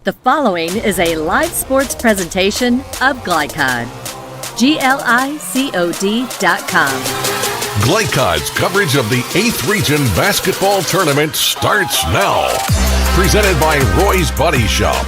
The following is a live sports presentation of Glycod. GLICOD.com. Glycod's coverage of the 8th Region Basketball Tournament starts now. Presented by Roy's Body Shop.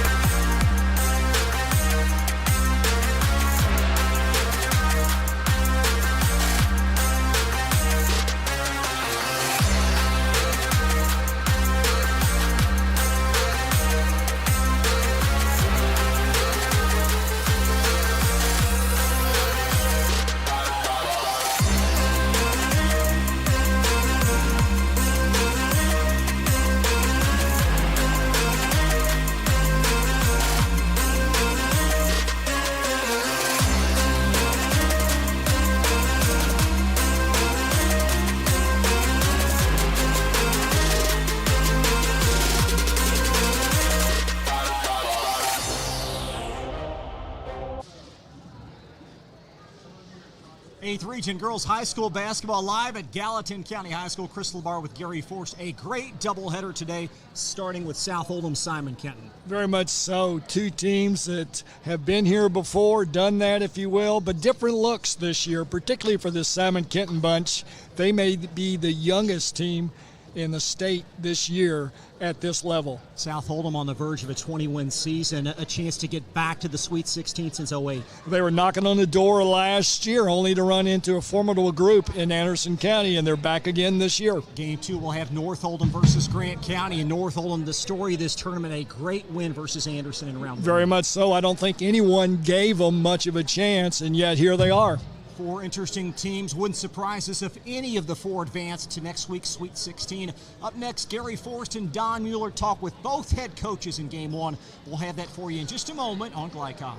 Eighth Region Girls High School basketball live at Gallatin County High School. Crystal Bar with Gary Forst. A great doubleheader today, starting with South Oldham Simon Kenton. Very much so. Two teams that have been here before, done that, if you will, but different looks this year, particularly for the Simon Kenton bunch. They may be the youngest team in the state this year at this level. South Oldham on the verge of a 20-win season, a chance to get back to the Sweet 16 since '08. They were knocking on the door last year only to run into a formidable group in Anderson County, and they're back again this year. Game 2 will have North Oldham versus Grant County, and North Oldham, the story of this tournament, a great win versus Anderson in round 1. Very much so. I don't think anyone gave them much of a chance, and yet here they are. 4 interesting teams. Wouldn't surprise us if any of the 4 advanced to next week's Sweet 16. Up next, Gary Forst and Don Mueller talk with both head coaches in Game 1. We'll have that for you in just a moment on Glycod.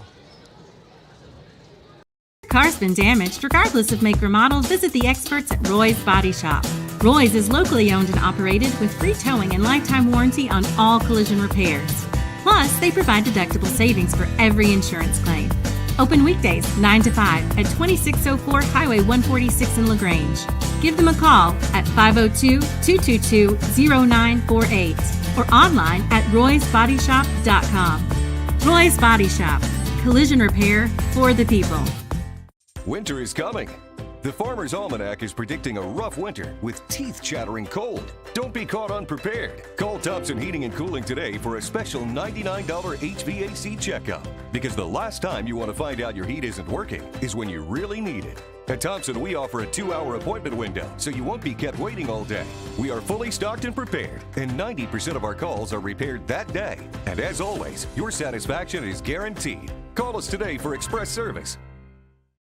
Car's been damaged. Regardless of make or model, visit the experts at Roy's Body Shop. Roy's is locally owned and operated with free towing and lifetime warranty on all collision repairs. Plus, they provide deductible savings for every insurance claim. Open weekdays 9 to 5 at 2604 Highway 146 in LaGrange. Give them a call at 502-222-0948 or online at roysbodyshop.com. Roy's Body Shop. Collision repair for the people. Winter is coming. The Farmer's Almanac is predicting a rough winter with teeth-chattering cold. Don't be caught unprepared. Call Thompson Heating and Cooling today for a special $99 HVAC checkup. Because the last time you want to find out your heat isn't working is when you really need it. At Thompson, we offer a 2-hour appointment window, so you won't be kept waiting all day. We are fully stocked and prepared, and 90% of our calls are repaired that day. And as always, your satisfaction is guaranteed. Call us today for express service.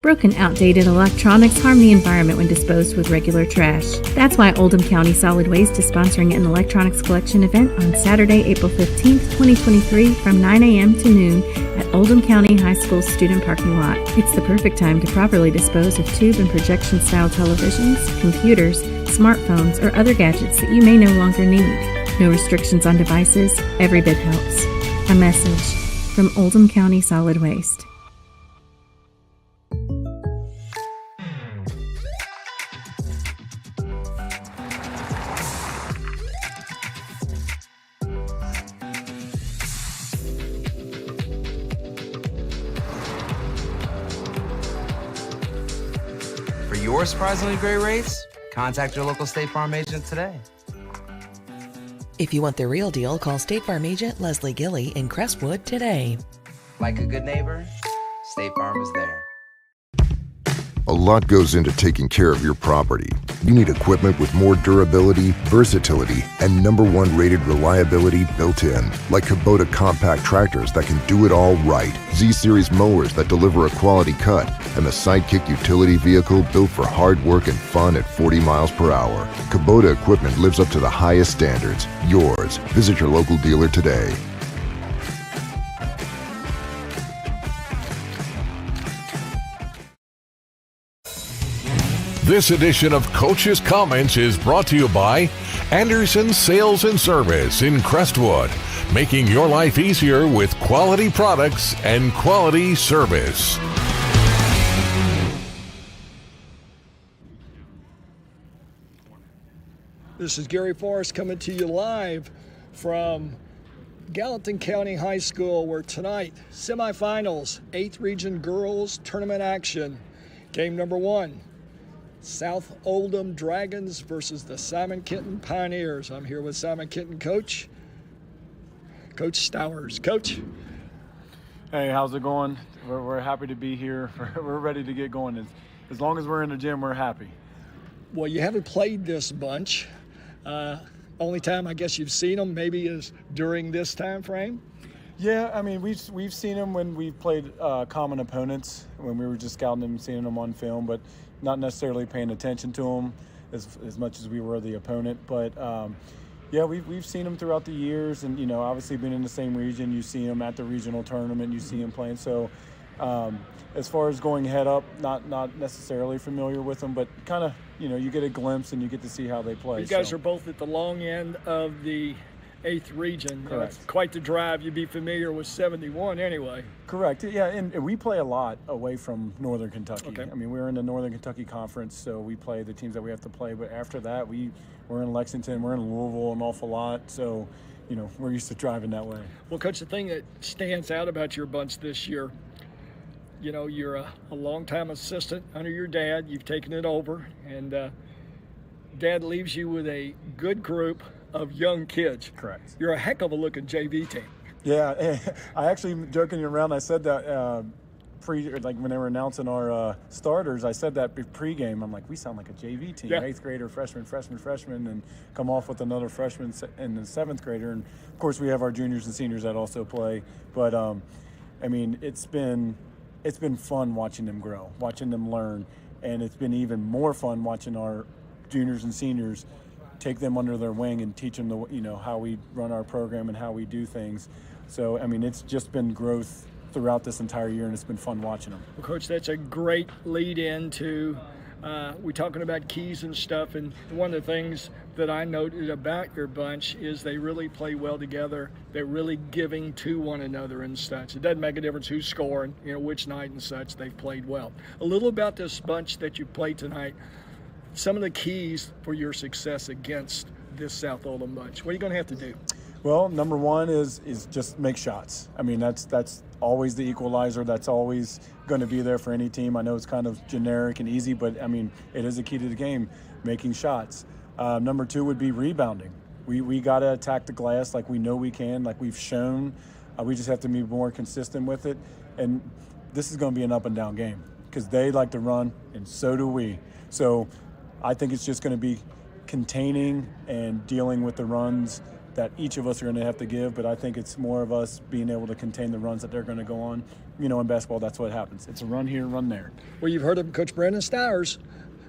Broken, outdated electronics harm the environment when disposed with regular trash. That's why Oldham County Solid Waste is sponsoring an electronics collection event on Saturday, April 15th, 2023 from 9 a.m. to noon at Oldham County High School student parking lot. It's the perfect time to properly dispose of tube and projection-style televisions, computers, smartphones, or other gadgets that you may no longer need. No restrictions on devices. Every bit helps. A message from Oldham County Solid Waste. For your surprisingly great rates, contact your local State Farm agent today. If you want the real deal, call State Farm agent Leslie Gilly in Crestwood today. Like a good neighbor, State Farm is there. A lot goes into taking care of your property. You need equipment with more durability, versatility, and #1 rated reliability built in, like Kubota compact tractors that can do it all right, Z-Series mowers that deliver a quality cut, and the Sidekick utility vehicle built for hard work and fun at 40 miles per hour. Kubota equipment lives up to the highest standards. Yours. Visit your local dealer today. This edition of Coach's Comments is brought to you by Anderson Sales and Service in Crestwood, making your life easier with quality products and quality service. This is Gary Forst coming to you live from Gallatin County High School, where tonight, semifinals, 8th Region Girls Tournament action. Game number 1, South Oldham Dragons versus the Simon Kenton Pioneers. I'm here with Simon Kenton coach, Coach Stowers. Coach. Hey, how's it going? We're happy to be here. We're ready to get going. As long as we're in the gym, we're happy. Well, you haven't played this bunch. Only time I guess you've seen them maybe is during this time frame. Yeah, I mean we've seen them when we've played common opponents, when we were just scouting them and seeing them on film, but not necessarily paying attention to them as much as we were the opponent. But yeah, we've seen them throughout the years, and obviously being in the same region, you see them at the regional tournament, you see them playing. So as far as going head up, not necessarily familiar with them, but kind of you get a glimpse and you get to see how they play. You guys are both at the long end of the 8th region. Correct. It's quite the drive. You'd be familiar with 71 anyway. Correct. Yeah, and we play a lot away from Northern Kentucky. Okay. I mean, we're in the Northern Kentucky Conference, so we play the teams that we have to play. But after that, we're in Lexington, we're in Louisville an awful lot. So, we're used to driving that way. Well, Coach, the thing that stands out about your bunch this year, you're a longtime assistant under your dad. You've taken it over, and Dad leaves you with a good group of young kids. Correct. You're a heck of a looking JV team. Yeah, I actually, joking around, I said that when they were announcing our starters, I said that pregame. I'm like, we sound like a JV team, 8th grader, freshman, and come off with another freshman and the 7th grader. And of course, we have our juniors and seniors that also play. But I mean, it's been fun watching them grow, watching them learn, and it's been even more fun watching our juniors and seniors take them under their wing and teach them how we run our program and how we do things. So I mean, it's just been growth throughout this entire year, and it's been fun watching them. Well, Coach, that's a great lead into we're talking about keys and stuff, and one of the things that I noted about your bunch is they really play well together. They're really giving to one another and such. It doesn't make a difference who's scoring, which night and such. They've played well. A little about this bunch that you played tonight. Some of the keys for your success against this South Oldham bunch. What are you going to have to do? Well, number one is just make shots. I mean, that's always the equalizer. That's always going to be there for any team. I know it's kind of generic and easy, but I mean, it is a key to the game, making shots. Number 2 would be rebounding. We got to attack the glass like we know we can, like we've shown. We just have to be more consistent with it. And this is going to be an up and down game because they like to run, and so do we. So I think it's just going to be containing and dealing with the runs that each of us are going to have to give, but I think it's more of us being able to contain the runs that they're going to go on. In basketball, that's what happens. It's a run here, run there. Well, you've heard of Coach Brandon Stowers,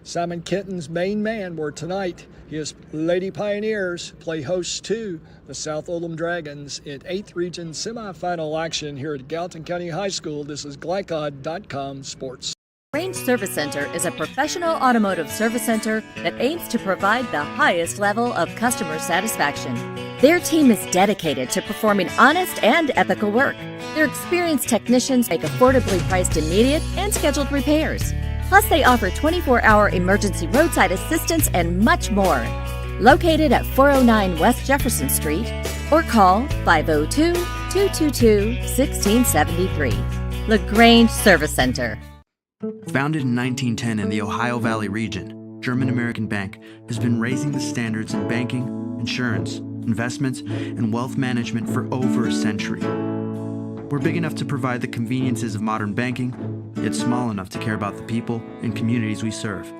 Simon Kenton's main man, where tonight his Lady Pioneers play host to the South Oldham Dragons in 8th Region semifinal action here at Gallatin County High School. This is Glycod.com Sports. Range Service Center is a professional automotive service center that aims to provide the highest level of customer satisfaction. Their team is dedicated to performing honest and ethical work. Their experienced technicians make affordably priced immediate and scheduled repairs. Plus, they offer 24-hour emergency roadside assistance and much more. Located at 409 West Jefferson Street, or call 502-222-1673. LaGrange Service Center. Founded in 1910 in the Ohio Valley region, German American Bank has been raising the standards in banking, insurance, investments, and wealth management for over a century. We're big enough to provide the conveniences of modern banking, yet small enough to care about the people and communities we serve.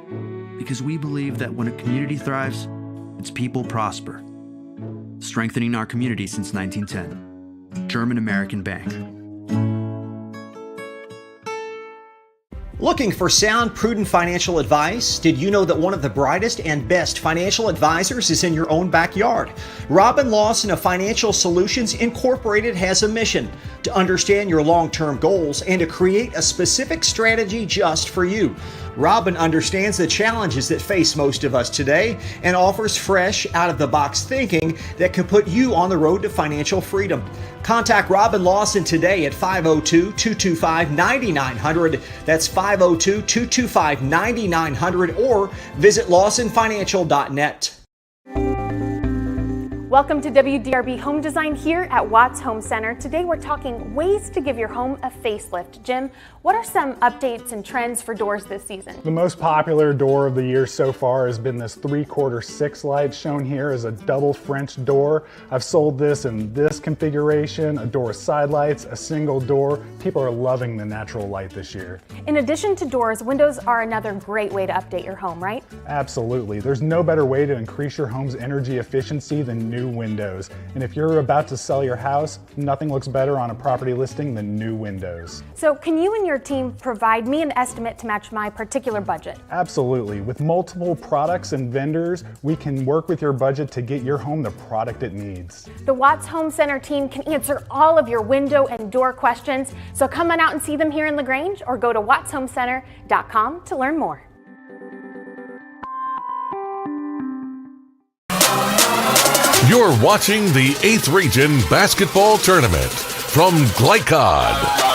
Because we believe that when a community thrives, its people prosper. Strengthening our community since 1910. German American Bank. Looking for sound, prudent financial advice? Did you know that one of the brightest and best financial advisors is in your own backyard? Robin Lawson of Financial Solutions Incorporated has a mission to understand your long-term goals and to create a specific strategy just for you. Robin understands the challenges that face most of us today and offers fresh, out-of-the-box thinking that can put you on the road to financial freedom. Contact Robin Lawson today at 502-225-9900. That's 502-225-9900 or visit lawsonfinancial.net. Welcome to WDRB Home Design here at Watts Home Center. Today we're talking ways to give your home a facelift. Jim, what are some updates and trends for doors this season? The most popular door of the year so far has been this 3/4 6 light, shown here as a double French door. I've sold this in this configuration, a door with side lights, a single door. People are loving the natural light this year. In addition to doors, windows are another great way to update your home, right? Absolutely. There's no better way to increase your home's energy efficiency than new windows. And if you're about to sell your house, nothing looks better on a property listing than new windows. So can you and your team provide me an estimate to match my particular budget? Absolutely. With multiple products and vendors, we can work with your budget to get your home the product it needs. The Watts Home Center team can answer all of your window and door questions. So come on out and see them here in LaGrange or go to wattshomecenter.com to learn more. You're watching the 8th Region Basketball Tournament from Glycod.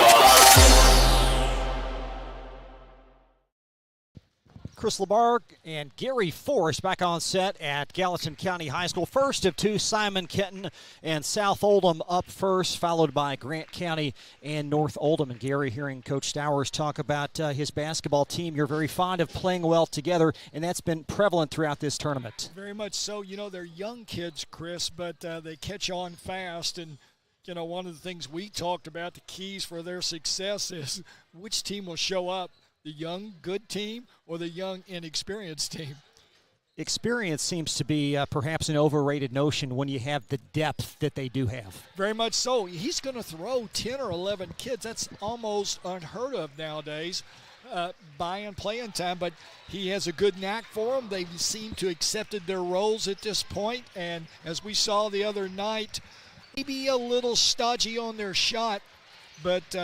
Chris LeBarc and Gary Forrest back on set at Gallatin County High School. First of two, Simon Kenton and South Oldham up first, followed by Grant County and North Oldham. And Gary, hearing Coach Stowers talk about his basketball team, you're very fond of playing well together, and that's been prevalent throughout this tournament. Very much so. You know, they're young kids, Chris, but they catch on fast. And, you know, one of the things we talked about, the keys for their success is which team will show up. The young, good team or the young, inexperienced team? Experience seems to be perhaps an overrated notion when you have the depth that they do have. Very much so. He's going to throw 10 or 11 kids. That's almost unheard of nowadays, buying playing time, but he has a good knack for them. They seem to have accepted their roles at this point, and as we saw the other night, maybe a little stodgy on their shot, but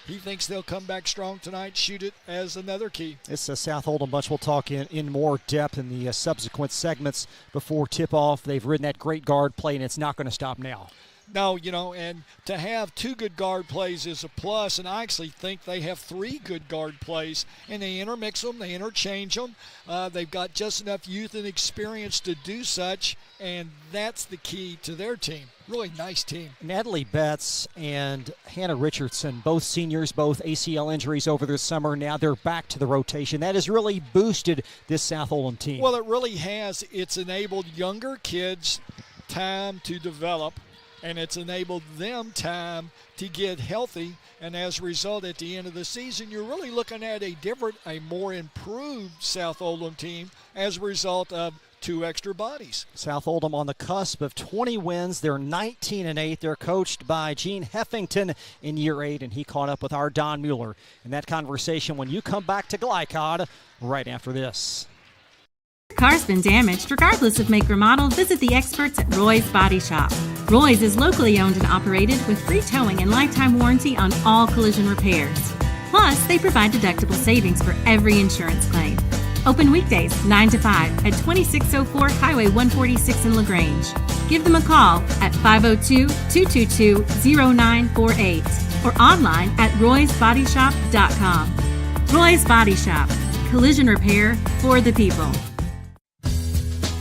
he thinks they'll come back strong tonight, shoot it as another key. It's a South Oldham bunch. We'll talk in more depth in the subsequent segments before tip-off. They've ridden that great guard play, and it's not going to stop now. No, you know, and to have two good guard plays is a plus, and I actually think they have three good guard plays, and they intermix them, they interchange them. They've got just enough youth and experience to do such, and that's the key to their team. Really nice team. Natalie Betts and Hannah Richardson, both seniors, both ACL injuries over the summer. Now they're back to the rotation. That has really boosted this South Oldham team. Well, it really has. It's enabled younger kids time to develop, and it's enabled them time to get healthy. And as a result, at the end of the season, you're really looking at a more improved South Oldham team as a result of two extra bodies. South Oldham on the cusp of 20 wins. They're 19-8. They're coached by Gene Heffington in year 8, and he caught up with our Don Mueller in that conversation when you come back to Glycod right after this. Car's been damaged. Regardless of make or model, visit the experts at Roy's Body Shop. Roy's is locally owned and operated with free towing and lifetime warranty on all collision repairs. Plus, they provide deductible savings for every insurance claim. Open weekdays 9 to 5 at 2604 Highway 146 in LaGrange. Give them a call at 502-222-0948 or online at roysbodyshop.com. Roy's Body Shop. Collision repair for the people.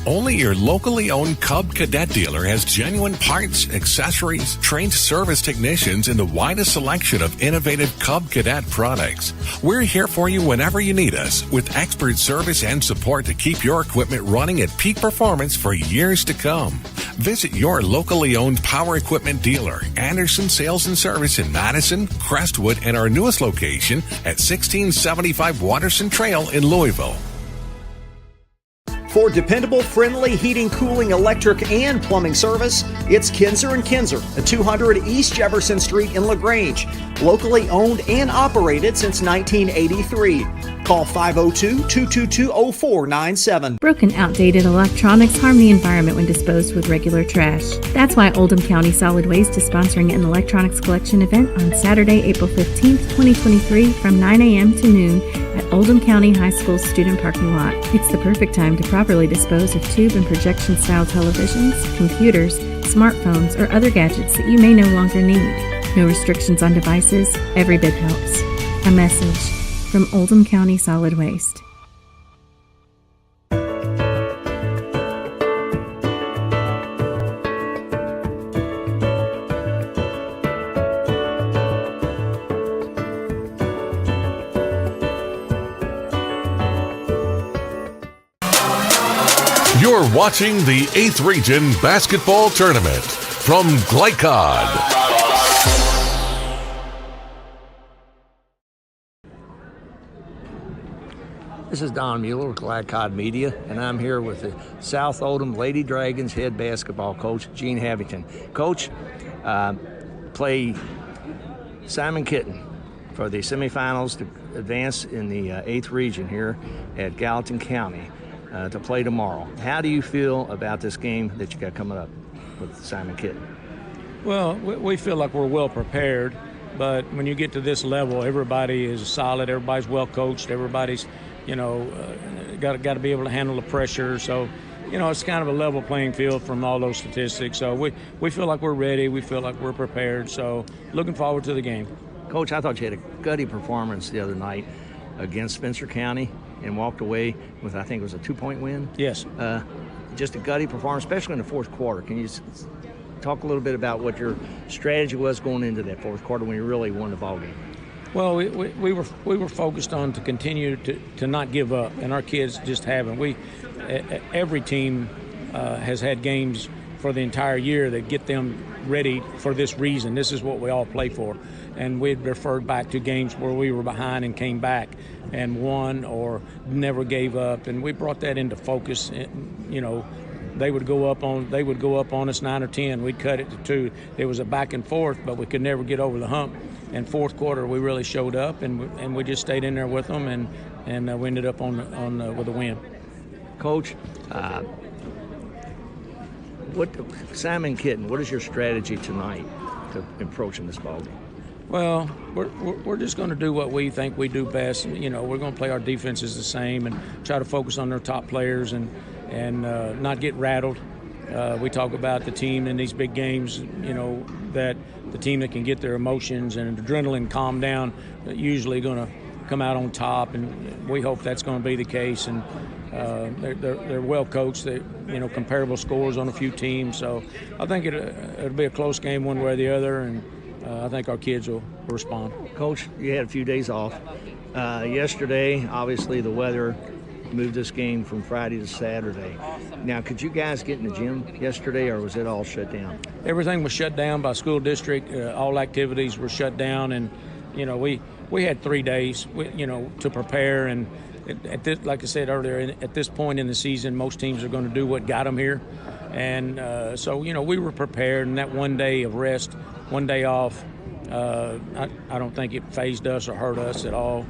Only your locally owned Cub Cadet dealer has genuine parts, accessories, trained service technicians, and the widest selection of innovative Cub Cadet products. We're here for you whenever you need us, with expert service and support to keep your equipment running at peak performance for years to come. Visit your locally owned power equipment dealer, Anderson Sales and Service in Madison, Crestwood, and our newest location at 1675 Watterson Trail in Louisville. For dependable, friendly heating, cooling, electric, and plumbing service, it's Kinzer & Kinzer at 200 East Jefferson Street in LaGrange. Locally owned and operated since 1983. Call 502-222-0497. Broken, outdated electronics harm the environment when disposed with regular trash. That's why Oldham County Solid Waste is sponsoring an electronics collection event on Saturday, April 15th, 2023 from 9 a.m. to noon at Oldham County High School's student parking lot. It's the perfect time to properly dispose of tube and projection-style televisions, computers, smartphones, or other gadgets that you may no longer need. No restrictions on devices. Every bit helps. A message from Oldham County Solid Waste. You're watching the 8th Region Basketball Tournament from Glycod. This is Don Mueller with Glycod Media, and I'm here with the South Oldham Lady Dragons head basketball coach, Gene Havington. Coach, play Simon Kenton for the semifinals to advance in the 8th Region here at Gallatin County to play tomorrow. How do you feel about this game that you got coming up with Simon Kenton? Well, we feel like we're well prepared, but when you get to this level, everybody is solid, everybody's well coached, everybody's got to be able to handle the pressure. So, it's kind of a level playing field from all those statistics. So we feel like we're ready. We feel like we're prepared. So looking forward to the game. Coach, I thought you had a gutty performance the other night against Spencer County and walked away with, I think it was a 2-point win. Yes. Just a gutty performance, especially in the fourth quarter. Can you talk a little bit about what your strategy was going into that fourth quarter when you really won the ball game? Well, we were focused on to continue to not give up, and our kids just haven't. Every team has had games for the entire year that get them ready for this reason. This is what we all play for. And we'd referred back to games where we were behind and came back and won or never gave up, and we brought that into focus. They would go up on us 9 or 10. We'd cut it to 2. It was a back and forth, but we could never get over the hump. And fourth quarter, we really showed up, and we just stayed in there with them, and we ended up with a win. Coach, Simon Kenton, what is your strategy tonight to approaching this ball game? Well, we're just going to do what we think we do best. We're going to play our defenses the same and try to focus on their top players and not get rattled. We talk about the team in these big games, that the team that can get their emotions and adrenaline calm down, usually going to come out on top, and we hope that's going to be the case. And they're well coached. They, comparable scores on a few teams, so I think it'll be a close game one way or the other, and I think our kids will respond. Coach, you had a few days off. Yesterday, obviously, the weather moved this game from Friday to Saturday. Now, could you guys get in the gym yesterday, or was it all shut down? Everything was shut down by school district. All activities were shut down, and we had 3 days, to prepare. And like I said earlier, at this point in the season, most teams are going to do what got them here, and so we were prepared. And that 1 day of rest, 1 day off, I don't think it fazed us or hurt us at all.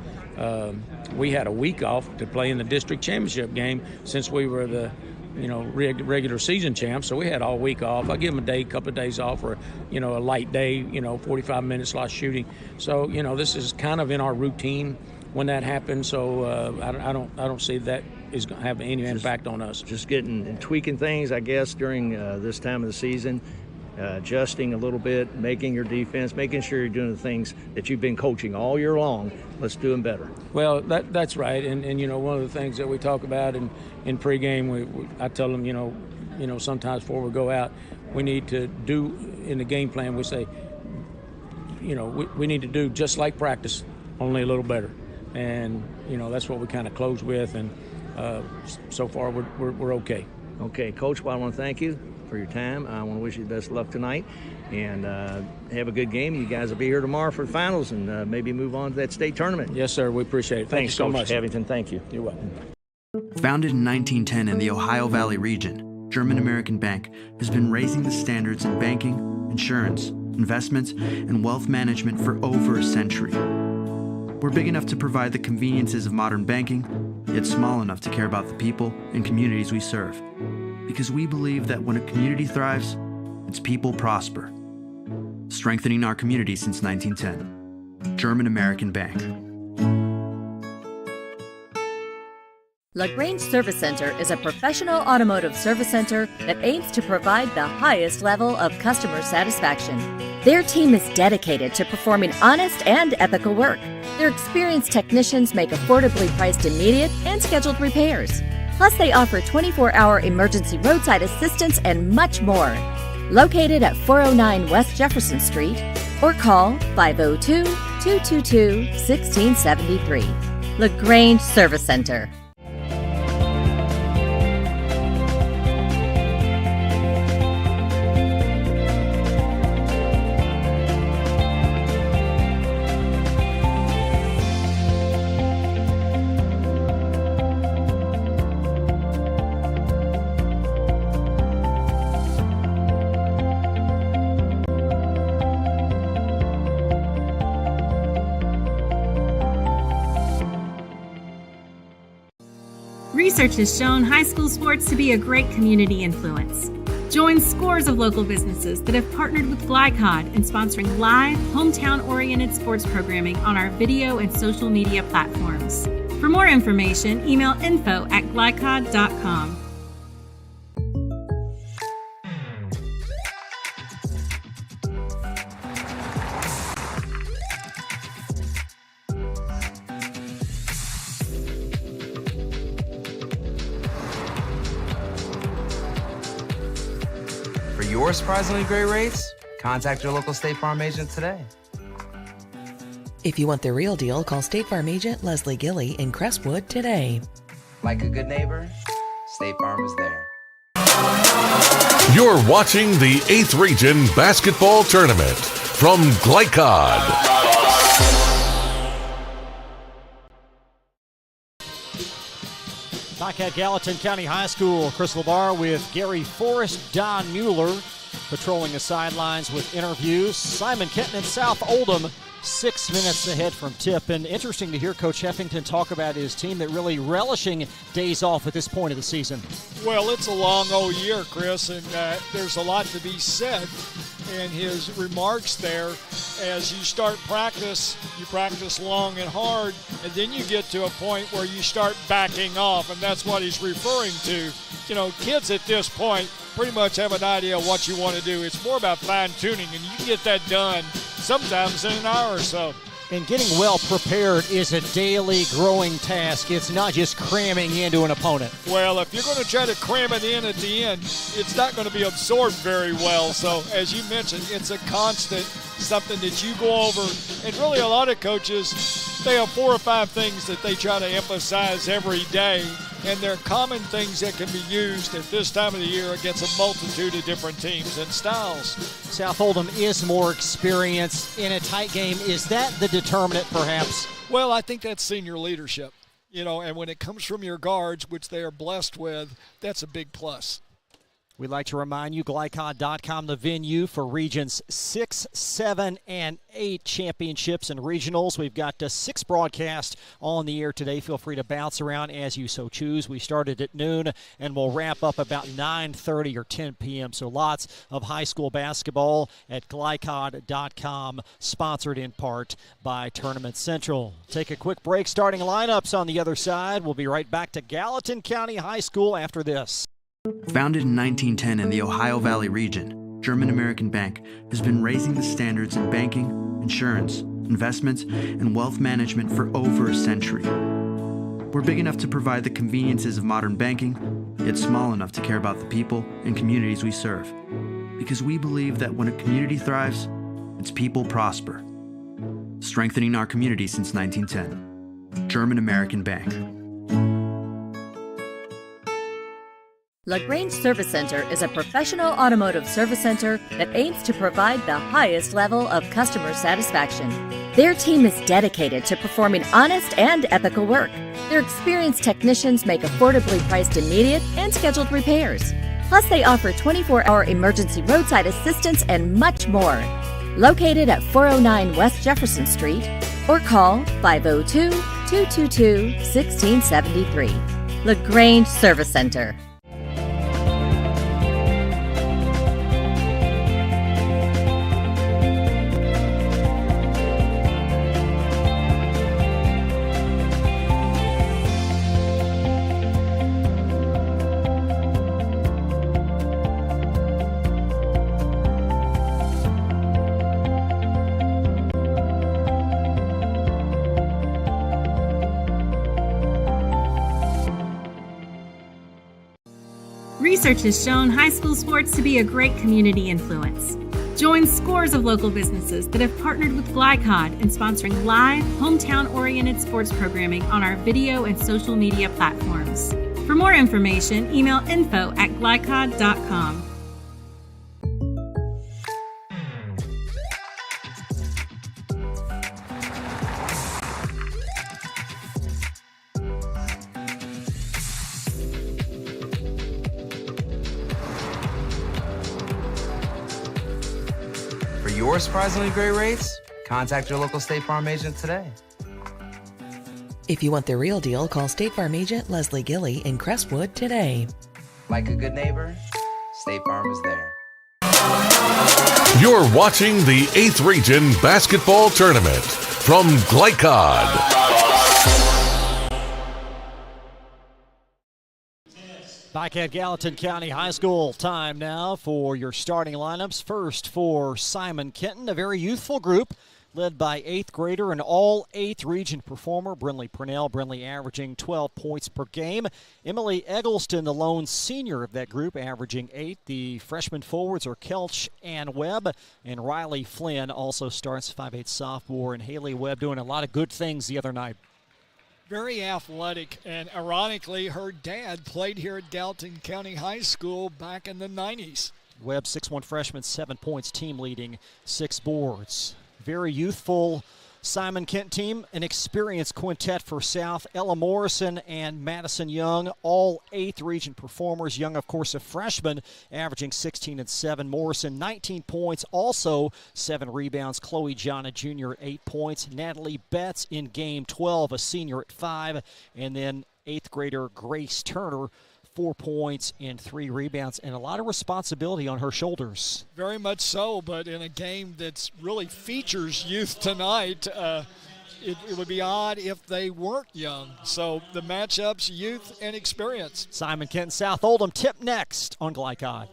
We had a week off to play in the district championship game since we were the regular season champs, so we had all week off. I give them a couple of days off, or a light day, 45 minutes lot shooting. So this is kind of in our routine when that happens. So I don't see that is going to have any impact on us. Just getting and tweaking things, I guess, during this time of the season. Adjusting a little bit, making your defense, making sure you're doing the things that you've been coaching all year long. Let's do them better. Well, that's right. And one of the things that we talk about in pregame, I tell them, sometimes before we go out, we need to do in the game plan. We say, we need to do just like practice, only a little better. And that's what we kind of close with. And so far we're okay. Okay, Coach. Well, I want to thank you for your time. I want to wish you the best of luck tonight, and have a good game. You guys will be here tomorrow for the finals, and maybe move on to that state tournament. Yes, sir. We appreciate it. Thanks so Coach much, Havington. Thank you. You're welcome. Founded in 1910 in the Ohio Valley region, German American Bank has been raising the standards in banking, insurance, investments, and wealth management for over a century. We're big enough to provide the conveniences of modern banking, yet small enough to care about the people and communities we serve. Because we believe that when a community thrives, its people prosper. Strengthening our community since 1910. German American Bank. LaGrange Service Center is a professional automotive service center that aims to provide the highest level of customer satisfaction. Their team is dedicated to performing honest and ethical work. Their experienced technicians make affordably priced immediate and scheduled repairs. Plus, they offer 24-hour emergency roadside assistance and much more. Located at 409 West Jefferson Street, or call 502-222-1673. LaGrange Service Center. Research has shown high school sports to be a great community influence. Join scores of local businesses that have partnered with Glycod in sponsoring live, hometown-oriented sports programming on our video and social media platforms. For more information, email info@glycod.com. For your surprisingly great rates, contact your local State Farm agent today. If you want the real deal, call State Farm agent Leslie Gilly in Crestwood today. Like a good neighbor, State Farm is there. You're watching the 8th Region Basketball Tournament from Glycod. Back at Gallatin County High School, Chris LeVar with Gary Forrest, Don Mueller patrolling the sidelines with interviews. Simon Kenton and South Oldham 6 minutes ahead from tip. And interesting to hear Coach Heffington talk about his team that really relishing days off at this point of the season. Well, it's a long old year, Chris, and there's a lot to be said. And his remarks there, as you start practice, you practice long and hard, and then you get to a point where you start backing off, and that's what he's referring to. You know, kids at this point pretty much have an idea of what you want to do. It's more about fine-tuning, and you can get that done sometimes in an hour or so. And getting well prepared is a daily growing task. It's not just cramming into an opponent. Well, if you're going to try to cram it in at the end, it's not going to be absorbed very well. So, as you mentioned, it's a constant, something that you go over. And really, a lot of coaches, they have 4 or 5 things that they try to emphasize every day. And they're common things that can be used at this time of the year against a multitude of different teams and styles. South Oldham is more experienced in a tight game. Is that the determinant, perhaps? Well, I think that's senior leadership. You know, and when it comes from your guards, which they are blessed with, that's a big plus. We'd like to remind you, Glycod.com, the venue for Regions 6, 7, and 8 championships and regionals. We've got 6 broadcasts on the air today. Feel free to bounce around as you so choose. We started at noon, and we'll wrap up about 9:30 or 10 p.m. So lots of high school basketball at Glycod.com, sponsored in part by Tournament Central. Take a quick break. Starting lineups on the other side. We'll be right back to Gallatin County High School after this. Founded in 1910 in the Ohio Valley region, German American Bank has been raising the standards in banking, insurance, investments, and wealth management for over a century. We're big enough to provide the conveniences of modern banking, yet small enough to care about the people and communities we serve. Because we believe that when a community thrives, its people prosper. Strengthening our community since 1910. German American Bank. LaGrange Service Center is a professional automotive service center that aims to provide the highest level of customer satisfaction. Their team is dedicated to performing honest and ethical work. Their experienced technicians make affordably priced immediate and scheduled repairs. Plus, they offer 24-hour emergency roadside assistance and much more. Located at 409 West Jefferson Street, or call 502-222-1673. LaGrange Service Center. Research has shown high school sports to be a great community influence. Join scores of local businesses that have partnered with Glycod in sponsoring live, hometown-oriented sports programming on our video and social media platforms. For more information, email info@glycod.com. For your surprisingly great rates, contact your local State Farm agent today. If you want the real deal, call State Farm agent Leslie Gilly in Crestwood today. Like a good neighbor, State Farm is there. You're watching the 8th Region Basketball Tournament from Glycod. Back at Gallatin County High School, time now for your starting lineups. First for Simon Kenton, a very youthful group led by 8th grader and all 8th region performer, Brinley Purnell. Brinley averaging 12 points per game. Emily Eggleston, the lone senior of that group, averaging 8. The freshman forwards are Kelch and Webb, and Riley Flynn also starts, 5'8" sophomore, and Haley Webb doing a lot of good things the other night. Very athletic, and ironically, her dad played here at Gallatin County High School back in the 90s. Webb, 6'1" freshman, 7 points, team leading, 6 boards. Very youthful Simon Kent team, an experienced quintet for South. Ella Morrison and Madison Young, all 8th region performers. Young, of course, a freshman, averaging 16 and 7. Morrison, 19 points, also 7 rebounds. Chloe Jonna Jr., 8 points. Natalie Betts in game 12, a senior at 5. And then 8th grader Grace Turner, 4 points and 3 rebounds, and a lot of responsibility on her shoulders. Very much so, but in a game that's really features youth tonight, it would be odd if they weren't young. So the matchups, youth and experience. Simon Kenton South Oldham tip next on Glycod.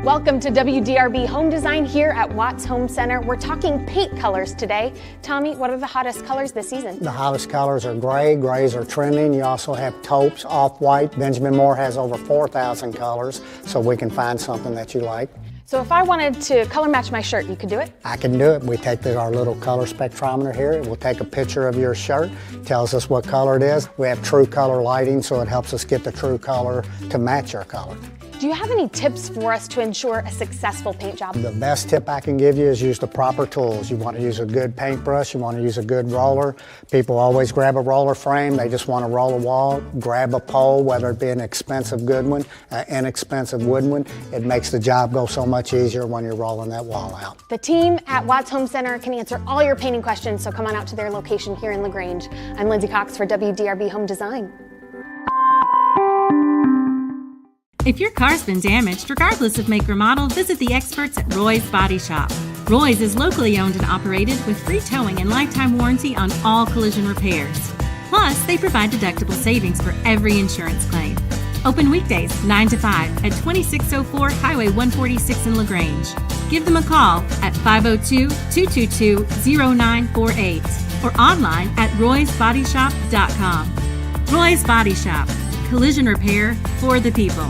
Welcome to WDRB Home Design here at Watts Home Center. We're talking paint colors today. Tommy, what are the hottest colors this season? The hottest colors are gray. Grays are trending. You also have taupes, off-white. Benjamin Moore has over 4,000 colors, so we can find something that you like. So if I wanted to color match my shirt, you could do it? I can do it. We take our little color spectrometer here. It will take a picture of your shirt, tells us what color it is. We have true color lighting, so it helps us get the true color to match your color. Do you have any tips for us to ensure a successful paint job? The best tip I can give you is use the proper tools. You want to use a good paintbrush, you want to use a good roller. People always grab a roller frame, they just want to roll a wall. Grab a pole, whether it be an expensive good one, an inexpensive wooden one. It makes the job go so much easier when you're rolling that wall out. The team at Watts Home Center can answer all your painting questions, so come on out to their location here in LaGrange. I'm Lindsay Cox for WDRB Home Design. If your car's been damaged, regardless of make or model, visit the experts at Roy's Body Shop. Roy's is locally owned and operated with free towing and lifetime warranty on all collision repairs. Plus, they provide deductible savings for every insurance claim. Open weekdays 9 to 5 at 2604 Highway 146 in LaGrange. Give them a call at 502-222-0948 or online at roysbodyshop.com. Roy's Body Shop. Collision repair for the people.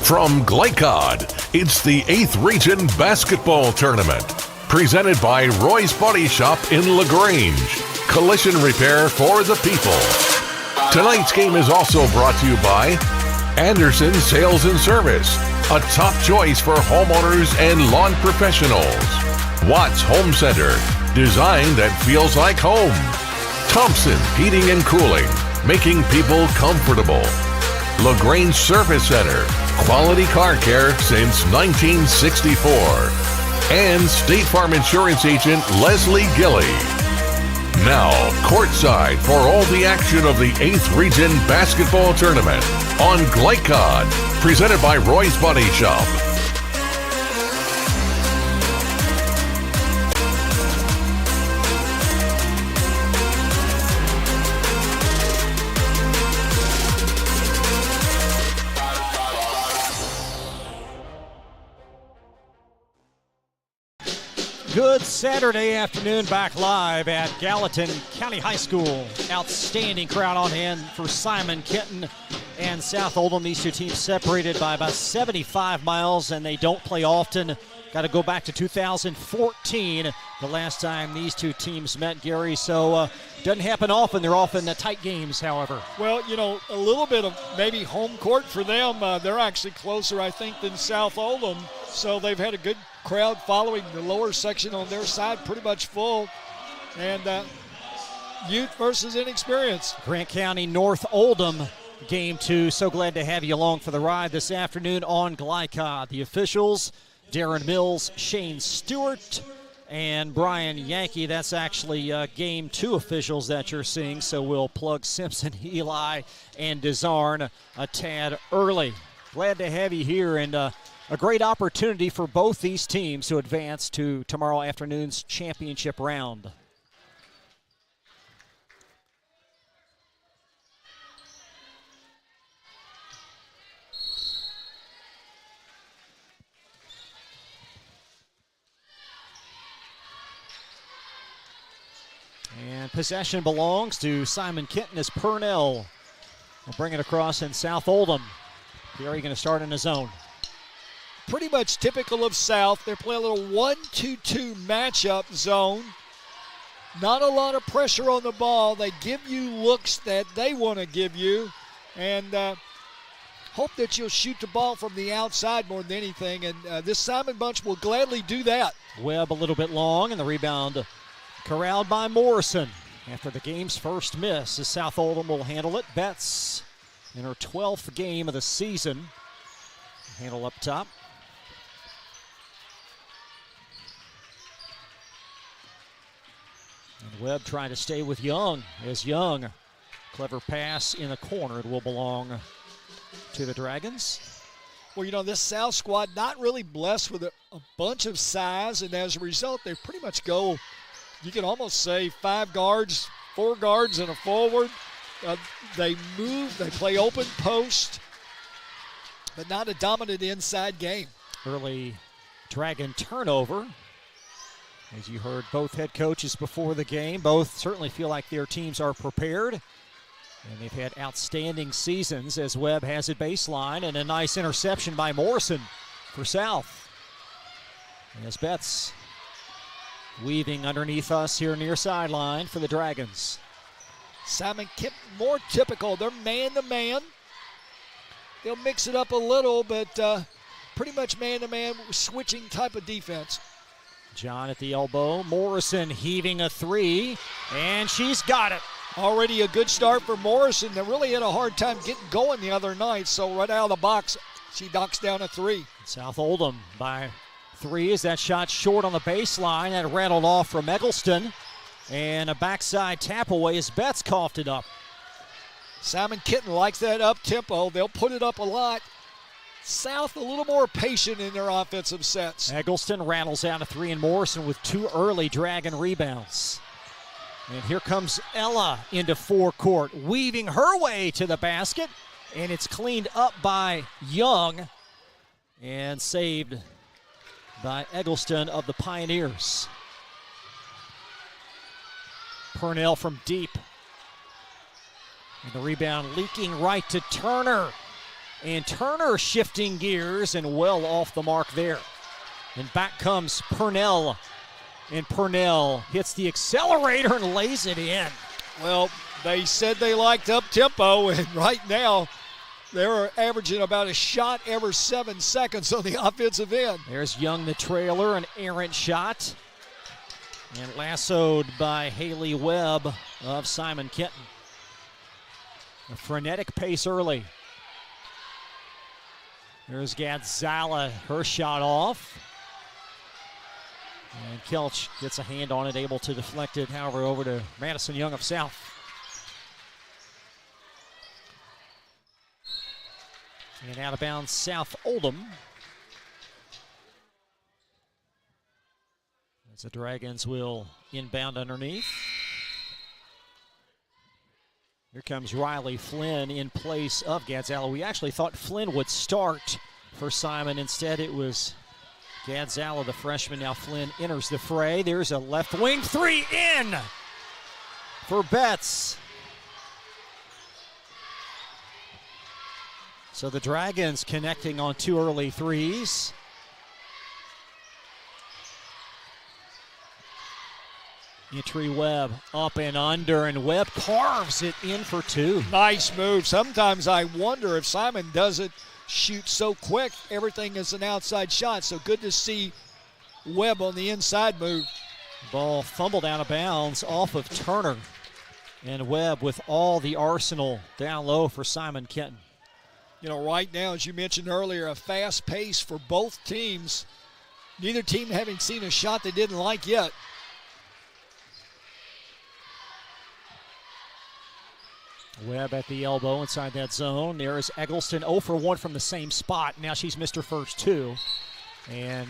From Glycod, it's the 8th Region Basketball Tournament, presented by Roy's Body Shop in LaGrange. Collision repair for the people. Tonight's game is also brought to you by Anderson Sales and Service, a top choice for homeowners and lawn professionals. Watts Home Center, design that feels like home. Thompson Heating and Cooling, making people comfortable. LaGrange Service Center, quality car care since 1964. And State Farm Insurance agent Leslie Gilly. Now, courtside for all the action of the 8th Region Basketball Tournament on Glycod, presented by Roy's Body Shop. Good Saturday afternoon, back live at Gallatin County High School. Outstanding crowd on hand for Simon Kenton and South Oldham. These two teams separated by about 75 miles, and they don't play often. Got to go back to 2014, the last time these two teams met, Gary. So doesn't happen often. They're often tight games, however. Well, you know, a little bit of maybe home court for them. They're actually closer, I think, than South Oldham. So they've had a good crowd following. The lower section on their side pretty much full. And youth versus inexperience. Grant County North Oldham, Game 2. So glad to have you along for the ride this afternoon on Glycod. The officials, Darren Mills, Shane Stewart, and Brian Yankee. That's actually Game 2 officials that you're seeing, so we'll plug Simpson, Eli, and Desarn a tad early. Glad to have you here, and a great opportunity for both these teams to advance to tomorrow afternoon's championship round. And possession belongs to Simon Kenton as Purnell will bring it across in South Oldham. Perry going to start in his zone. Pretty much typical of South. They play a little 1-2-2 matchup zone. Not a lot of pressure on the ball. They give you looks that they want to give you. And hope that you'll shoot the ball from the outside more than anything. And this Simon bunch will gladly do that. Webb a little bit long, and the rebound corralled by Morrison after the game's first miss, as South Oldham will handle it. Betts in her 12th game of the season. Handle up top. And Webb trying to stay with Young, as Young, clever pass in the corner. It will belong to the Dragons. Well, you know, this South squad not really blessed with a bunch of size, and as a result, they pretty much go, you can almost say 5 guards, 4 guards, and a forward. They move, they play open post, but not a dominant inside game. Early Dragon turnover. As you heard both head coaches before the game, both certainly feel like their teams are prepared. And they've had outstanding seasons as Webb has it baseline, and a nice interception by Morrison for South. And as Betts weaving underneath us here near sideline for the Dragons. Simon Kenton more typical. They're man-to-man. They'll mix it up a little, but pretty much man-to-man switching type of defense. John at the elbow. Morrison heaving a 3, and she's got it. Already a good start for Morrison. They really had a hard time getting going the other night, so right out of the box, she knocks down a 3. South Oldham by 3 as that shot short on the baseline. That rattled off from Eggleston. And a backside tap away as Betts coughed it up. Simon Kenton likes that up-tempo. They'll put it up a lot. South a little more patient in their offensive sets. Eggleston rattles out a 3, and Morrison with 2 early Dragon rebounds. And here comes Ella into forecourt, weaving her way to the basket. And it's cleaned up by Young and saved by Eggleston of the Pioneers. Purnell from deep. And the rebound leaking right to Turner. And Turner shifting gears and well off the mark there. And back comes Purnell. And Purnell hits the accelerator and lays it in. Well, they said they liked up-tempo, and right now they're averaging about a shot every 7 seconds on the offensive end. There's Young, the trailer, an errant shot. And lassoed by Haley Webb of Simon Kenton. A frenetic pace early. There's Gadzala, her shot off. And Kelch gets a hand on it, able to deflect it, however, over to Madison Young of South. And out of bounds, South Oldham. As the Dragons will inbound underneath. Here comes Riley Flynn in place of Gadzala. We actually thought Flynn would start for Simon. Instead, it was Gadzala, the freshman. Now Flynn enters the fray. There's a left wing 3 in for Betts. So the Dragons connecting on 2 early threes. Entry Webb up and under, and Webb carves it in for 2. Nice move. Sometimes I wonder if Simon doesn't shoot so quick, everything is an outside shot. So good to see Webb on the inside move. Ball fumbled out of bounds off of Turner. And Webb with all the arsenal down low for Simon Kenton. You know, right now, as you mentioned earlier, a fast pace for both teams. Neither team having seen a shot they didn't like yet. Webb at the elbow inside that zone. There is Eggleston 0 for 1 from the same spot. Now she's missed her first two and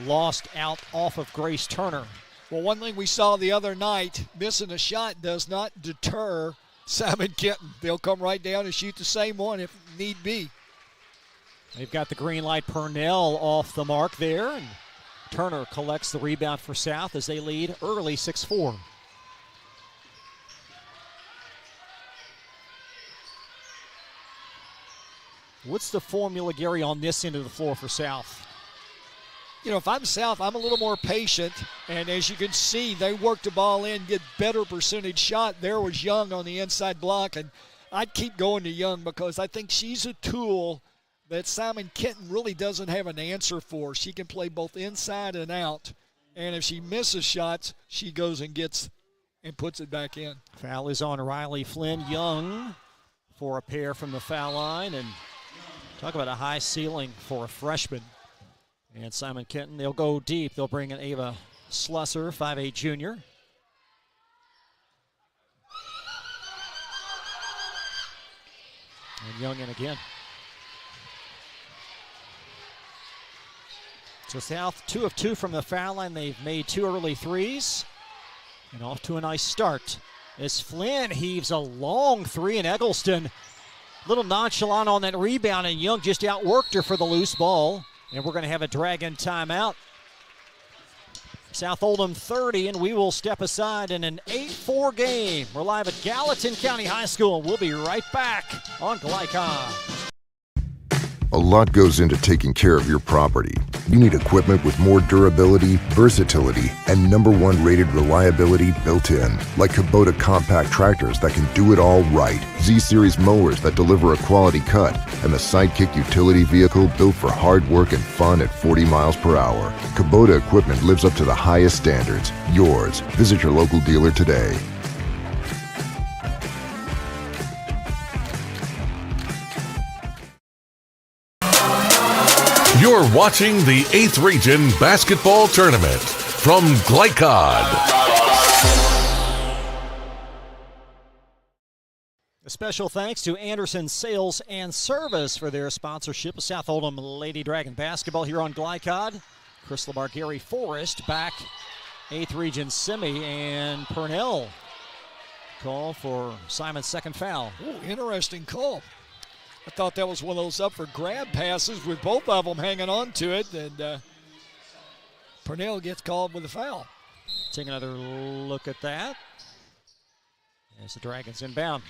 lost out off of Grace Turner. Well, one thing we saw the other night, missing a shot does not deter Simon Kenton. They'll come right down and shoot the same one if need be. They've got the green light. Purnell off the mark there. And Turner collects the rebound for South as they lead early 6-4. What's the formula, Gary, on this end of the floor for South? You know, if I'm South, I'm a little more patient. And as you can see, they work the ball in, get better percentage shot. There was Young on the inside block. And I'd keep going to Young because I think she's a tool that Simon Kenton really doesn't have an answer for. She can play both inside and out. And if she misses shots, she goes and gets and puts it back in. Foul is on Riley Flynn. Young for a pair from the foul line. And talk about a high ceiling for a freshman. And Simon Kenton, they'll go deep. They'll bring in Ava Slusser, 5'8" junior. And Young in again. So South 2 of 2 from the foul line. They've made 2 early threes. And off to a nice start as Flynn heaves a long three, and Eggleston a little nonchalant on that rebound, and Young just outworked her for the loose ball. And we're going to have a Dragon timeout. South Oldham 30, and we will step aside in an 8-4 game. We're live at Gallatin County High School, and we'll be right back on Glycon. A lot goes into taking care of your property. You need equipment with more durability, versatility, and #1 rated reliability built in. Like Kubota compact tractors that can do it all right. Z-Series mowers that deliver a quality cut. And the Sidekick utility vehicle built for hard work and fun at 40 miles per hour. Kubota equipment lives up to the highest standards. Yours. Visit your local dealer today. You're watching the 8th Region Basketball Tournament from Glycod. A special thanks to Anderson Sales and Service for their sponsorship of South Oldham Lady Dragon basketball here on Glycod. Chris Lamar, Gary Forrest back 8th Region semi, and Purnell call for Simon's second foul. Ooh, interesting call. I thought that was one of those up for grab passes with both of them hanging on to it, and Purnell gets called with a foul. Take another look at that as the Dragons inbound.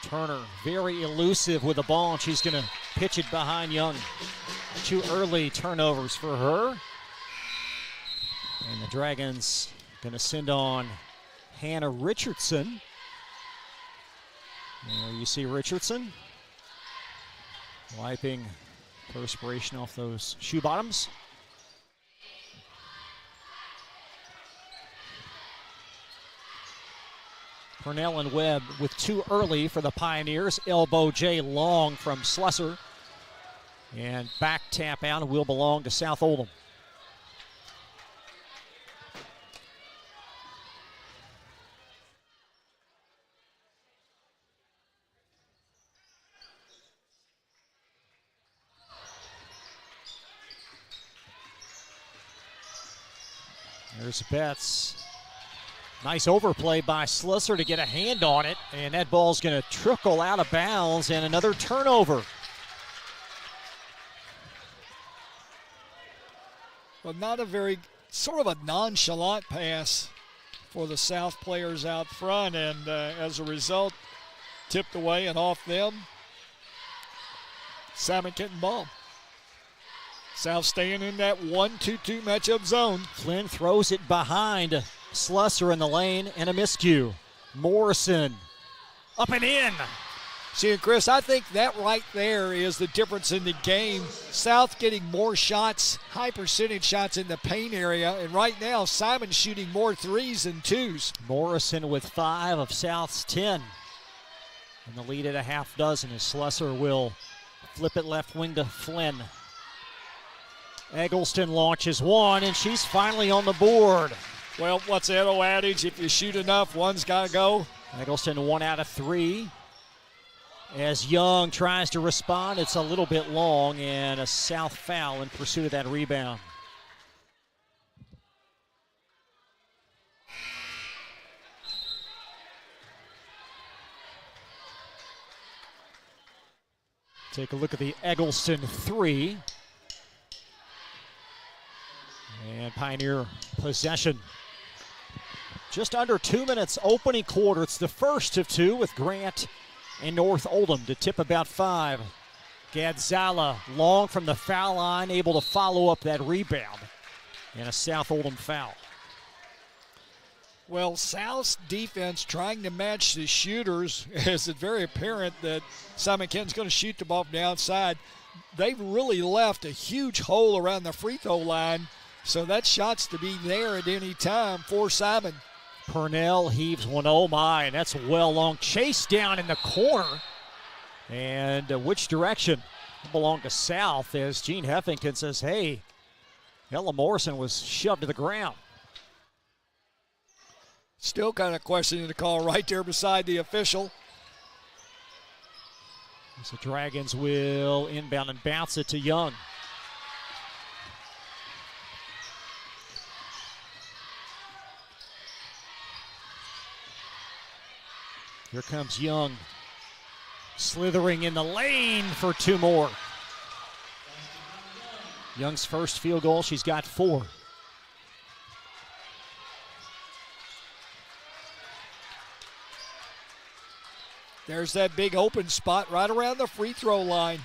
Turner very elusive with the ball, and she's going to pitch it behind Young. 2 early turnovers for her. And the Dragons going to send on Hannah Richardson. There you see Richardson wiping perspiration off those shoe bottoms. Purnell and Webb with 2 early for the Pioneers. Elbow J long from Slusser. And back tap out will belong to South Oldham. There's Betts. Nice overplay by Slusser to get a hand on it, and that ball's going to trickle out of bounds, and another turnover. Well, not a very, sort of a nonchalant pass for the South players out front, and as a result, tipped away and off them. Simon Kenton ball. South staying in that 1-2-2 matchup zone. Flynn throws it behind Slusser in the lane, and a miscue. Morrison up and in. See, Chris, I think that right there is the difference in the game. South getting more shots, high percentage shots in the paint area, and right now Simon's shooting more threes than twos. Morrison with 5 of South's 10. And the lead at a half dozen as Slesser will flip it left wing to Flynn. Eggleston launches one, and she's finally on the board. Well, what's the old adage? If you shoot enough, one's got to go. Eggleston 1 out of 3. As Young tries to respond, it's a little bit long, and a South foul in pursuit of that rebound. Take a look at the Eggleston 3. And Pioneer possession. Just under 2 minutes opening quarter. It's the first of 2 with Grant and North Oldham to tip about 5. Gadzala long from the foul line, able to follow up that rebound. And a South Oldham foul. Well, South's defense trying to match the shooters, as it's very apparent that Simon Kenton's going to shoot the ball from the outside. They've really left a huge hole around the free throw line, so that shot's to be there at any time for Simon. Purnell heaves one. Oh my, and that's well long. Chase down in the corner. And which direction? It belonged to South, as Gene Heffington says, hey, Ella Morrison was shoved to the ground. Still kind of questioning the call right there beside the official. So Dragons will inbound and bounce it to Young. Here comes Young, slithering in the lane for 2 more. Young's first field goal, she's got 4. There's that big open spot right around the free throw line.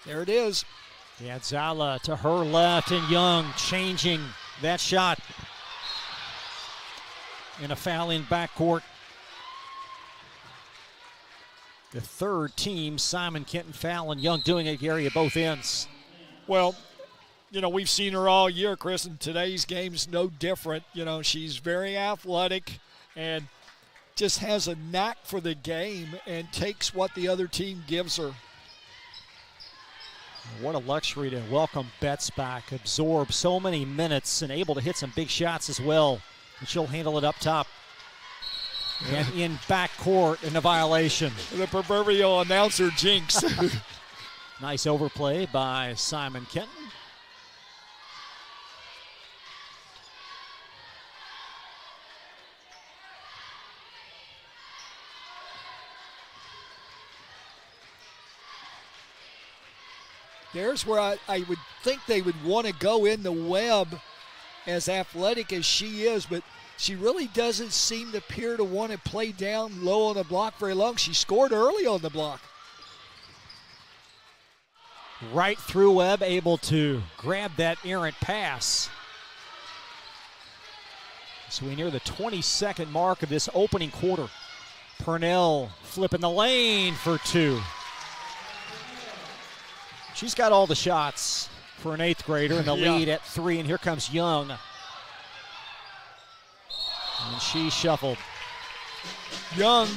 There it is. Gadzala to her left, and Young changing that shot. In a foul in backcourt. The third team, Simon Kenton foul, and Young doing it, Gary, at both ends. Well, you know, we've seen her all year, Chris, and today's game's no different. You know, she's very athletic and just has a knack for the game and takes what the other team gives her. What a luxury to welcome Betts back, absorb so many minutes, and able to hit some big shots as well. And she'll handle it up top. And in backcourt in a violation. The proverbial announcer jinx. Nice overplay by Simon Kenton. There's where I would think they would want to go in the web, as athletic as she is, but she really doesn't seem to appear to want to play down low on the block very long. She scored early on the block. Right through Webb, able to grab that errant pass. So we near the 22nd mark of this opening quarter. Purnell flipping the lane for 2. She's got all the shots for an 8th grader in the lead at 3, and here comes Young. And she shuffled. Young,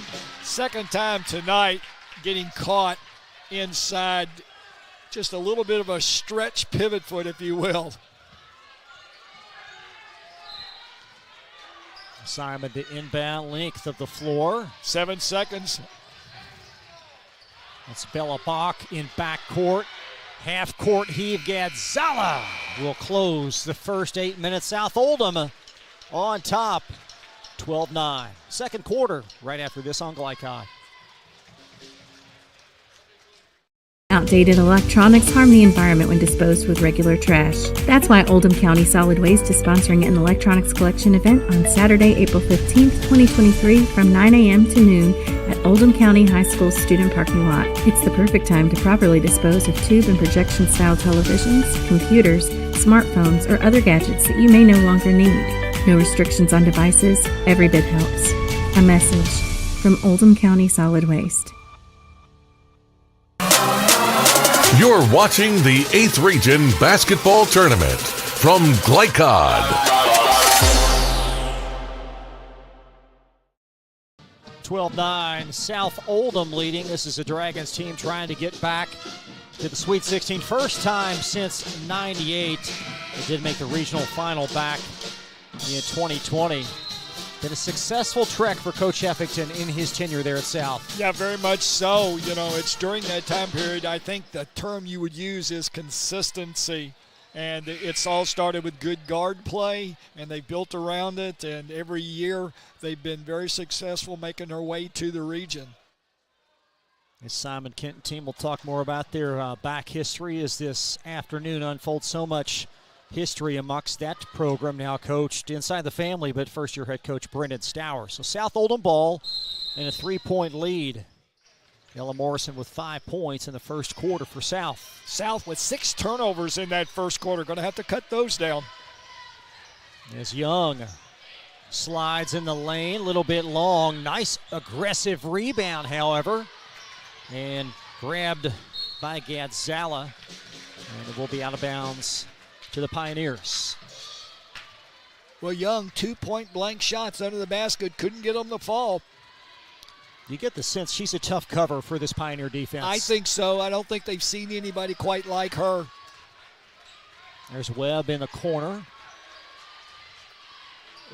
second time tonight, getting caught inside. Just a little bit of a stretch pivot foot, if you will. Simon the inbound length of the floor. 7 seconds. That's Bella Bach in backcourt. Half-court heave. Gadzala will close the first 8 minutes. South Oldham on top, 12-9. Second quarter right after this on Glycod. Outdated electronics harm the environment when disposed with regular trash. That's why Oldham County Solid Waste is sponsoring an electronics collection event on Saturday, April 15th, 2023 from 9 a.m. to noon at Oldham County High School student parking lot. It's the perfect time to properly dispose of tube and projection style televisions, computers, smartphones, or other gadgets that you may no longer need. No restrictions on devices, every bit helps. A message from Oldham County Solid Waste. You're watching the 8th Region Basketball Tournament from Glycod. 12-9, South Oldham leading. This is the Dragons team trying to get back to the Sweet 16. First time since '98. They did make the regional final back in 2020. Been a successful trek for Coach Heffington in his tenure there at South. Yeah, very much so. You know, it's during that time period, I think the term you would use is consistency. And it's all started with good guard play, and they built around it, and every year they've been very successful making their way to the region. The Simon Kenton team will talk more about their back history as this afternoon unfolds. So much history amongst that program, now coached inside the family, but first-year head coach Brendan Stower. So South Oldham ball and a 3-point lead. Ella Morrison with 5 points in the first quarter for South. South with 6 turnovers in that first quarter. Going to have to cut those down. As Young slides in the lane, a little bit long. Nice aggressive rebound, however. And grabbed by Gadzala. And it will be out of bounds to the Pioneers. Well, Young, 2 point-blank shots under the basket. Couldn't get them to fall. You get the sense she's a tough cover for this Pioneer defense. I think so. I don't think they've seen anybody quite like her. There's Webb in the corner.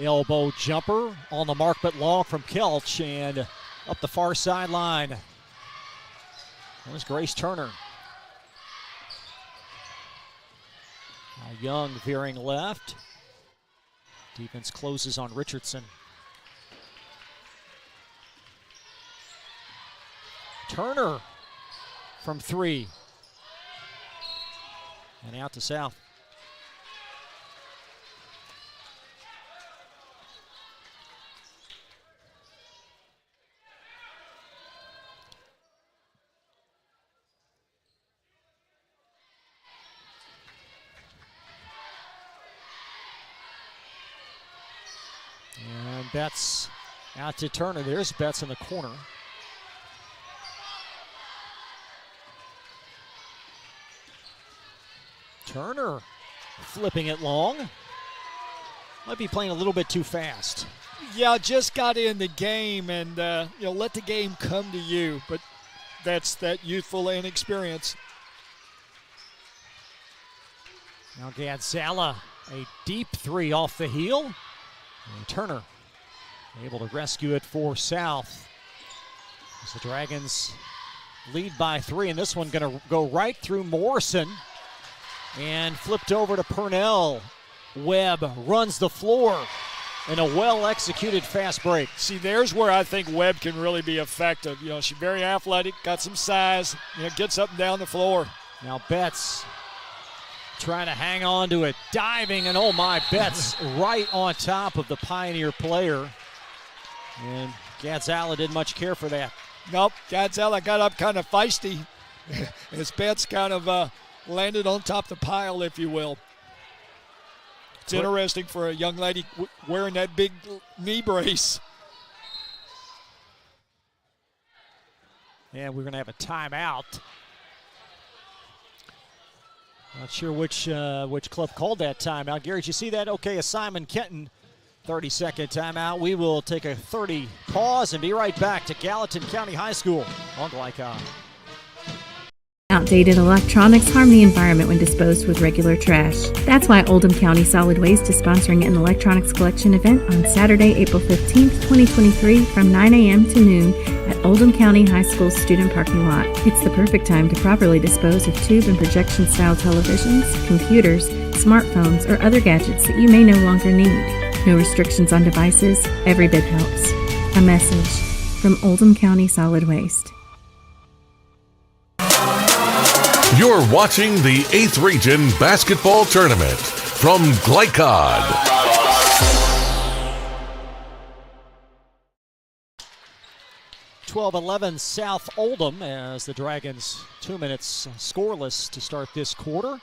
Elbow jumper on the mark, but long from Kelch and up the far sideline. That was Grace Turner. Now Young veering left. Defense closes on Richardson. Turner from 3. And out to South. And Betts out to Turner. There's Betts in the corner. Turner flipping it long. Might be playing a little bit too fast. Yeah, just got in the game and, let the game come to you. But that's that youthful inexperience. Now Gadzala, a deep 3 off the heel. And Turner able to rescue it for South. As the Dragons lead by 3, and this one going to go right through Morrison. And flipped over to Purnell. Webb runs the floor in a well-executed fast break. See, there's where I think Webb can really be effective. She's very athletic, got some size, gets up and down the floor. Now Betts trying to hang on to it, diving, and oh my, Betts right on top of the Pioneer player. And Gadzala didn't much care for that. Nope, Gadzala got up kind of feisty as Betts kind of landed on top of the pile, if you will. It's interesting for a young lady wearing that big knee brace. And we're going to have a timeout. Not sure which club called that timeout. Gary, did you see that? Okay, a Simon Kenton 30-second timeout. We will take a 30 pause and be right back to Gallatin County High School on Glycod. Outdated electronics harm the environment when disposed with regular trash. That's why Oldham County Solid Waste is sponsoring an electronics collection event on Saturday, April 15th, 2023 from 9 a.m. to noon at Oldham County High School's student parking lot. It's the perfect time to properly dispose of tube and projection style televisions, computers, smartphones, or other gadgets that you may no longer need. No restrictions on devices. Every bit helps. A message from Oldham County Solid Waste. You're watching the 8th Region Basketball Tournament from Glycod. (12-11) South Oldham as the Dragons 2 minutes scoreless to start this quarter.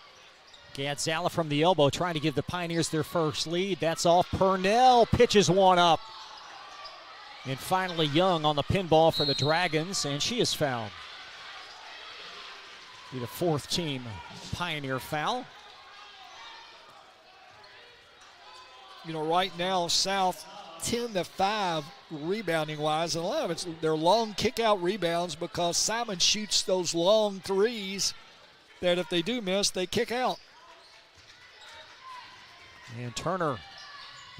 Gadzala from the elbow trying to give the Pioneers their first lead. That's off. Purnell pitches one up. And finally Young on the pinball for the Dragons, and she is fouled. Be the fourth team Pioneer foul. You know, right now, South 10-5 rebounding wise, and a lot of it's their long kick out rebounds because Simon shoots those long threes that if they do miss, they kick out. And Turner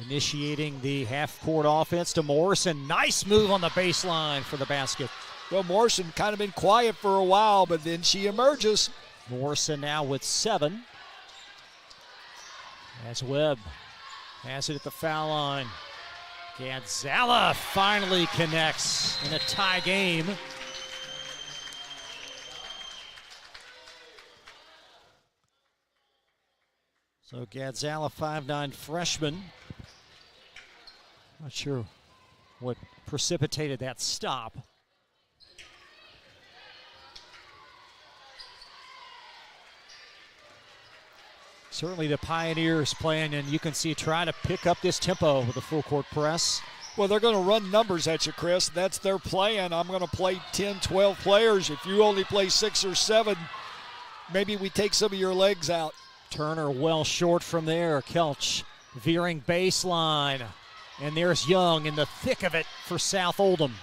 initiating the half-court offense to Morrison. Nice move on the baseline for the basket. Well, Morrison kind of been quiet for a while, but then she emerges. Morrison now with 7. As Webb has it at the foul line. Gadzala finally connects in a tie game. So Gadzala, 5'9" freshman. Not sure what precipitated that stop. Certainly the Pioneers playing, and you can see try to pick up this tempo with a full court press. Well, they're going to run numbers at you, Chris. That's their plan. I'm going to play 10, 12 players. If you only play 6 or 7, maybe we take some of your legs out. Turner well short from there. Kelch veering baseline. And there's Young in the thick of it for South Oldham.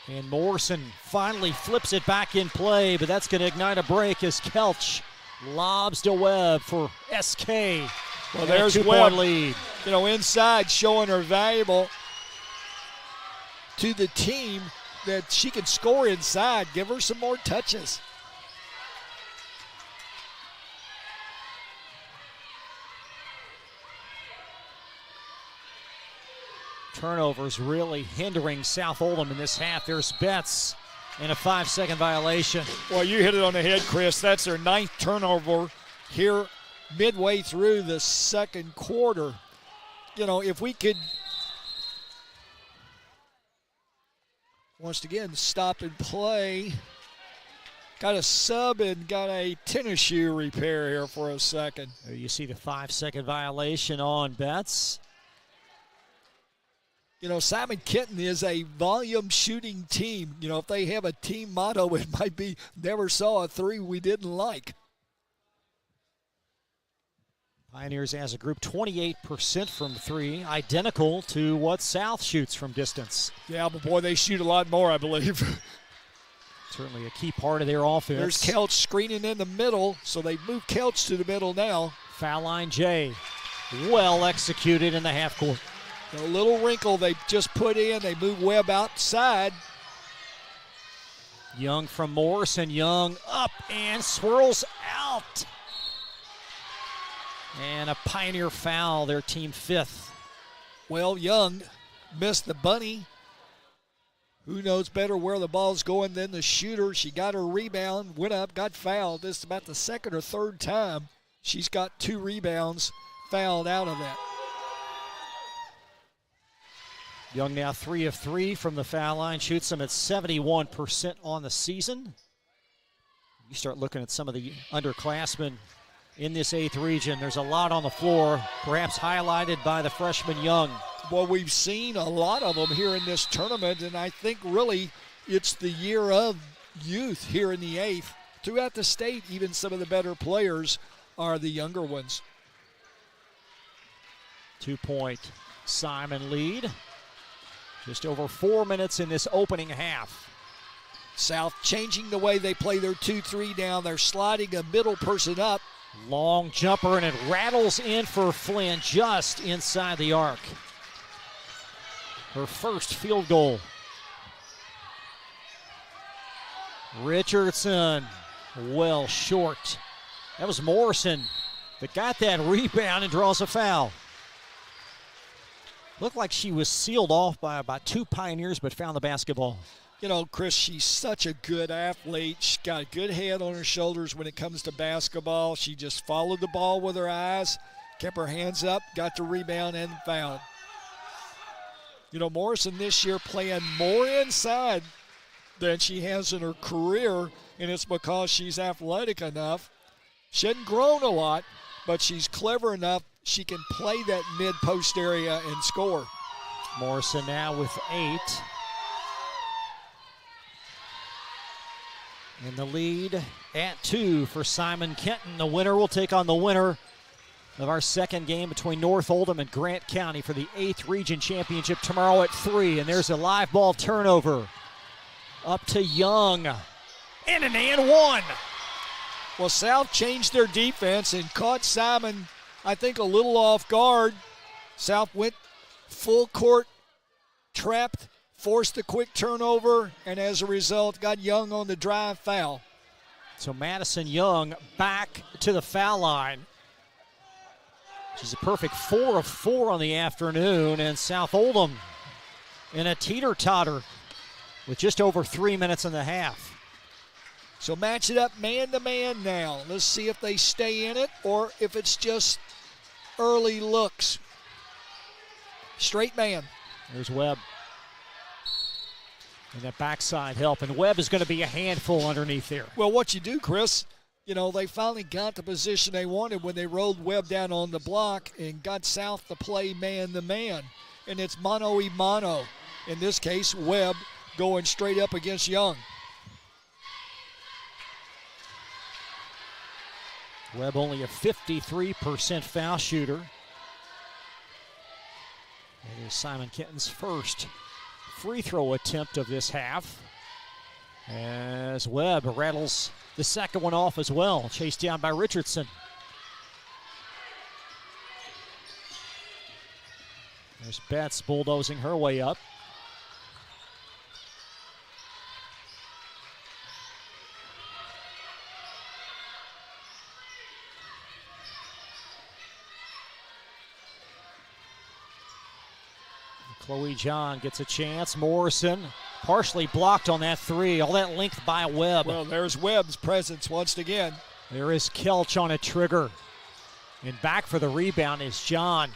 And Morrison finally flips it back in play, but that's going to ignite a break as Kelch lobs to Webb for SK. Well, there's a 2-point lead. You know, inside showing her valuable to the team that she can score inside. Give her some more touches. Turnovers really hindering South Oldham in this half. There's Betts and a 5-second violation. Well, you hit it on the head, Chris. That's their 9th turnover here midway through the second quarter. You know, if we could, once again, stop and play. Got a sub and got a tennis shoe repair here for a second. You see the 5-second violation on Betts. You know, Simon Kenton is a volume shooting team. You know, if they have a team motto, it might be never saw a 3 we didn't like. Pioneers as a group 28% from 3, identical to what South shoots from distance. Yeah, but boy, they shoot a lot more, I believe. Certainly a key part of their offense. There's Kelch screening in the middle, so they move Kelch to the middle now. Foul line J, well executed in the half court. A little wrinkle they just put in. They move Webb outside. Young from Morrison. Young up and swirls out. And a Pioneer foul, their team 5th. Well, Young missed the bunny. Who knows better where the ball's going than the shooter. She got her rebound, went up, got fouled. This is about the 2nd or 3rd time she's got 2 rebounds fouled out of that. Young now 3 of 3 from the foul line, shoots them at 71% on the season. You start looking at some of the underclassmen in this 8th region. There's a lot on the floor, perhaps highlighted by the freshman Young. Well, we've seen a lot of them here in this tournament, and I think really it's the year of youth here in the 8th. Throughout the state, even some of the better players are the younger ones. 2-point Simon lead. Just over 4 minutes in this opening half. South changing the way they play their 2-3 down. They're sliding a middle person up. Long jumper, and it rattles in for Flynn just inside the arc. Her first field goal. Richardson, well short. That was Morrison that got that rebound and draws a foul. Looked like she was sealed off by about 2 Pioneers, but found the basketball. You know, Chris, she's such a good athlete. She's got a good head on her shoulders when it comes to basketball. She just followed the ball with her eyes, kept her hands up, got the rebound, and fouled. You know, Morrison this year playing more inside than she has in her career, and it's because she's athletic enough. She hasn't grown a lot, but she's clever enough she can play that mid-post area and score. Morrison now with 8. In the lead at 2 for Simon Kenton. The winner will take on the winner of our second game between North Oldham and Grant County for the 8th Region Championship tomorrow at 3. And there's a live ball turnover. Up to Young. And an and one. Well, South changed their defense and caught Simon, I think, a little off guard. South went full court, trapped, forced a quick turnover, and as a result got Young on the drive foul. So Madison Young back to the foul line. She's a perfect 4 of 4 on the afternoon, and South Oldham in a teeter-totter with just over 3 minutes in the half. So match it up man-to-man now. Let's see if they stay in it or if it's just early looks. Straight man. There's Webb. And that backside help, and Webb is going to be a handful underneath there. Well, what you do, Chris, they finally got the position they wanted when they rolled Webb down on the block and got South to play man-to-man. And it's mano-a-mano. In this case, Webb going straight up against Young. Webb only a 53% foul shooter. It is Simon Kenton's first free throw attempt of this half, as Webb rattles the second one off as well, chased down by Richardson. There's Betts bulldozing her way up. Chloe John gets a chance. Morrison partially blocked on that 3. All that length by Webb. Well, there's Webb's presence once again. There is Kelch on a trigger. And back for the rebound is John.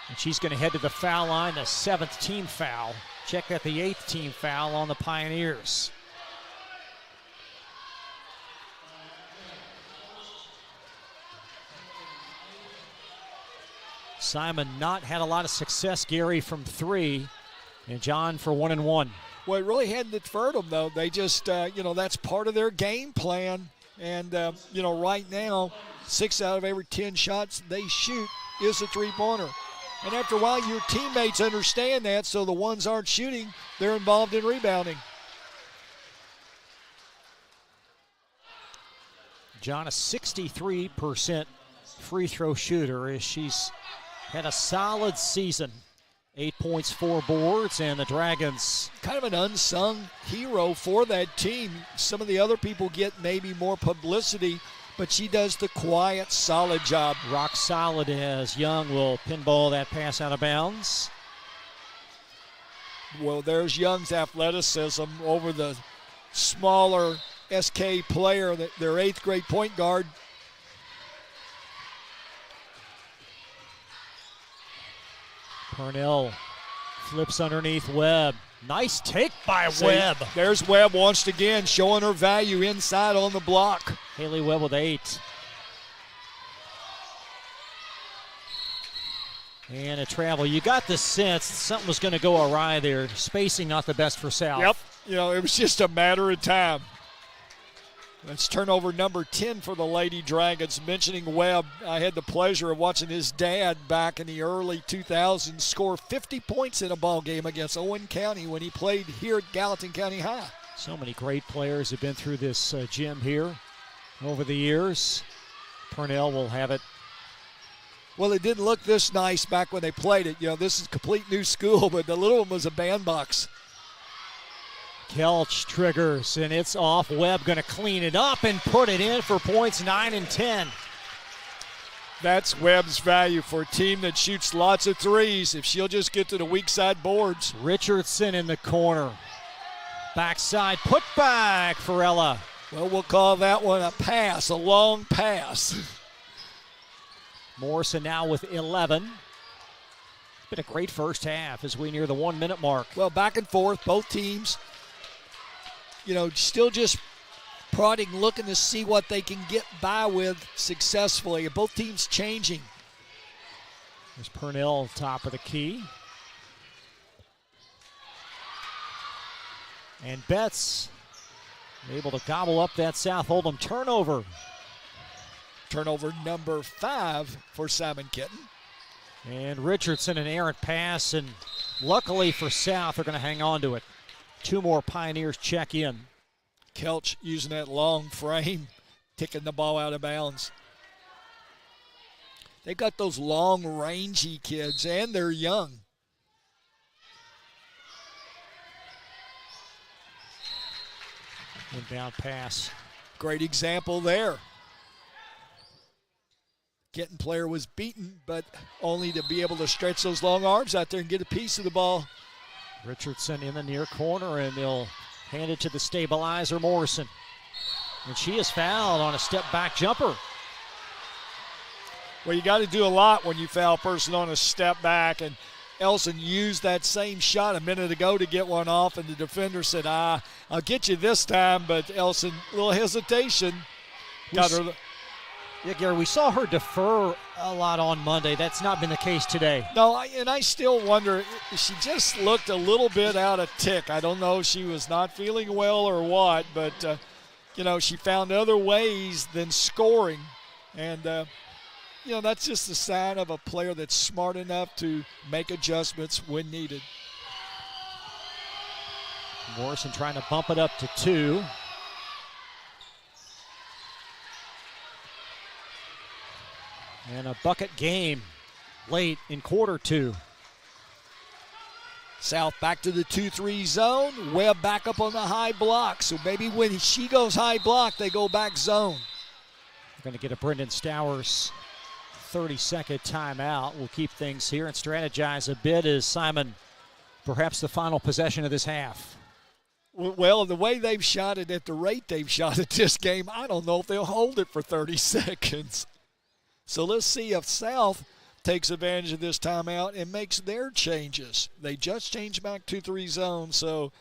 And she's going to head to the foul line, the 7th team foul. Check that, the 8th team foul on the Pioneers. Simon not had a lot of success, Gary, from 3, and John for 1 and 1. Well, it really hadn't deterred them, though. They just, that's part of their game plan. And, right now, 6 out of every 10 shots they shoot is a three-pointer. And after a while, your teammates understand that, so the ones aren't shooting, they're involved in rebounding. John, a 63% free throw shooter as she's had a solid season. 8 points, 4 boards, and the Dragons. Kind of an unsung hero for that team. Some of the other people get maybe more publicity, but she does the quiet, solid job. Rock solid as Young will pinball that pass out of bounds. Well, there's Young's athleticism over the smaller SK player, their 8th grade point guard. Purnell flips underneath Webb. Nice take by Webb. There's Webb once again showing her value inside on the block. Haley Webb with 8. And a travel. You got the sense something was going to go awry there. Spacing not the best for South. Yep. It was just a matter of time. That's turnover number 10 for the Lady Dragons. Mentioning Webb, I had the pleasure of watching his dad back in the early 2000s score 50 points in a ball game against Owen County when he played here at Gallatin County High. So many great players have been through this gym here over the years. Purnell will have it. Well, it didn't look this nice back when they played it. This is a complete new school, but the little one was a bandbox. Kelch triggers, and it's off. Webb going to clean it up and put it in for points 9 and 10. That's Webb's value for a team that shoots lots of threes if she'll just get to the weak side boards. Richardson in the corner. Backside put back for Ella. Well, we'll call that one a pass, a long pass. Morrison now with 11. It's been a great first half as we near the 1 minute mark. Well, back and forth, both teams. Still just prodding, looking to see what they can get by with successfully. Both teams changing. There's Purnell, top of the key. And Betts able to gobble up that South Oldham turnover. Turnover number 5 for Simon Kenton. And Richardson, an errant pass, and luckily for South, they're going to hang on to it. 2 more Pioneers check in. Kelch using that long frame, kicking the ball out of bounds. They've got those long, rangy kids, and they're young. Inbound pass. Great example there. Kenton player was beaten, but only to be able to stretch those long arms out there and get a piece of the ball. Richardson in the near corner, and they'll hand it to the stabilizer, Morrison. And she is fouled on a step-back jumper. Well, you got to do a lot when you foul a person on a step back, and Elson used that same shot a minute ago to get one off, and the defender said, I'll get you this time, but Elson, a little hesitation. Got her. Yeah, Gary, we saw her defer a lot on Monday. That's not been the case today. No, I still wonder, she just looked a little bit out of tick. I don't know if she was not feeling well or what, but, she found other ways than scoring, and that's just a sign of a player that's smart enough to make adjustments when needed. Morrison trying to bump it up to 2. And a bucket game late in quarter 2. South back to the 2-3 zone. Webb back up on the high block. So maybe when she goes high block, they go back zone. We're going to get a Brendan Stowers 30-second timeout. We'll keep things here and strategize a bit as Simon, perhaps the final possession of this half. Well, the way they've shot it at the rate they've shot it this game, I don't know if they'll hold it for 30 seconds. So let's see if South takes advantage of this timeout and makes their changes. They just changed back 2-3 zone, so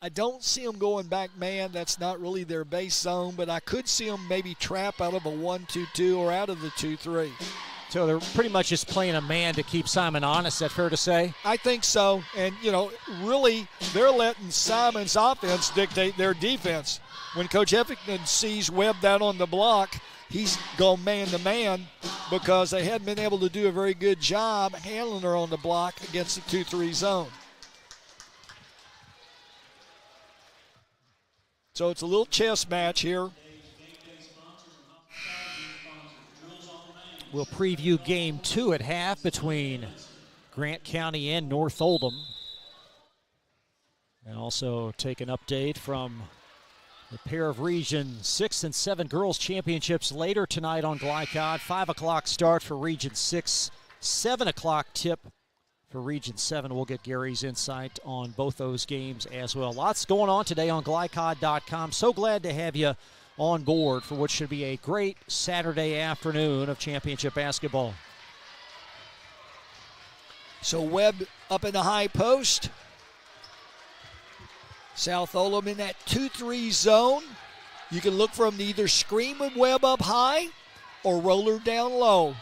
I don't see them going back man. That's not really their base zone, but I could see them maybe trap out of a 1-2-2 or out of the 2-3. So they're pretty much just playing a man to keep Simon honest. Is that fair to say? I think so. And, really they're letting Simon's offense dictate their defense. When Coach Effington sees Webb down on the block, he's gone man-to-man because they hadn't been able to do a very good job handling her on the block against the 2-3 zone. So it's a little chess match here. We'll preview game 2 at half between Grant County and North Oldham. And also take an update from the pair of Region 6 and 7 girls championships later tonight on Glycod. 5 o'clock start for Region 6, 7 o'clock tip for Region 7. We'll get Gary's insight on both those games as well. Lots going on today on Glycod.com. So glad to have you on board for what should be a great Saturday afternoon of championship basketball. So Webb up in the high post. South Oldham in that 2-3 zone. You can look for them to either screen with Webb up high or roll her down low.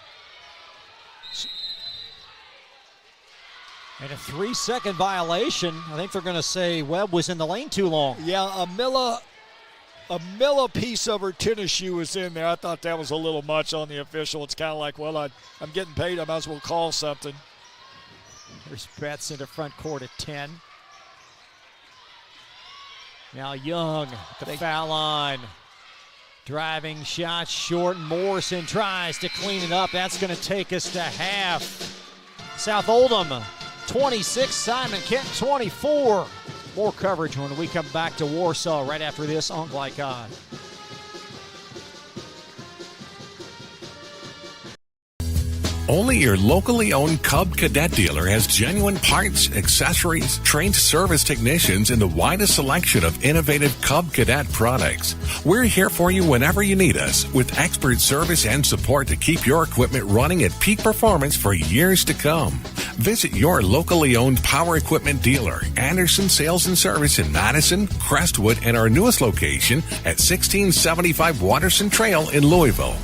And a 3-second violation. I think they're going to say Webb was in the lane too long. Yeah, a Milla piece of her tennis shoe was in there. I thought that was a little much on the official. It's kind of like, well, I'm getting paid. I might as well call something. There's Betts into front court at 10. Now Young at the foul line. Driving shot short. Morrison tries to clean it up. That's going to take us to half. South Oldham 26, Simon Kenton 24. More coverage when we come back to Warsaw right after this on Glycod. Only your locally owned Cub Cadet dealer has genuine parts, accessories, trained service technicians, and the widest selection of innovative Cub Cadet products. We're here for you whenever you need us, with expert service and support to keep your equipment running at peak performance for years to come. Visit your locally owned power equipment dealer, Anderson Sales and Service in Madison, Crestwood, and our newest location at 1675 Waterson Trail in Louisville.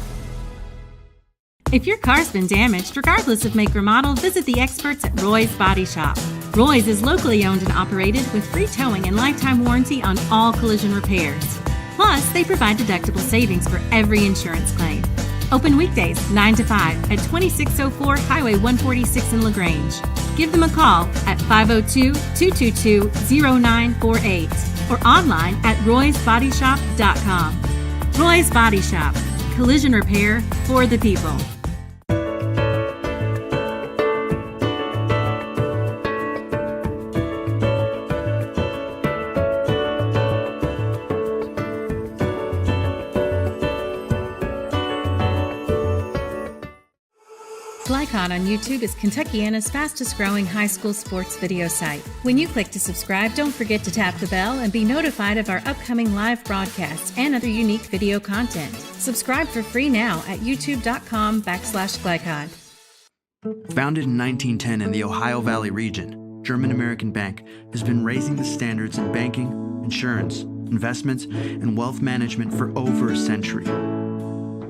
If your car's been damaged, regardless of make or model, visit the experts at Roy's Body Shop. Roy's is locally owned and operated with free towing and lifetime warranty on all collision repairs. Plus, they provide deductible savings for every insurance claim. Open weekdays 9 to 5 at 2604 Highway 146 in LaGrange. Give them a call at 502-222-0948 or online at roysbodyshop.com. Roy's Body Shop. Collision repair for the people. Glycon on YouTube is Kentuckiana's fastest growing high school sports video site. When you click to subscribe, don't forget to tap the bell and be notified of our upcoming live broadcasts and other unique video content. Subscribe for free now at youtube.com/Glycon. Founded in 1910 in the Ohio Valley region, German American Bank has been raising the standards in banking, insurance, investments, and wealth management for over a century.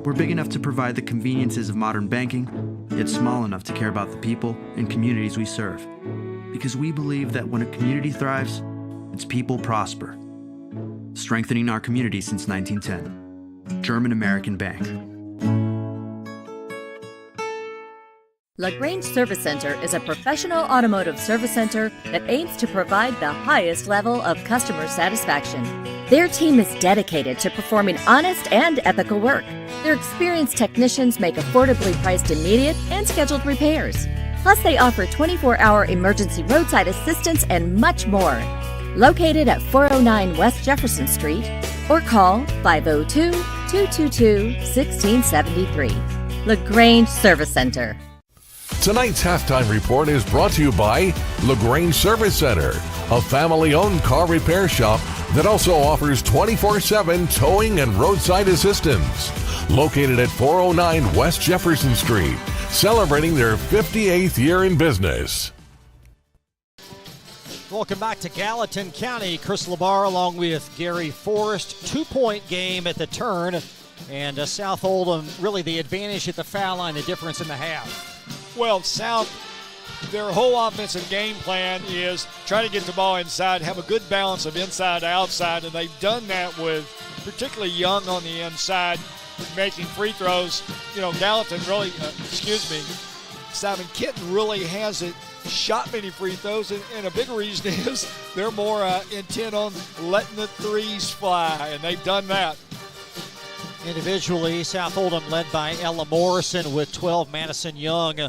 We're big enough to provide the conveniences of modern banking, yet small enough to care about the people and communities we serve. Because we believe that when a community thrives, its people prosper. Strengthening our community since 1910. German American Bank. LaGrange Service Center is a professional automotive service center that aims to provide the highest level of customer satisfaction. Their team is dedicated to performing honest and ethical work. Their experienced technicians make affordably priced immediate and scheduled repairs. Plus, they offer 24-hour emergency roadside assistance and much more. Located at 409 West Jefferson Street or call 502-222-1673. LaGrange Service Center. Tonight's halftime report is brought to you by LaGrange Service Center, a family-owned car repair shop that also offers 24/7 towing and roadside assistance. Located at 409 West Jefferson Street, celebrating their 58th year in business. Welcome back to Gallatin County. Chris LaBar along with Gary Forrest. 2-point game at the turn. And South Oldham, really the advantage at the foul line, the difference in the half. Well, South, their whole offensive game plan is try to get the ball inside, have a good balance of inside-outside, and they've done that with particularly Young on the inside, making free throws. You know, Gallatin really, Simon Kenton really hasn't shot many free throws, and a big reason is they're more intent on letting the threes fly, and they've done that. Individually, South Oldham led by Ella Morrison with 12. Madison Young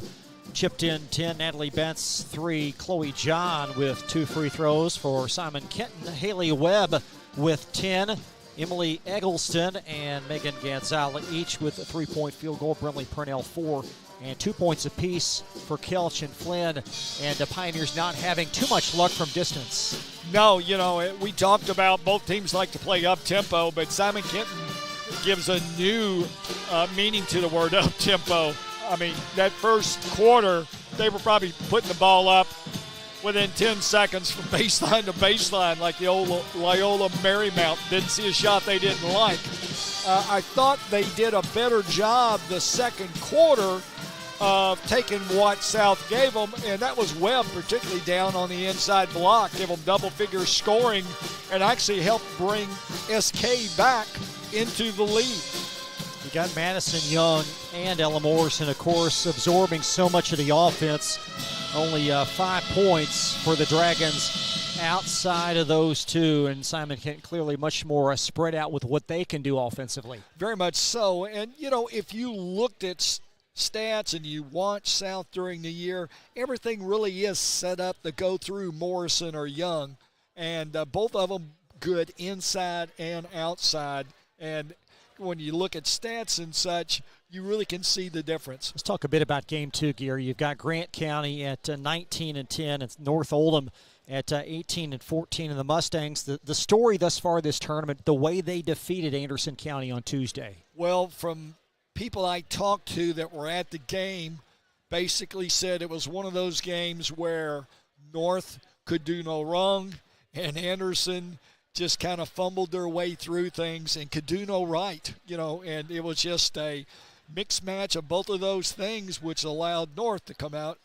chipped in 10. Natalie Betts 3. Chloe John with 2 free throws for Simon Kenton. Haley Webb with 10. Emily Eggleston and Megan Gonzalez each with a 3-point field goal. Brinley Purnell 4. And 2 points apiece for Kelch and Flynn. And the Pioneers not having too much luck from distance. No, we talked about both teams like to play up-tempo, but Simon Kenton gives a new meaning to the word up-tempo. I mean, that first quarter, they were probably putting the ball up within 10 seconds from baseline to baseline like the old Loyola Marymount. Didn't see a shot they didn't like. I thought they did a better job the second quarter of taking what South gave them, and that was Webb, particularly down on the inside block, give them double-figure scoring, and actually helped bring SK back into the lead. You got Madison Young and Ella Morrison, of course, absorbing so much of the offense. Only 5 points for the Dragons outside of those two, and Simon Kenton clearly much more spread out with what they can do offensively. Very much so, and if you looked at stats and you watch South during the year, everything really is set up to go through Morrison or Young, and both of them good inside and outside. And when you look at stats and such, you really can see the difference. Let's talk a bit about Game 2, Gary. You've got Grant County at 19-10. It's North Oldham at 18-14. And the Mustangs, the story thus far this tournament, the way they defeated Anderson County on Tuesday. Well, from people I talked to that were at the game, basically said it was one of those games where North could do no wrong and Anderson just kind of fumbled their way through things and could do no right, and it was just a mixed match of both of those things, which allowed North to come out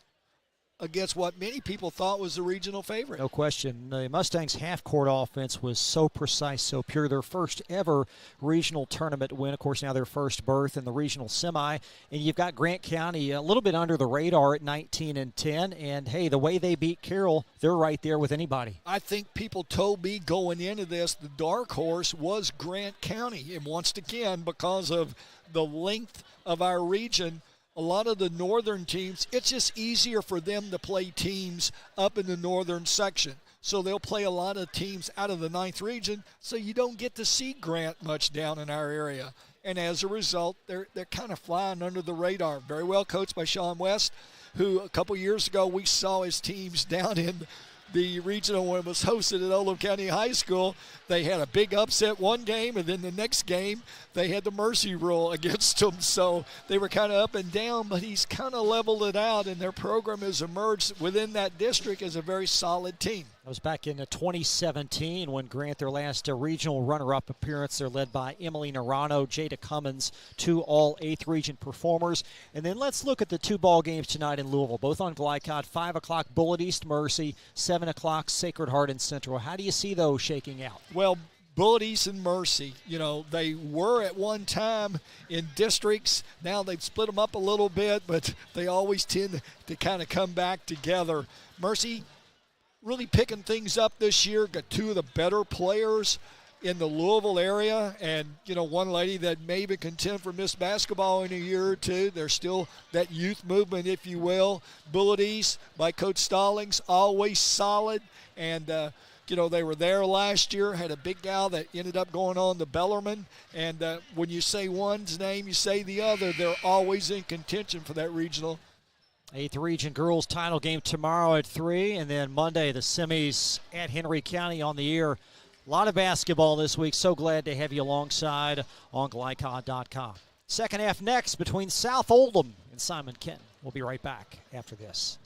against what many people thought was the regional favorite. No question. The Mustangs' half-court offense was so precise, so pure. Their first ever regional tournament win, of course, now their first berth in the regional semi. And you've got Grant County a little bit under the radar at 19-10. And, hey, the way they beat Carroll, they're right there with anybody. I think people told me going into this the dark horse was Grant County. And once again, because of the length of our region, a lot of the northern teams, it's just easier for them to play teams up in the northern section. So they'll play a lot of teams out of the 9th region, so you don't get to see Grant much down in our area. And as a result, they're kind of flying under the radar. Very well coached by Sean West, who a couple years ago we saw his teams down in the regional when it was hosted at Oldham County High School. They had a big upset one game, and then the next game they had the mercy rule against them. So they were kind of up and down, but he's kind of leveled it out, and their program has emerged within that district as a very solid team. That was back in 2017 when Grant, their last regional runner-up appearance. They're led by Emily Narano, Jada Cummins, 2 all 8th region performers. And then let's look at the 2 ball games tonight in Louisville, both on Glycod. 5 o'clock, Bullitt East Mercy, 7 o'clock, Sacred Heart and Central. How do you see those shaking out? Well, Bullitt East and Mercy, you know, they were at one time in districts. Now they've split them up a little bit, but they always tend to kind of come back together. Mercy really picking things up this year, got 2 of the better players in the Louisville area, and, you know, one lady that may even contend for Miss Basketball in a year or two. There's still that youth movement, if you will. Bullitt East by Coach Stallings, always solid, and you know, they were there last year, had a big gal that ended up going on to Bellarmine. And when you say one's name, you say the other. They're always in contention for that regional. 8th region girls title game tomorrow at 3. And then Monday, the semis at Henry County on the air. A lot of basketball this week. So glad to have you alongside on Glycod.com. Second half next between South Oldham and Simon Kenton. We'll be right back after this.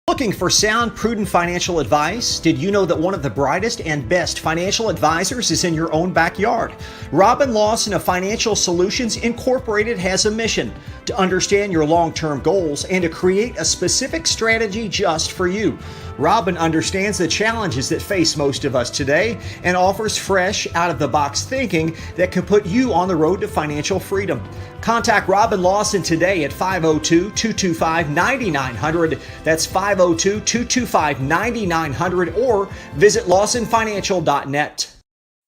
Looking for sound, prudent financial advice? Did you know that one of the brightest and best financial advisors is in your own backyard? Robin Lawson of Financial Solutions Incorporated has a mission to understand your long-term goals and to create a specific strategy just for you. Robin understands the challenges that face most of us today and offers fresh, out-of-the-box thinking that can put you on the road to financial freedom. Contact Robin Lawson today at 502-225-9900. That's 502-225-9900, or visit lawsonfinancial.net.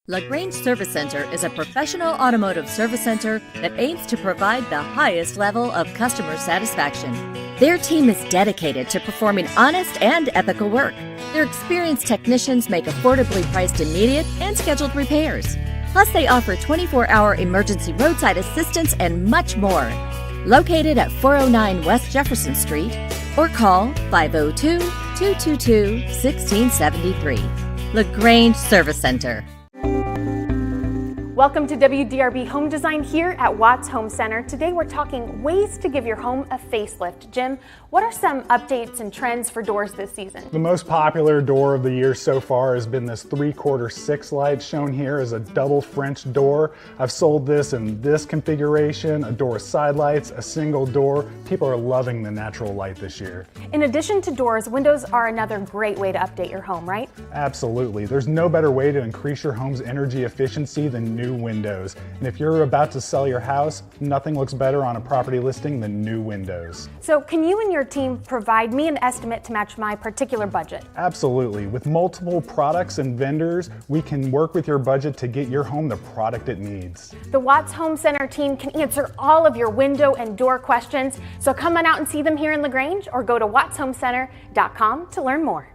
LaGrange Service Center is a professional automotive service center that aims to provide the highest level of customer satisfaction. Their team is dedicated to performing honest and ethical work. Their experienced technicians make affordably priced immediate and scheduled repairs. Plus, they offer 24-hour emergency roadside assistance and much more. Located at 409 West Jefferson Street, or call 502-222-1673. LaGrange Service Center. Welcome to WDRB Home Design here at Watts Home Center. Today we're talking ways to give your home a facelift. Jim, what are some updates and trends for doors this season? The most popular door of the year so far has been this 3/4 6 light shown here as a double French door. I've sold this in this configuration, a door with side lights, a single door. People are loving the natural light this year. In addition to doors, windows are another great way to update your home, right? Absolutely. There's no better way to increase your home's energy efficiency than new windows. And if you're about to sell your house, nothing looks better on a property listing than new windows. So can you and your team provide me an estimate to match my particular budget? Absolutely. With multiple products and vendors, we can work with your budget to get your home the product it needs. The Watts Home Center team can answer all of your window and door questions. So come on out and see them here in LaGrange, or go to wattshomecenter.com to learn more.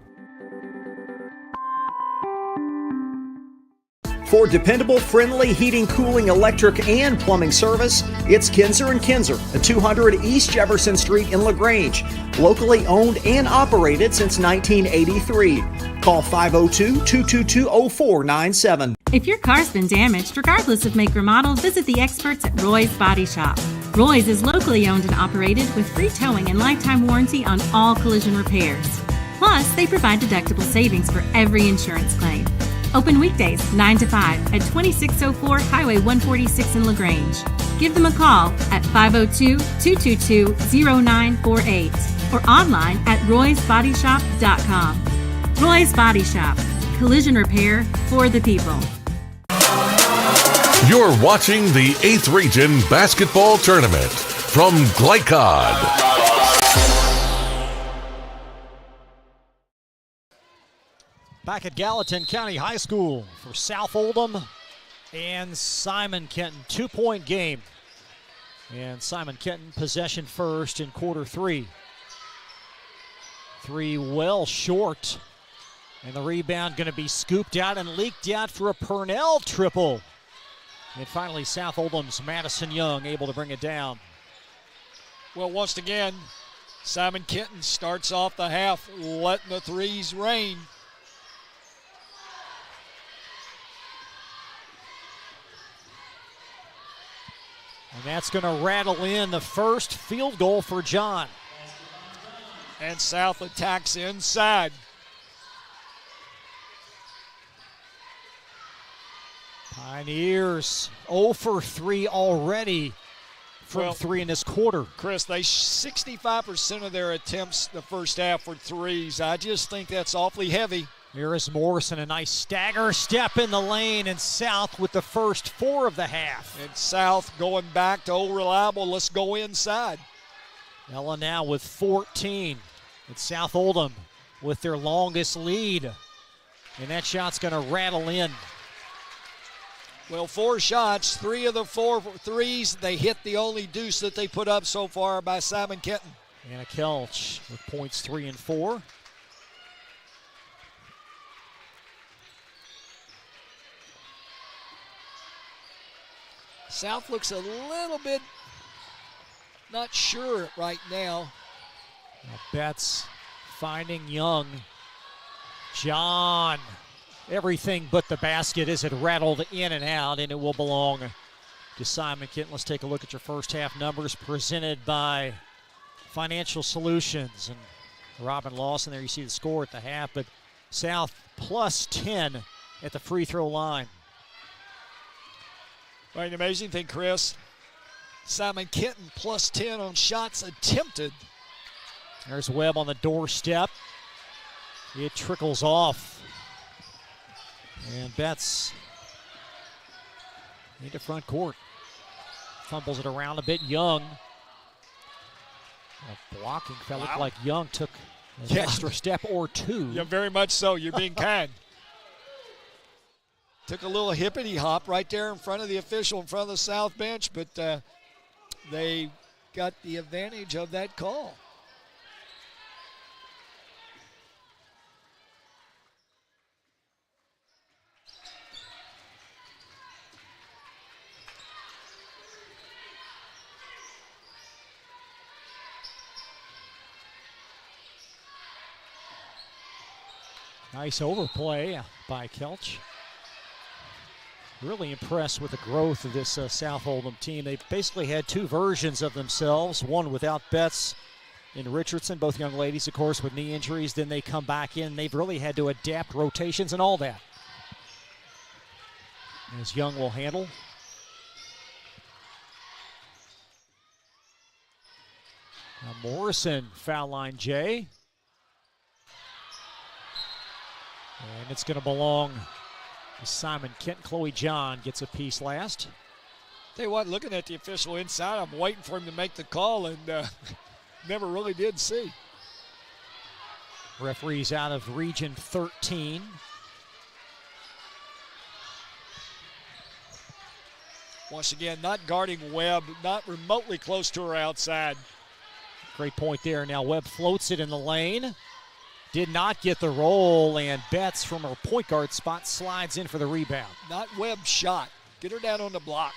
For dependable, friendly heating, cooling, electric, and plumbing service, it's Kinzer & Kinzer at 200 East Jefferson Street in LaGrange. Locally owned and operated since 1983. Call 502-222-0497. If your car's been damaged, regardless of make or model, visit the experts at Roy's Body Shop. Roy's is locally owned and operated with free towing and lifetime warranty on all collision repairs. Plus, they provide deductible savings for every insurance claim. Open weekdays 9 to 5 at 2604 Highway 146 in LaGrange. Give them a call at 502-222-0948 or online at roysbodyshop.com. Roy's Body Shop. Collision repair for the people. You're watching the 8th Region Basketball Tournament from Glycod. Back at Gallatin County High School for South Oldham and Simon Kenton. 2-point game. And Simon Kenton possession first in quarter 3. 3 well short. And the rebound going to be scooped out and leaked out for a Purnell triple. And finally, South Oldham's Madison Young able to bring it down. Well, once again, Simon Kenton starts off the half letting the threes rain. And that's going to rattle in the first field goal for John. And South attacks inside. Pioneers 0 for 3 already from 3 in this quarter. Chris, 65% of their attempts the first half were threes. I just think that's awfully heavy. Here is Morrison, a nice stagger step in the lane, and South with the first 4 of the half. And South going back to old reliable, let's go inside. Ella now with 14. It's South Oldham with their longest lead. And that shot's going to rattle in. Well, 4 shots, 3 of the 4 threes. They hit the only deuce that they put up so far by Simon Kenton. Anna Kelch with points 3 and 4. South looks a little bit not sure right now. Betts finding Young. John. Everything but the basket as it rattled in and out, and it will belong to Simon Kenton. Let's take a look at your first half numbers presented by Financial Solutions. And Robin Lawson, there you see the score at the half, but South plus 10 at the free throw line. Right, an amazing thing, Chris. Simon Kenton plus 10 on shots attempted. There's Webb on the doorstep. It trickles off. And Betts into front court. Fumbles it around a bit. Young. A blocking fell. Looked like Young took an extra step or 2. Yeah, very much so. You're being kind. Took a little hippity hop right there in front of the official, in front of the South bench, but they got the advantage of that call. Nice overplay by Kelch. Really impressed with the growth of this South Oldham team. They've basically had 2 versions of themselves, one without Betts and Richardson, both young ladies, of course, with knee injuries. Then they come back in. They've really had to adapt rotations and all that. As Young will handle. Now Morrison, foul line J. And it's going to belong to Simon Kenton. Chloe John gets a piece last. Tell you what, looking at the official inside, I'm waiting for him to make the call and never really did see. Referees out of Region 13. Once again, not guarding Webb, not remotely close to her outside. Great point there. Now Webb floats it in the lane. Did not get the roll, and Betts from her point guard spot slides in for the rebound. Not Webb's shot. Get her down on the block.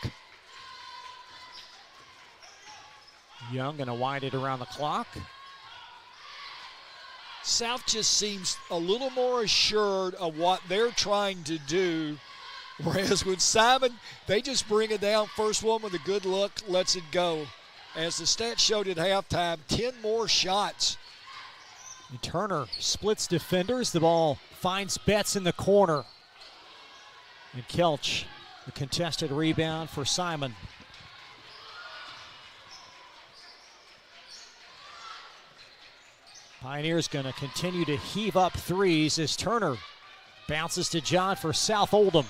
Young going to wind it around the clock. South just seems a little more assured of what they're trying to do, whereas with Simon, they just bring it down. First one with a good look, lets it go. As the stats showed at halftime, 10 more shots. And Turner splits defenders. The ball finds Betts in the corner. And Kelch, the contested rebound for Simon. Pioneers going to continue to heave up threes as Turner bounces to John for South Oldham.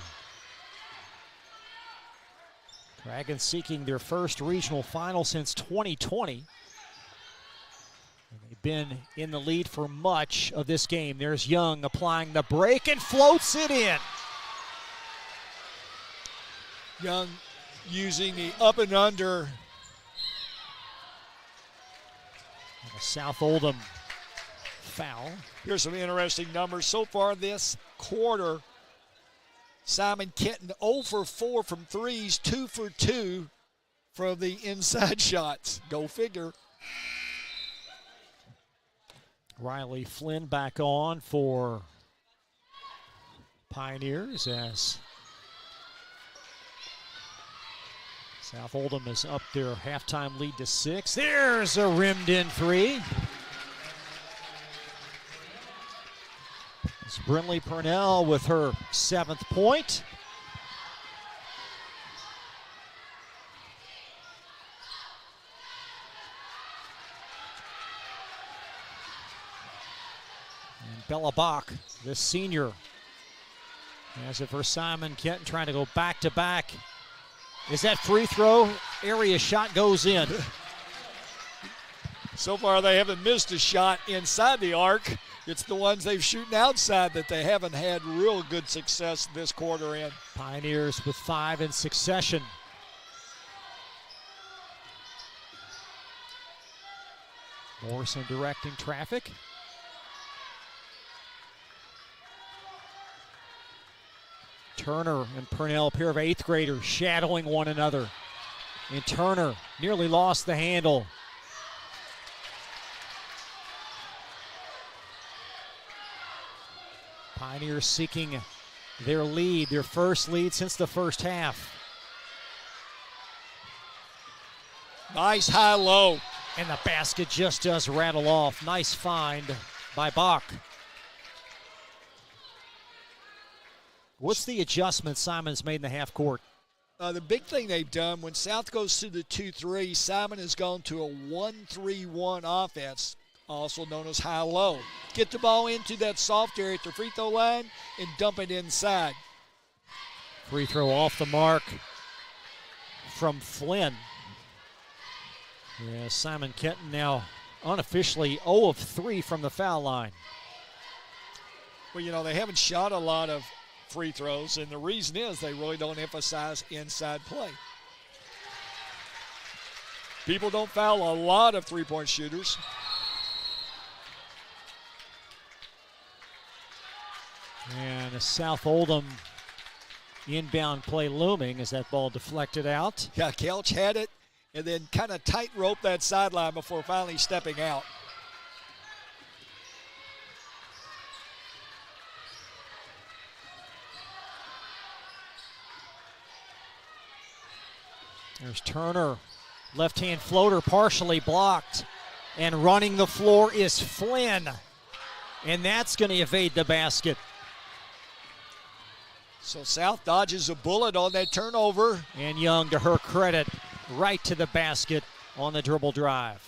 Dragons seeking their first regional final since 2020. And they've been in the lead for much of this game. There's Young applying the break and floats it in. Young using the up and under. And a South Oldham foul. Here's some interesting numbers. So far this quarter, Simon Kenton 0 for 4 from threes, 2 for 2 from the inside shots. Go figure. Riley Flynn back on for Pioneers as South Oldham is up their halftime lead to 6. There's a rimmed in three. It's Brinley Purnell with her 7th point. And Bella Bach, the senior, has it for Simon Kenton, trying to go back to back. Is that free throw? Area shot goes in. So far they haven't missed a shot inside the arc. It's the ones they've shooting outside that they haven't had real good success this quarter in. Pioneers with 5 in succession. Morrison directing traffic. Turner and Purnell, a pair of 8th graders shadowing one another. And Turner nearly lost the handle. Pioneers seeking their lead, their first lead since the first half. Nice high-low. And the basket just does rattle off. Nice find by Bach. What's the adjustment Simon's made in the half court? The big thing they've done, when South goes to the 2-3, Simon has gone to a 1-3-1 offense, also known as high-low. Get the ball into that soft area at the free throw line and dump it inside. Free throw off the mark from Flynn. Yeah, Simon Kenton now unofficially 0 of 3 from the foul line. Well, you know, they haven't shot a lot of free throws, and the reason is they really don't emphasize inside play. People don't foul a lot of three-point shooters. And a South Oldham inbound play looming as that ball deflected out. Yeah, Kelch had it and then kind of tightrope that sideline before finally stepping out. There's Turner, left-hand floater partially blocked, and running the floor is Flynn, and that's going to evade the basket. So South dodges a bullet on that turnover. And Young, to her credit, right to the basket on the dribble drive.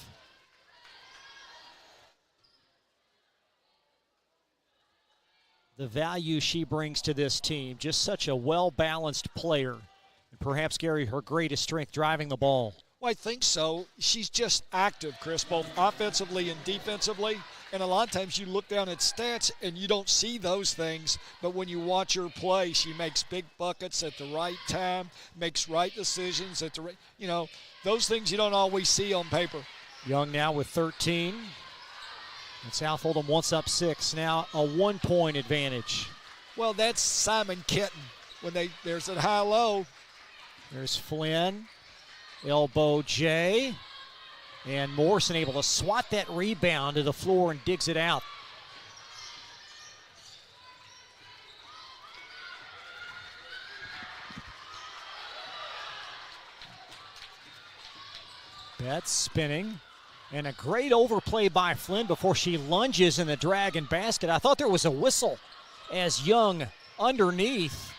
The value she brings to this team, just such a well-balanced player. And perhaps, Gary, her greatest strength driving the ball. Well, I think so. She's just active, Chris, both offensively and defensively. And a lot of times you look down at stats and you don't see those things, but when you watch her play, she makes big buckets at the right time, makes right decisions at the right, you know, those things you don't always see on paper. Young now with 13. And South Oldham once up 6, now a 1-point advantage. Well, that's Simon Kenton. When there's a high-low. There's Flynn, elbow J. And Morrison able to swat that rebound to the floor and digs it out. Betts spinning. And a great overplay by Flynn before she lunges in the dragon basket. I thought there was a whistle as Young underneath.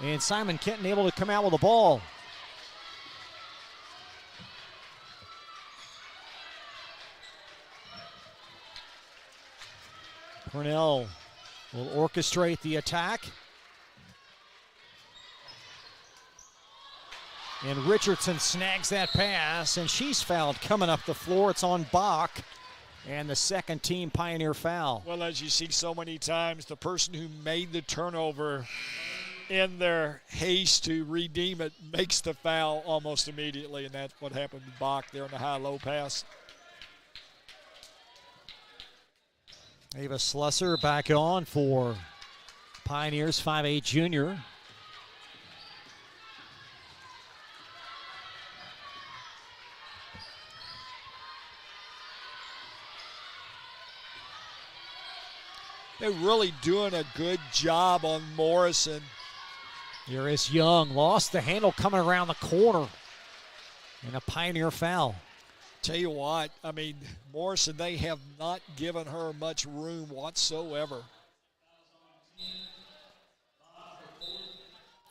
And Simon Kenton able to come out with the ball. Purnell will orchestrate the attack. And Richardson snags that pass, and she's fouled coming up the floor. It's on Bach, and the second team Pioneer foul. Well, as you see so many times, the person who made the turnover in their haste to redeem it makes the foul almost immediately, and that's what happened to Bach there on the high-low pass. Ava Slusser back on for Pioneers, 5'8" junior. They're really doing a good job on Morrison. Here is Young, lost the handle coming around the corner. And a Pioneer foul. Tell you what, I mean, Morrison, they have not given her much room whatsoever.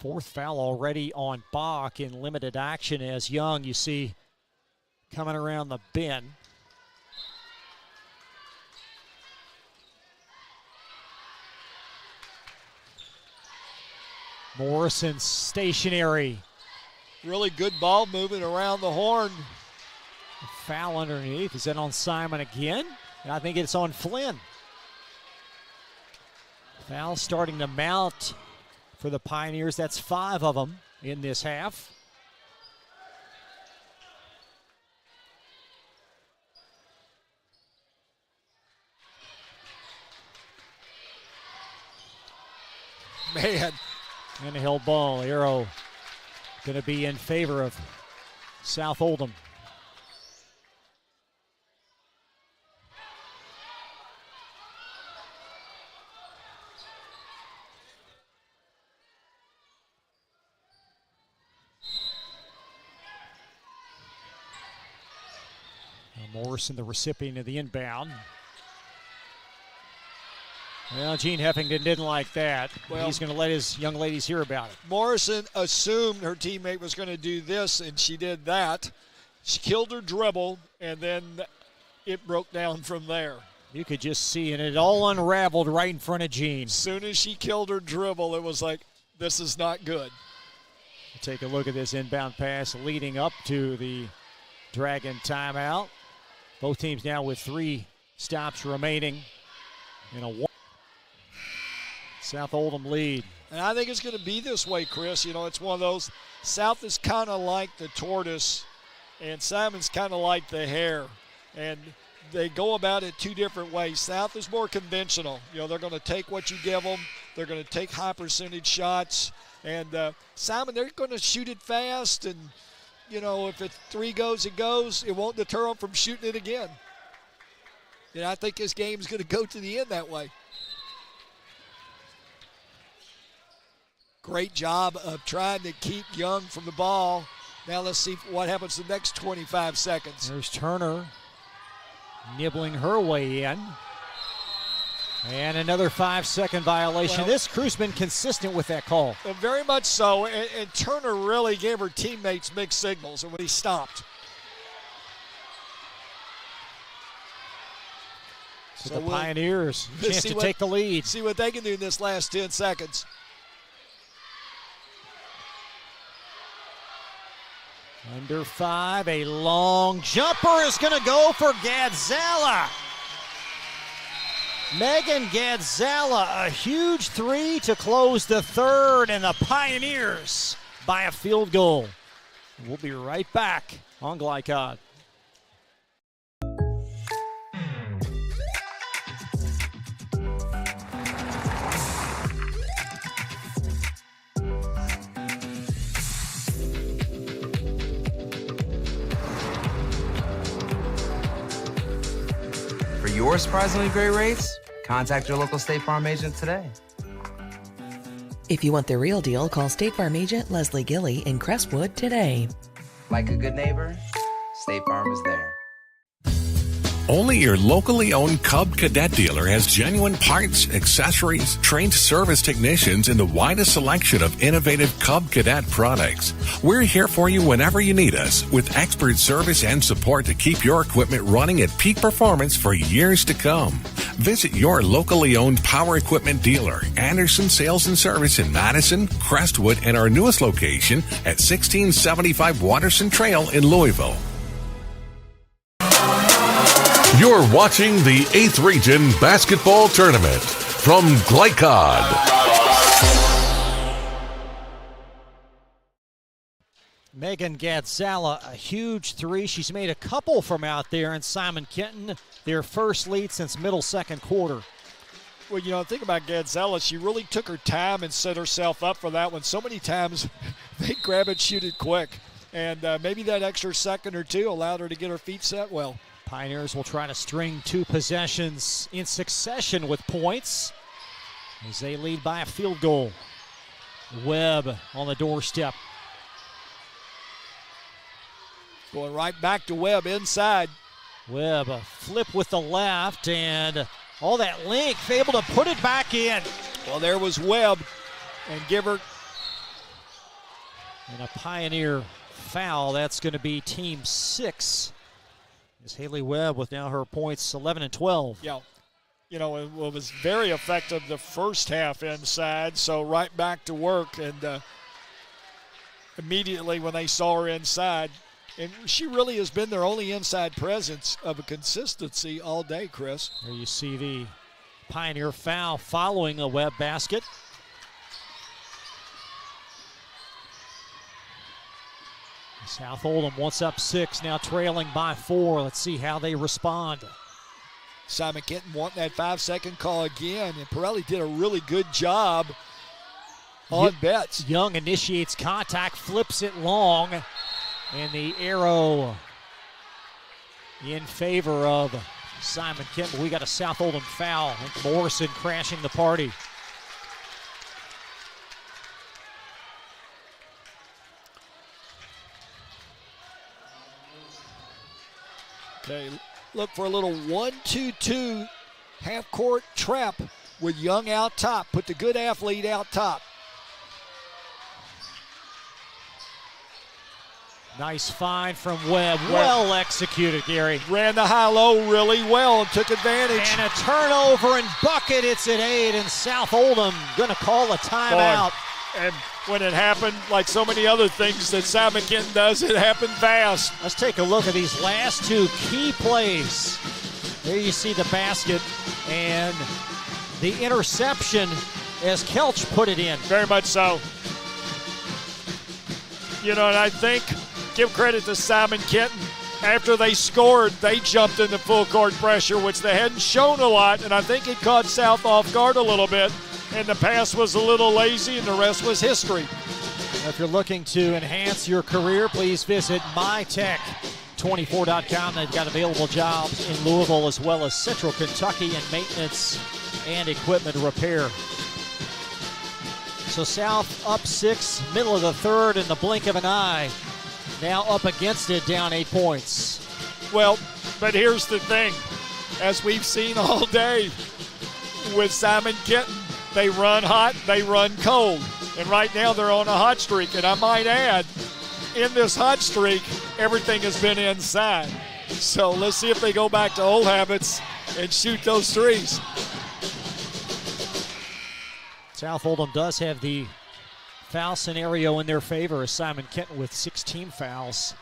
Fourth foul already on Bach in limited action as Young, you see, coming around the bend. Morrison stationary. Really good ball moving around the horn. Foul underneath. Is that on Simon again? I think it's on Flynn. Foul starting to mount for the Pioneers. That's 5 of them in this half. Man. And a held ball. Arrow going to be in favor of South Oldham. Morrison, the recipient of the inbound. Well, Gene Heffington didn't like that. Well, he's going to let his young ladies hear about it. Morrison assumed her teammate was going to do this, and she did that. She killed her dribble, and then it broke down from there. You could just see, and it all unraveled right in front of Gene. As soon as she killed her dribble, it was like, this is not good. Take a look at this inbound pass leading up to the Dragon timeout. Both teams now with 3 stops remaining in a 1. South Oldham lead. And I think it's going to be this way, Chris. You know, it's one of those. South is kind of like the tortoise, and Simon's kind of like the hare. And they go about it 2 different ways. South is more conventional. You know, they're going to take what you give them. They're going to take high percentage shots. And Simon, they're going to shoot it fast. And, you know, if it 3 goes, it goes. It won't deter them from shooting it again. And I think this game is going to go to the end that way. Great job of trying to keep Young from the ball. Now let's see what happens the next 25 seconds. There's Turner nibbling her way in. And another 5-second violation. This crew's been consistent with that call. Very much so, and Turner really gave her teammates mixed signals when he stopped. So the Pioneers, chance to take the lead. See what they can do in this last 10 seconds. Under 5, a long jumper is going to go for Gadzala. Megan Gadzala, a huge 3 to close the third, and the Pioneers by a field goal. We'll be right back on Glycod. For your surprisingly great rates, contact your local State Farm agent today. If you want the real deal, call State Farm agent Leslie Gilly in Crestwood today. Like a good neighbor, State Farm is there. Only your locally owned Cub Cadet dealer has genuine parts, accessories, trained service technicians, and the widest selection of innovative Cub Cadet products. We're here for you whenever you need us, with expert service and support to keep your equipment running at peak performance for years to come. Visit your locally owned power equipment dealer, Anderson Sales and Service in Madison, Crestwood, and our newest location at 1675 Waterson Trail in Louisville. You're watching the 8th Region Basketball Tournament from Glycod. Megan Gadzala, a huge three. She's made a couple from out there, and Simon Kenton, their first lead since middle second quarter. Well, think about Gadzala. She really took her time and set herself up for that one. So many times they grab it, shoot it quick. And maybe that extra second or two allowed her to get her feet set well. Pioneers will try to string 2 possessions in succession with points as they lead by a field goal. Webb on the doorstep. Going right back to Webb inside. Webb, a flip with the left, and all that length, able to put it back in. Well, there was Webb, and Givert. And a Pioneer foul. That's going to be team 6. Is Haley Webb with now her points 11 and 12. Yeah. It was very effective the first half inside, so right back to work. And immediately when they saw her inside, and she really has been their only inside presence of a consistency all day, Chris. There you see the Pioneer foul following a Webb basket. South Oldham once up 6, now trailing by 4. Let's see how they respond. Simon Kenton wanting that 5-second call again, and Pirelli did a really good job on Betts. Young initiates contact, flips it long, and the arrow in favor of Simon Kenton. We got a South Oldham foul, and Morrison crashing the party. Okay, look for a little 1-2-2 half-court trap with Young out top. Put the good athlete out top. Nice find from Webb. Well executed, Gary. Ran the high-low really well and took advantage. And a turnover and bucket. It's at 8, and South Oldham going to call a timeout. And when it happened, like so many other things that Simon Kenton does, it happened fast. Let's take a look at these last 2 key plays. There you see the basket and the interception as Kelch put it in. Very much so. And I think, give credit to Simon Kenton. After they scored, they jumped into full court pressure, which they hadn't shown a lot, and I think it caught South off guard a little bit. And the pass was a little lazy, and the rest was history. If you're looking to enhance your career, please visit mytech24.com. They've got available jobs in Louisville as well as Central Kentucky in maintenance and equipment repair. So South up 6, middle of the third in the blink of an eye. Now up against it, down 8 points. Well, but here's the thing. As we've seen all day with Simon Kenton, they run hot, they run cold. And right now they're on a hot streak. And I might add, in this hot streak, everything has been inside. So let's see if they go back to old habits and shoot those threes. South Oldham does have the foul scenario in their favor as Simon Kenton with 16 fouls.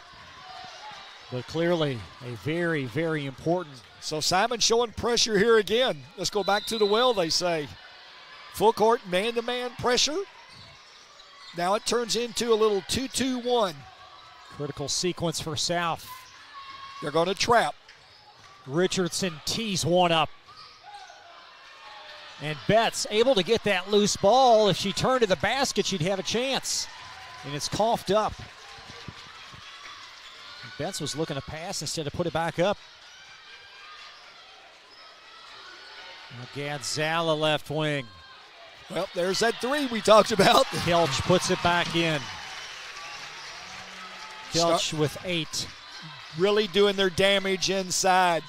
But clearly a very, very important. So Simon showing pressure here again. Let's go back to the well, they say. Full court, man-to-man pressure. Now it turns into a little 2-2-1. Critical sequence for South. They're going to trap. Richardson tees one up. And Betts able to get that loose ball. If she turned to the basket, she'd have a chance. And it's coughed up. And Betts was looking to pass instead of put it back up. Gadzala left wing. Well, there's that 3 we talked about. Kelch puts it back in. Kelch with 8. Really doing their damage inside.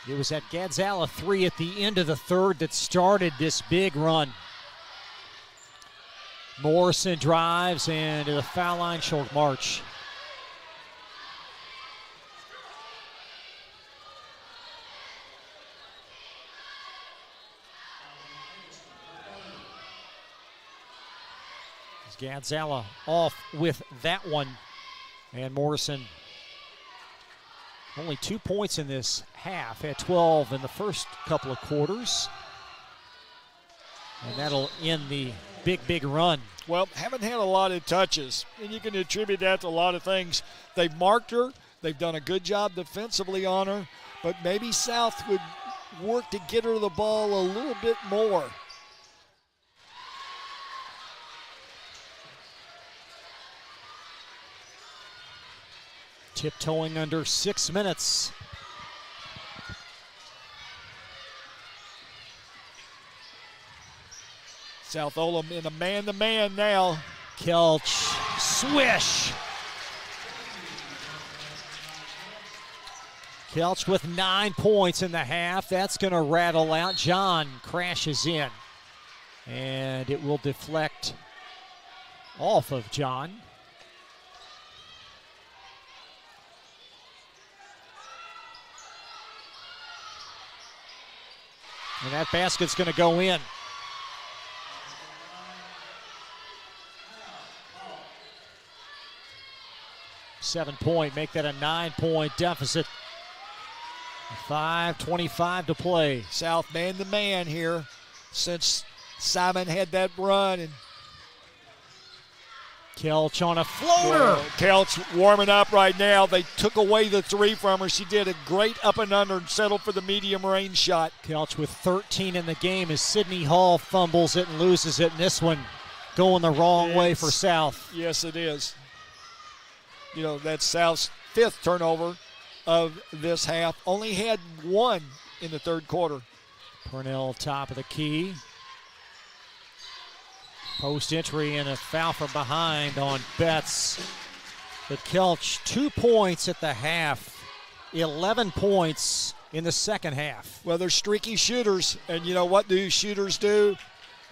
It was that Gadzala 3 at the end of the third that started this big run. Morrison drives and to the foul line, short march. Gadzala off with that one. And Morrison only 2 points in this half, had 12 in the first couple of quarters. And that'll end the big run. Well, haven't had a lot of touches, and you can attribute that to a lot of things. They've marked her. They've done a good job defensively on her, but maybe South would work to get her the ball a little bit more. Tiptoeing under 6 minutes. South Oldham in a man-to-man now. Kelch, swish. Kelch with 9 points in the half. That's going to rattle out. John crashes in. And it will deflect off of John. And that basket's going to go in. Seven-point, make that a 9-point deficit. 5:25 to play. South man-to-man here since Simon had that run. And Kelch on a floater. Kelch warming up right now. They took away the three from her. She did a great up and under and settled for the medium range shot. Kelch with 13 in the game as Sydney Hall fumbles it and loses it. And this one going the wrong way for South. Yes, it is. You know, that's South's 5th turnover of this half. Only had 1 in the third quarter. Purnell top of the key. Post entry and a foul from behind on Betts. But Kelch 2 points at the half, 11 points in the second half. Well, they're streaky shooters, and you know what do shooters do?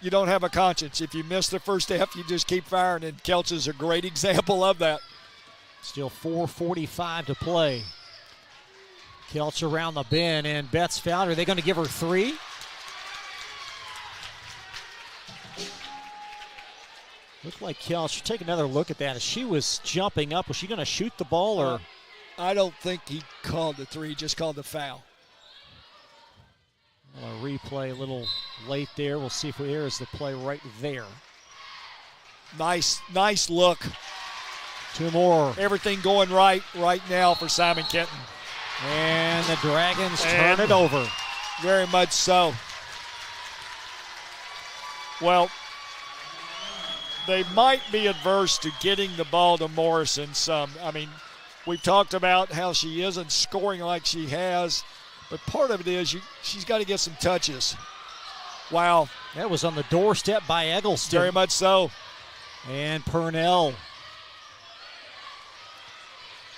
You don't have a conscience. If you miss the first half, you just keep firing, and Kelch is a great example of that. Still 4:45 to play. Kelch around the bend, and Betts fouled. Are they going to give her 3? Looked like Kelch. Take another look at that. As she was jumping up, was she going to shoot the ball? Or I don't think he called the 3, just called the foul. Well, a replay a little late there. We'll see if there is the play right there. Nice look. 2 more. Everything going right now for Simon Kenton. And the Dragons turn it over. Very much so. Well, they might be adverse to getting the ball to Morrison some. I mean, we've talked about how she isn't scoring like she has, but part of it is she's got to get some touches. Wow. That was on the doorstep by Eggleston. Very much so. And Purnell.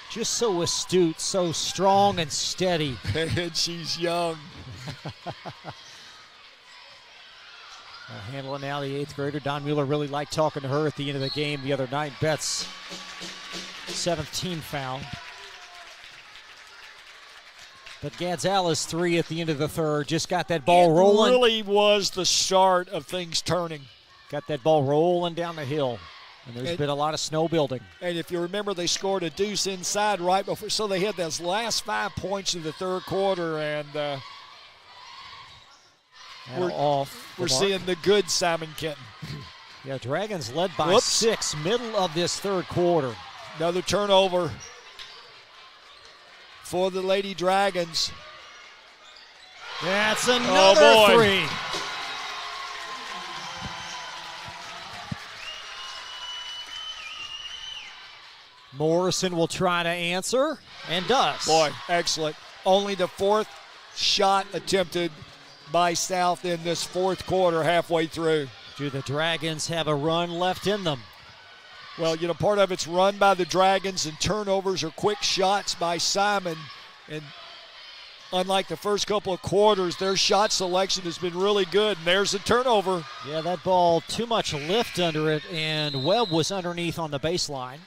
Just so astute, so strong and steady. And she's young. Handling now the 8th grader. Don Mueller really liked talking to her at the end of the game the other night. Betts, 7th team foul. But Gadzala's 3 at the end of the third. Just got that ball rolling. It really was the start of things turning. Got that ball rolling down the hill. And there's been a lot of snow building. And if you remember, they scored a deuce inside right before. So they had those last 5 points in the third quarter. And we're seeing the good Simon Kenton. Yeah, Dragons led by 6, middle of this third quarter. Another turnover for the Lady Dragons. That's another 3. Morrison will try to answer, and does. Boy, excellent. Only the 4th shot attempted by South in this fourth quarter, halfway through. Do the Dragons have a run left in them? Well, you know, part of it's run by the Dragons, and turnovers or quick shots by Simon. And unlike the first couple of quarters, their shot selection has been really good. And there's a turnover. Yeah, that ball, too much lift under it, and Webb was underneath on the baseline.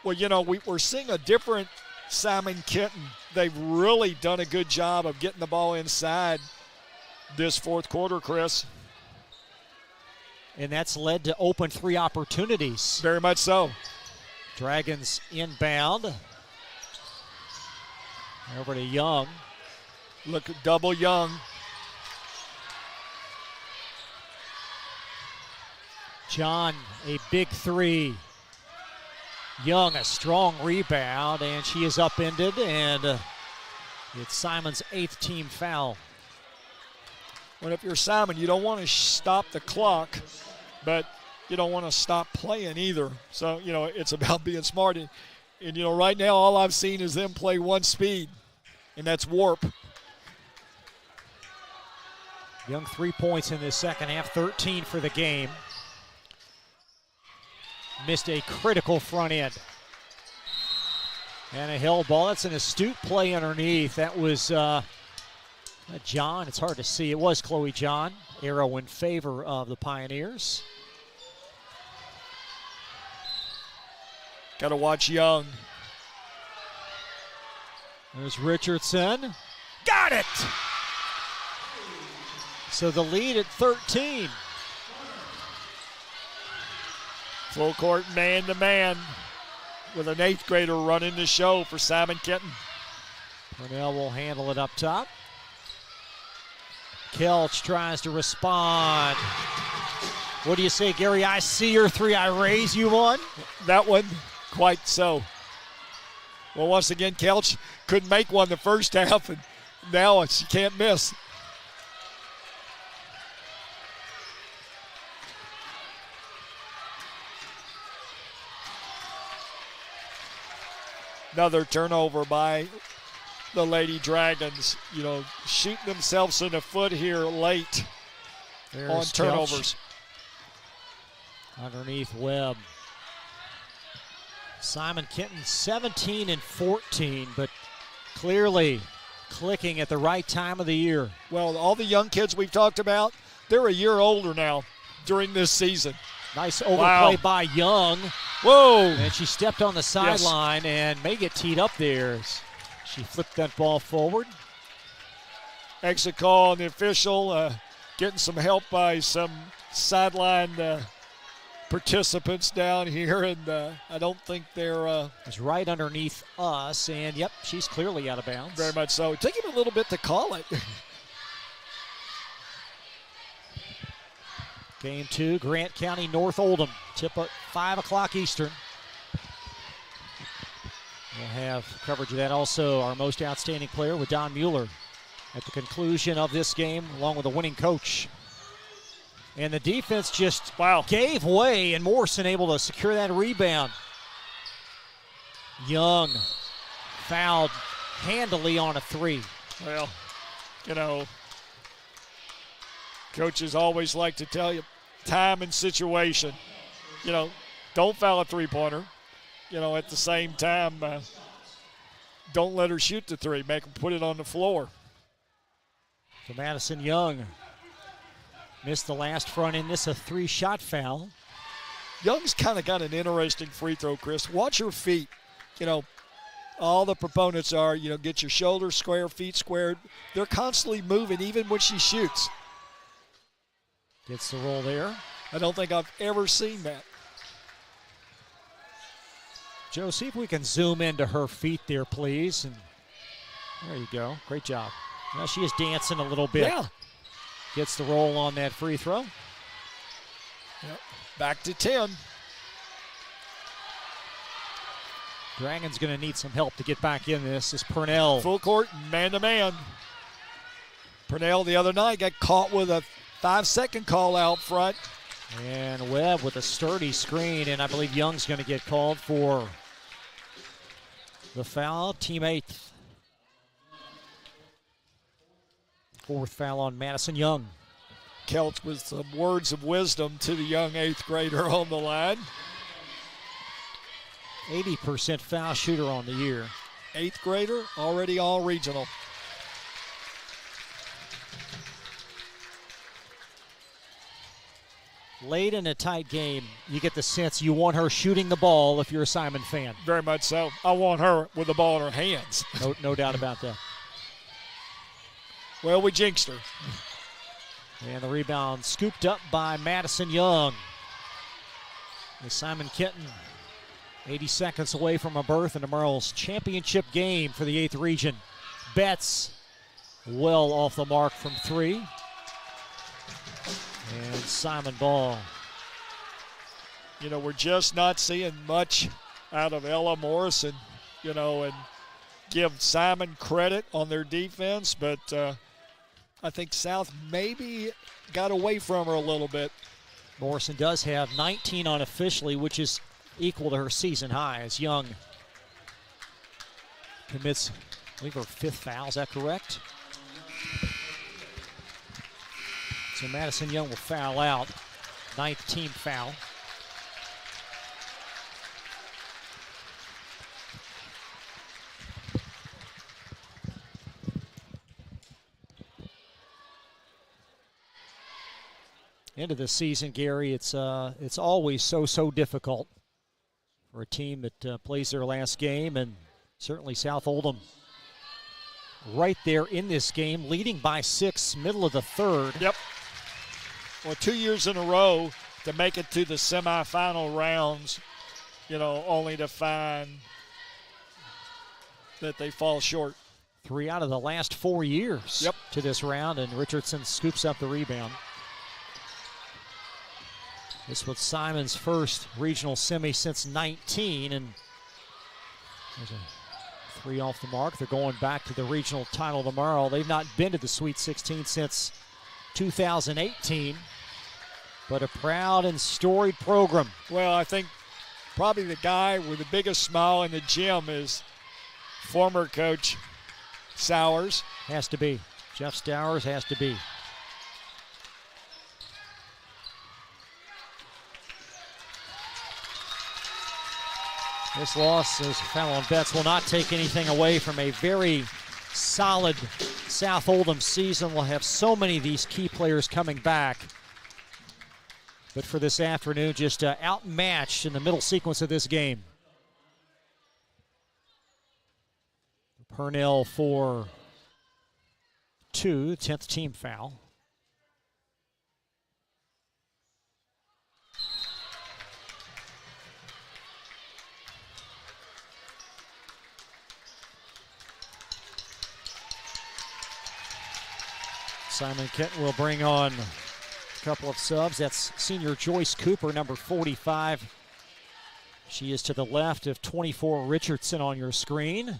Well, you know, we're seeing a different Simon Kenton. They've really done a good job of getting the ball inside this fourth quarter, Chris. And that's led to open three opportunities. Very much so. Dragons inbound. Over to Young. Look at double Young. John, a big three. Young, a strong rebound, and she is upended, and it's Simon's 8th team foul. Well, if you're Simon, you don't want to stop the clock, but you don't want to stop playing either. So, you know, it's about being smart. And you know, right now all I've seen is them play one speed, and that's warp. Young 3 points in this second half, 13 for the game. Missed a critical front end. And a held ball. That's an astute play underneath. That was John. It's hard to see. It was Chloe John. Arrow in favor of the Pioneers. Got to watch Young. There's Richardson. Got it! So the lead at 13. Full court man-to-man with an 8th grader running the show for Simon Kenton. Purnell will handle it up top. Kelch tries to respond. What do you say, Gary? I see your three, I raise you one. That one, quite so. Well, once again, Kelch couldn't make one the first half, and now she can't miss. Another turnover by the Lady Dragons, you know, shooting themselves in the foot here late on turnovers. Underneath Webb. Simon Kenton 17 and 14, but clearly clicking at the right time of the year. Well, all the young kids we've talked about, they're a year older now during this season. Nice overplay by Young. Whoa! And she stepped on the sideline and may get teed up there. She flipped that ball forward. Exit call on the official, getting some help by some sideline participants down here, and I don't think they're... It's right underneath us, and yep, she's clearly out of bounds. Very much so. It took him a little bit to call it. Game 2, Grant County, North Oldham. Tip at 5 o'clock Eastern. We'll have coverage of that also. Our most outstanding player with Don Mueller at the conclusion of this game, along with a winning coach. And the defense just gave way, and Morrison able to secure that rebound. Young fouled handily on a three. Well, you know, coaches always like to tell you time and situation. You know, don't foul a three-pointer. You know, at the same time, don't let her shoot the three. Make her put it on the floor. So Madison Young missed the last front end. This a 3-shot foul. Young's kind of got an interesting free throw, Chris. Watch her feet. You know, all the proponents are, you know, get your shoulders square, feet squared. They're constantly moving even when she shoots. Gets the roll there. I don't think I've ever seen that. Joe, see if we can zoom into her feet there, please. And there you go. Great job. Now she is dancing a little bit. Yeah. Gets the roll on that free throw. Yep. Back to 10. Dragons going to need some help to get back in this. Is Purnell. Full court, man-to-man. Purnell the other night got caught with a 5-second call out front. And Webb with a sturdy screen, and I believe Young's going to get called for the foul. Team 8th. 4th foul on Madison Young. Kelch with some words of wisdom to the young 8th grader on the line. 80% foul shooter on the year. 8th grader, already all regional. Late in a tight game, you get the sense you want her shooting the ball if you're a Simon fan. Very much so. I want her with the ball in her hands. No doubt about that. Well, we jinxed her. And the rebound scooped up by Madison Young. With Simon Kenton 80 seconds away from a berth in tomorrow's championship game for the 8th region. Betts well off the mark from 3. And Simon ball. You know, we're just not seeing much out of Ella Morrison, you know, and give Simon credit on their defense, but I think South maybe got away from her a little bit. Morrison does have 19 unofficially, which is equal to her season high as Young commits, I believe, her 5th foul. Is that correct? So Madison Young will foul out. 9th team foul. End of the season, Gary, it's always so difficult for a team that plays their last game, and certainly South Oldham right there in this game, leading by 6, middle of the 3rd. Yep. Well, 2 years in a row to make it to the semifinal rounds, you know, only to find that they fall short. 3 out of the last 4 years to this round, and Richardson scoops up the rebound. This was Simon's first regional semi since 19, and there's a 3 off the mark. They're going back to the regional title tomorrow. They've not been to the Sweet 16 since 2018, but a proud and storied program. Well, I think probably the guy with the biggest smile in the gym is former coach Sowers. Has to be. Jeff Stowers has to be. This loss, as foul on Betts, will not take anything away from a very solid South Oldham season. We'll have so many of these key players coming back. But for this afternoon, just outmatched in the middle sequence of this game. Purnell for 2, 10th team foul. Simon Kenton will bring on a couple of subs. That's senior Joyce Cooper, number 45. She is to the left of 24 Richardson on your screen.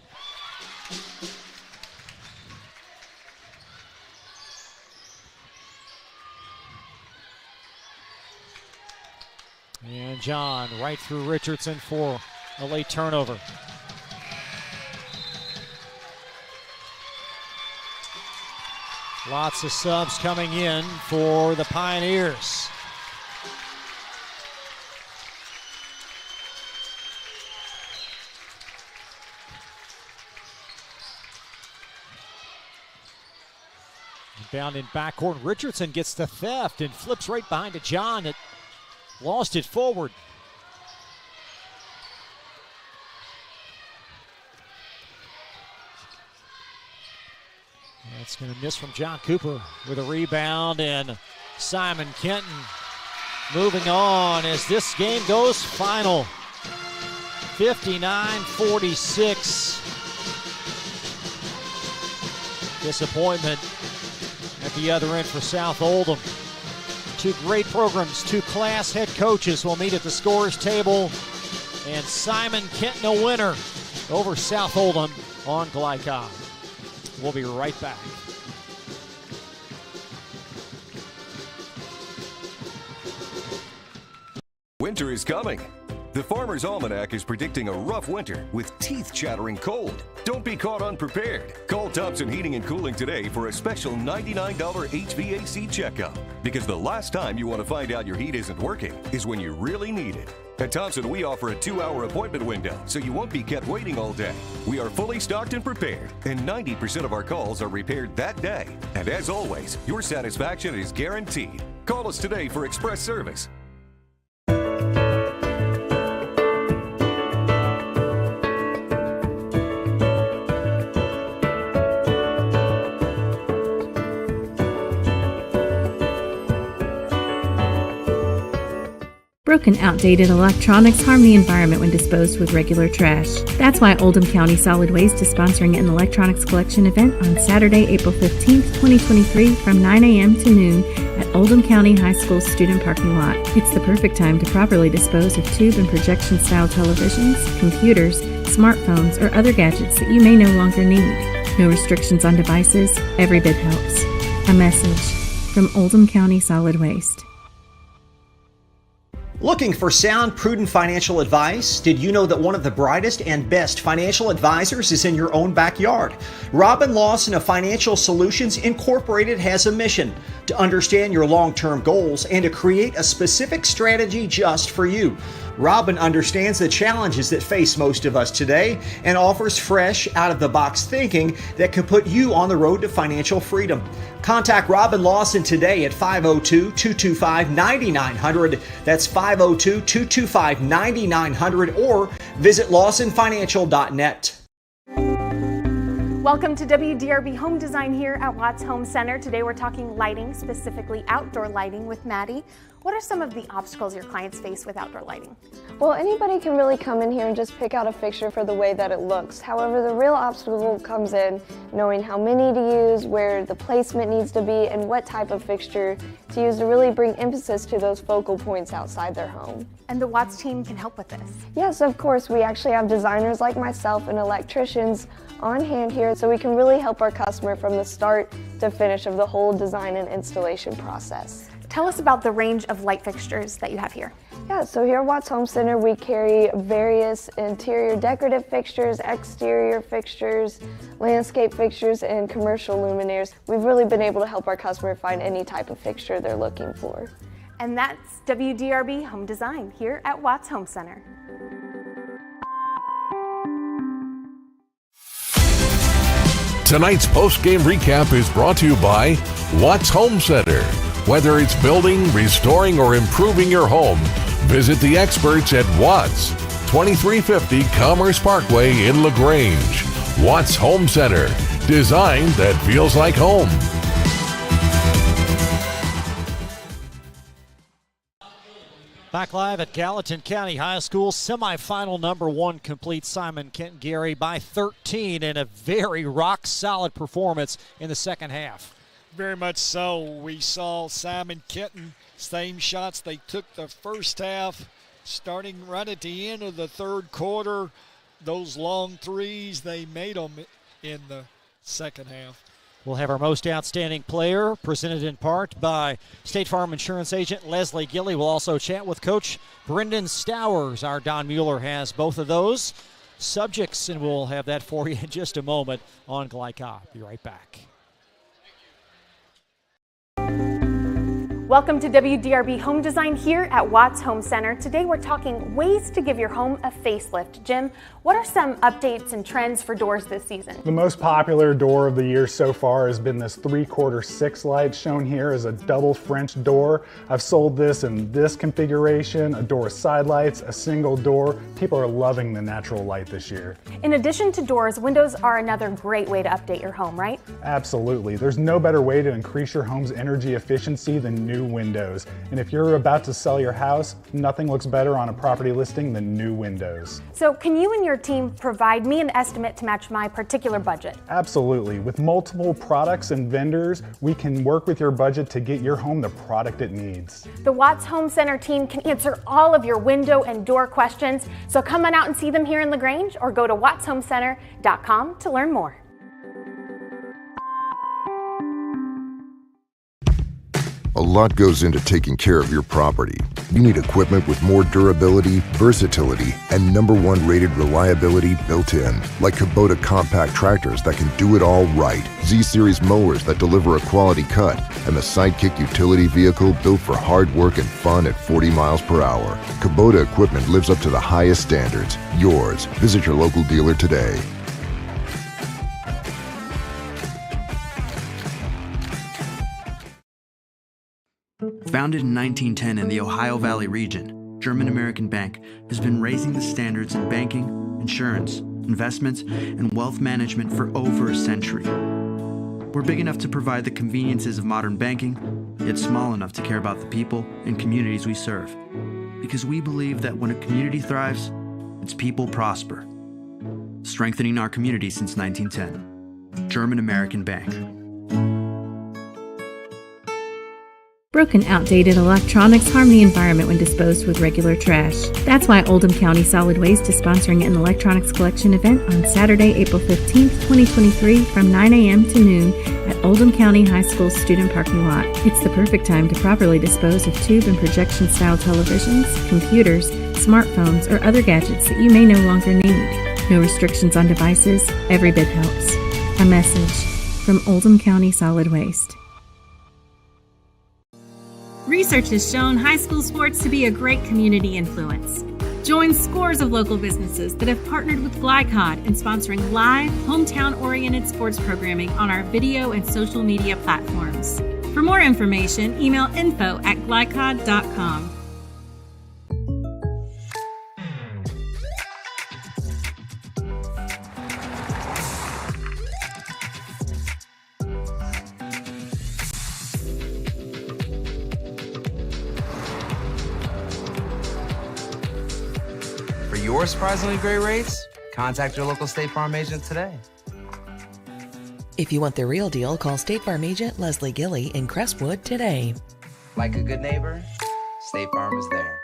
And John right through Richardson for a late turnover. Lots of subs coming in for the Pioneers. Down in backcourt, Richardson gets the theft and flips right behind to John that lost it forward. That's going to miss from John Cooper with a rebound, and Simon Kenton moving on as this game goes final. 59-46. Disappointment at the other end for South Oldham. 2 great programs, 2 class head coaches will meet at the scorers table, and Simon Kenton a winner over South Oldham on Glycom. We'll be right back. Winter is coming. The Farmer's Almanac is predicting a rough winter with teeth-chattering cold. Don't be caught unprepared. Call Thompson Heating and Cooling today for a special $99 HVAC checkup. Because the last time you want to find out your heat isn't working is when you really need it. At Thompson, we offer a 2-hour appointment window, so you won't be kept waiting all day. We are fully stocked and prepared, and 90% of our calls are repaired that day. And as always, your satisfaction is guaranteed. Call us today for express service. Broken, outdated electronics harm the environment when disposed with regular trash. That's why Oldham County Solid Waste is sponsoring an electronics collection event on Saturday, April 15th, 2023 from 9 a.m. to noon at Oldham County High School's student parking lot. It's the perfect time to properly dispose of tube and projection-style televisions, computers, smartphones, or other gadgets that you may no longer need. No restrictions on devices. Every bit helps. A message from Oldham County Solid Waste. Looking for sound, prudent financial advice? Did you know that one of the brightest and best financial advisors is in your own backyard? Robin Lawson of Financial Solutions Incorporated has a mission to understand your long-term goals and to create a specific strategy just for you. Robin understands the challenges that face most of us today and offers fresh, out-of-the-box thinking that can put you on the road to financial freedom. Contact Robin Lawson today at 502-225-9900. That's 502-225-9900 or visit lawsonfinancial.net. Welcome to WDRB Home Design here at Watts Home Center. Today we're talking lighting, specifically outdoor lighting with Maddie. What are some of the obstacles your clients face with outdoor lighting? Well, anybody can really come in here and just pick out a fixture for the way that it looks. However, the real obstacle comes in knowing how many to use, where the placement needs to be, and what type of fixture to use to really bring emphasis to those focal points outside their home. And the Watts team can help with this? Yes, of course. We actually have designers like myself and electricians on hand here, so we can really help our customer from the start to finish of the whole design and installation process. Tell us about the range of light fixtures that you have here. Yeah, so here at Watts Home Center we carry various interior decorative fixtures, exterior fixtures, landscape fixtures, and commercial luminaires. We've really been able to help our customer find any type of fixture they're looking for. And that's WDRB Home Design here at Watts Home Center. Tonight's post-game recap is brought to you by Watts Home Center. Whether it's building, restoring, or improving your home, visit the experts at Watts, 2350 Commerce Parkway in LaGrange. Watts Home Center, design that feels like home. Back live at Gallatin County High School, semifinal number 1 complete. Simon Kenton Gary by 13 in a very rock-solid performance in the second half. Very much so. We saw Simon Kenton, same shots they took the first half, starting right at the end of the third quarter. Those long threes, they made them in the second half. We'll have our most outstanding player presented in part by State Farm Insurance Agent Leslie Gilly. We'll also chat with Coach Brendan Stowers. Our Don Mueller has both of those subjects, and we'll have that for you in just a moment on Glycop. Be right back. Welcome to WDRB Home Design here at Watts Home Center. Today we're talking ways to give your home a facelift. Jim, what are some updates and trends for doors this season? The most popular door of the year so far has been this 3/4 6 light shown here as a double French door. I've sold this in this configuration, a door with side lights, a single door. People are loving the natural light this year. In addition to doors, windows are another great way to update your home, right? Absolutely. There's no better way to increase your home's energy efficiency than new windows. And if you're about to sell your house, nothing looks better on a property listing than new windows. So can you and your team provide me an estimate to match my particular budget? Absolutely. With multiple products and vendors, we can work with your budget to get your home the product it needs. The Watts Home Center team can answer all of your window and door questions. So come on out and see them here in LaGrange or go to wattshomecenter.com to learn more. A lot goes into taking care of your property. You need equipment with more durability, versatility, and #1 rated reliability built in, like Kubota compact tractors that can do it all right, Z-Series mowers that deliver a quality cut, and the Sidekick utility vehicle built for hard work and fun at 40 miles per hour. Kubota equipment lives up to the highest standards. Yours. Visit your local dealer today. Founded in 1910 in the Ohio Valley region, German American Bank has been raising the standards in banking, insurance, investments, and wealth management for over a century. We're big enough to provide the conveniences of modern banking, yet small enough to care about the people and communities we serve. Because we believe that when a community thrives, its people prosper. Strengthening our community since 1910. German American Bank. Broken, outdated electronics harm the environment when disposed with regular trash. That's why Oldham County Solid Waste is sponsoring an electronics collection event on Saturday, April 15th, 2023 from 9 a.m. to noon at Oldham County High School student parking lot. It's the perfect time to properly dispose of tube and projection-style televisions, computers, smartphones, or other gadgets that you may no longer need. No restrictions on devices. Every bit helps. A message from Oldham County Solid Waste. Research has shown high school sports to be a great community influence. Join scores of local businesses that have partnered with Glycod in sponsoring live, hometown-oriented sports programming on our video and social media platforms. For more information, email info@glycod.com. For your surprisingly great rates, contact your local State Farm agent today. If you want the real deal, call State Farm agent Leslie Gilly in Crestwood today. Like a good neighbor, State Farm is there.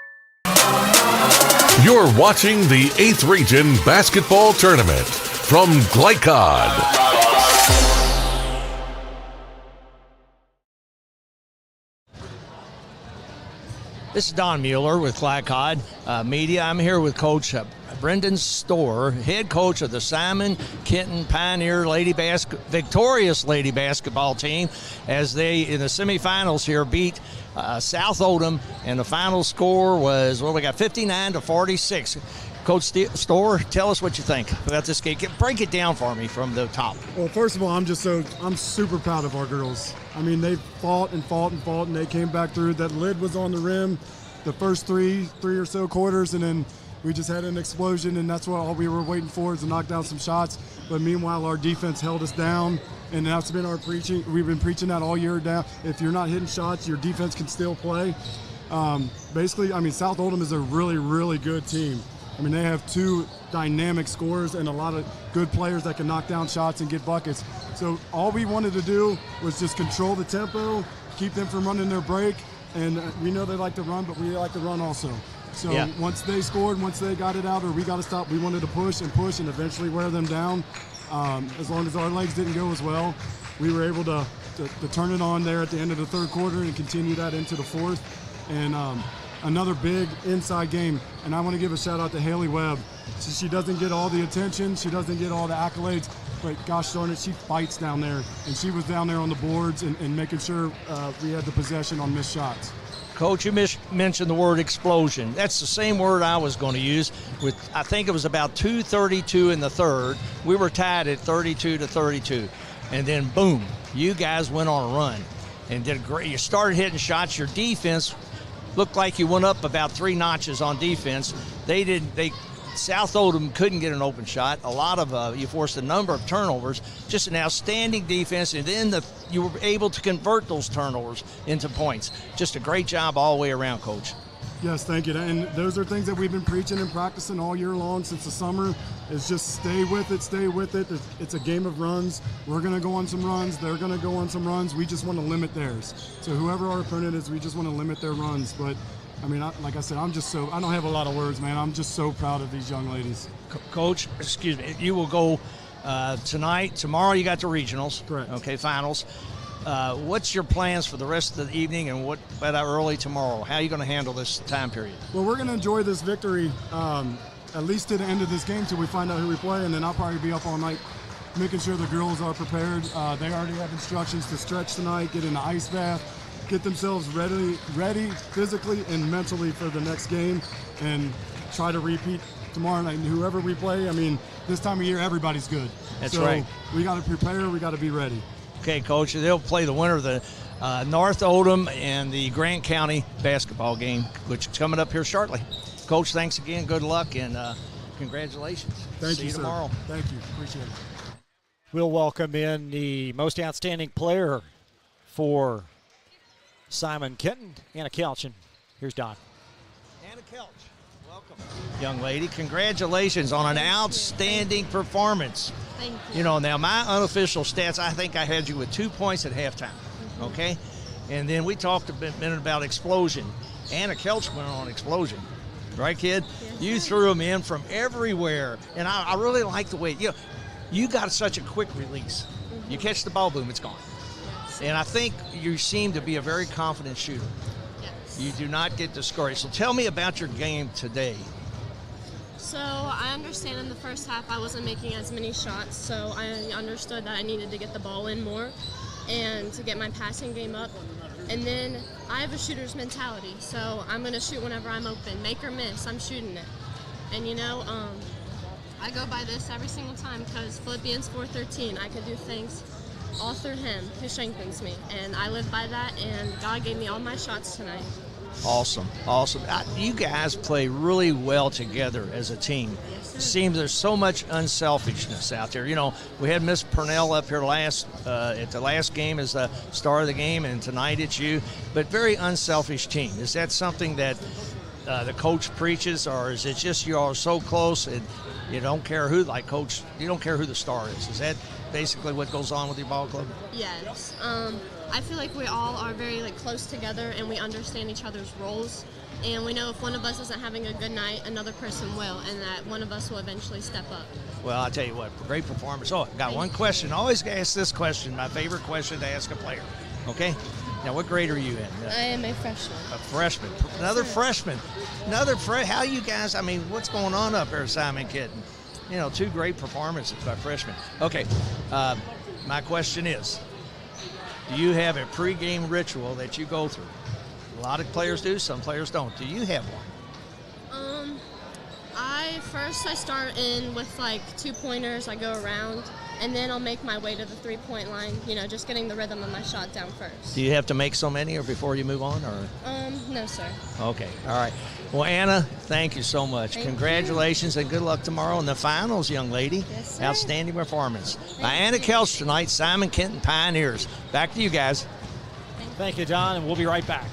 You're watching the 8th Region Basketball Tournament from Glycod. This is Don Mueller with Glycod Media. I'm here with Coach Brendan Storr, head coach of the Simon Kenton Pioneer victorious lady basketball team, as they, in the semifinals here, beat South Oldham, and the final score was, we got 59-46. Coach Storr, tell us what you think about this game. Break it down for me from the top. Well, first of all, I'm super proud of our girls. I mean, they fought and fought and fought, and they came back through. That lid was on the rim the first three or so quarters, and then we just had an explosion, and that's what all we were waiting for, is to knock down some shots. But meanwhile, our defense held us down, and that's been our preaching. We've been preaching that all year down. If you're not hitting shots, your defense can still play. Basically, I mean, South Oldham is a really, really good team. I mean, they have two dynamic scorers and a lot of good players that can knock down shots and get buckets. So all we wanted to do was just control the tempo, keep them from running their break, and we know they like to run, but we like to run also. So Once they scored, once they got it out, or we got to stop, we wanted to push and eventually wear them down. As long as our legs didn't go as well, we were able to turn it on there at the end of the third quarter and continue that into the fourth. And another big inside game, and I want to give a shout out to Haley Webb. She doesn't get all the attention, she doesn't get all the accolades, but gosh darn it, she fights down there, and she was down there on the boards and making sure we had the possession on missed shots. Coach, you mentioned the word explosion. That's the same word I was going to use. I think it was about 2:32 in the third. We were tied at 32-32, and then boom, you guys went on a run and did great. You started hitting shots. Your defense looked like you went up about 3 notches on defense. South Oldham couldn't get an open shot. A lot of you forced a number of turnovers. Just an outstanding defense, and then you were able to convert those turnovers into points. Just a great job all the way around, Coach. Yes, thank you. And those are things that we've been preaching and practicing all year long since the summer, is just stay with it, stay with it. It's a game of runs. We're going to go on some runs. They're going to go on some runs. We just want to limit theirs. So whoever our opponent is, we just want to limit their runs. But, I mean, like I said, I don't have a lot of words, man. I'm just so proud of these young ladies. Coach, excuse me, you will go tonight. Tomorrow you got the regionals. Correct. Okay, finals. What's your plans for the rest of the evening and what about early tomorrow? How are you going to handle this time period? Well, we're going to enjoy this victory at least to the end of this game till we find out who we play, and then I'll probably be up all night making sure the girls are prepared. They already have instructions to stretch tonight, get in the ice bath, get themselves ready physically and mentally for the next game, and try to repeat tomorrow night. And whoever we play, I mean, this time of year, everybody's good. That's so right. We got to prepare. We got to be ready. Okay, Coach. They'll play the winner of the North Oldham and the Grant County basketball game, which is coming up here shortly. Coach, thanks again. Good luck and congratulations. Thank See you, you sir. tomorrow. Thank you. Appreciate it. We'll welcome in the most outstanding player for Simon Kenton, Anna Kelch. Here's Don. Anna Kelch, welcome. Young lady, congratulations on an outstanding performance. Thank you. You know, now my unofficial stats, I think I had you with 2 points at halftime, okay? And then we talked a minute about explosion. Anna Kelch went on explosion, right, kid? Yes. You threw them in from everywhere, and I really like the way, you got such a quick release. You catch the ball, boom, it's gone. And I think you seem to be a very confident shooter. Yes. You do not get discouraged. So tell me about your game today. So I understand in the first half I wasn't making as many shots, so I understood that I needed to get the ball in more and to get my passing game up. And then I have a shooter's mentality, so I'm going to shoot whenever I'm open. Make or miss, I'm shooting it. And I go by this every single time because Philippians 4:13, I can do things all through him who strengthens me. And I live by that, and God gave me all my shots tonight. Awesome. You guys play really well together as a team. It seems there's so much unselfishness out there. You know, we had Miss Purnell up here at the last game as the star of the game, and tonight it's you. But very unselfish team. Is that something that the coach preaches, or is it just you all are so close and you don't care who, like Coach, you don't care who the star is? Is that basically what goes on with your ball club? Yes. I feel like we all are very close together, and we understand each other's roles. And we know if one of us isn't having a good night, another person will, and that one of us will eventually step up. Well, I'll tell you what, great performance. Oh, got one question. I always ask this question, my favorite question to ask a player. Okay? Now, what grade are you in? I am a freshman. A freshman. Another freshman. How you guys, what's going on up there, Simon Kenton? You know, 2 great performances by freshmen. Okay, my question is, do you have a pregame ritual that you go through? A lot of players do, some players don't. Do you have one? I start in with 2-pointers. I go around, and then I'll make my way to the 3-point line. Just getting the rhythm of my shot down first. Do you have to make so many, or before you move on, or? No, sir. Okay, all right. Well, Anna, thank you so much. Congratulations and good luck tomorrow in the finals, young lady. Yes, sir. Outstanding performance. By Anna Kelch tonight, Simon Kenton Pioneers. Back to you guys. Thank you, John, and we'll be right back.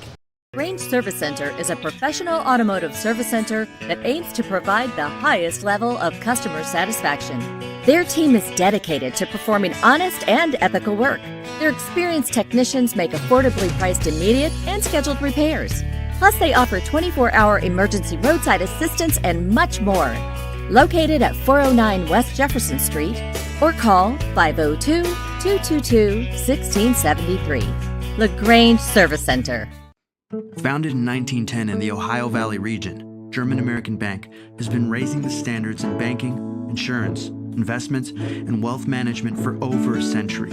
Range Service Center is a professional automotive service center that aims to provide the highest level of customer satisfaction. Their team is dedicated to performing honest and ethical work. Their experienced technicians make affordably priced immediate and scheduled repairs. Plus, they offer 24-hour emergency roadside assistance and much more. Located at 409 West Jefferson Street, or call 502-222-1673. LaGrange Service Center. Founded in 1910 in the Ohio Valley region, German American Bank has been raising the standards in banking, insurance, investments, and wealth management for over a century.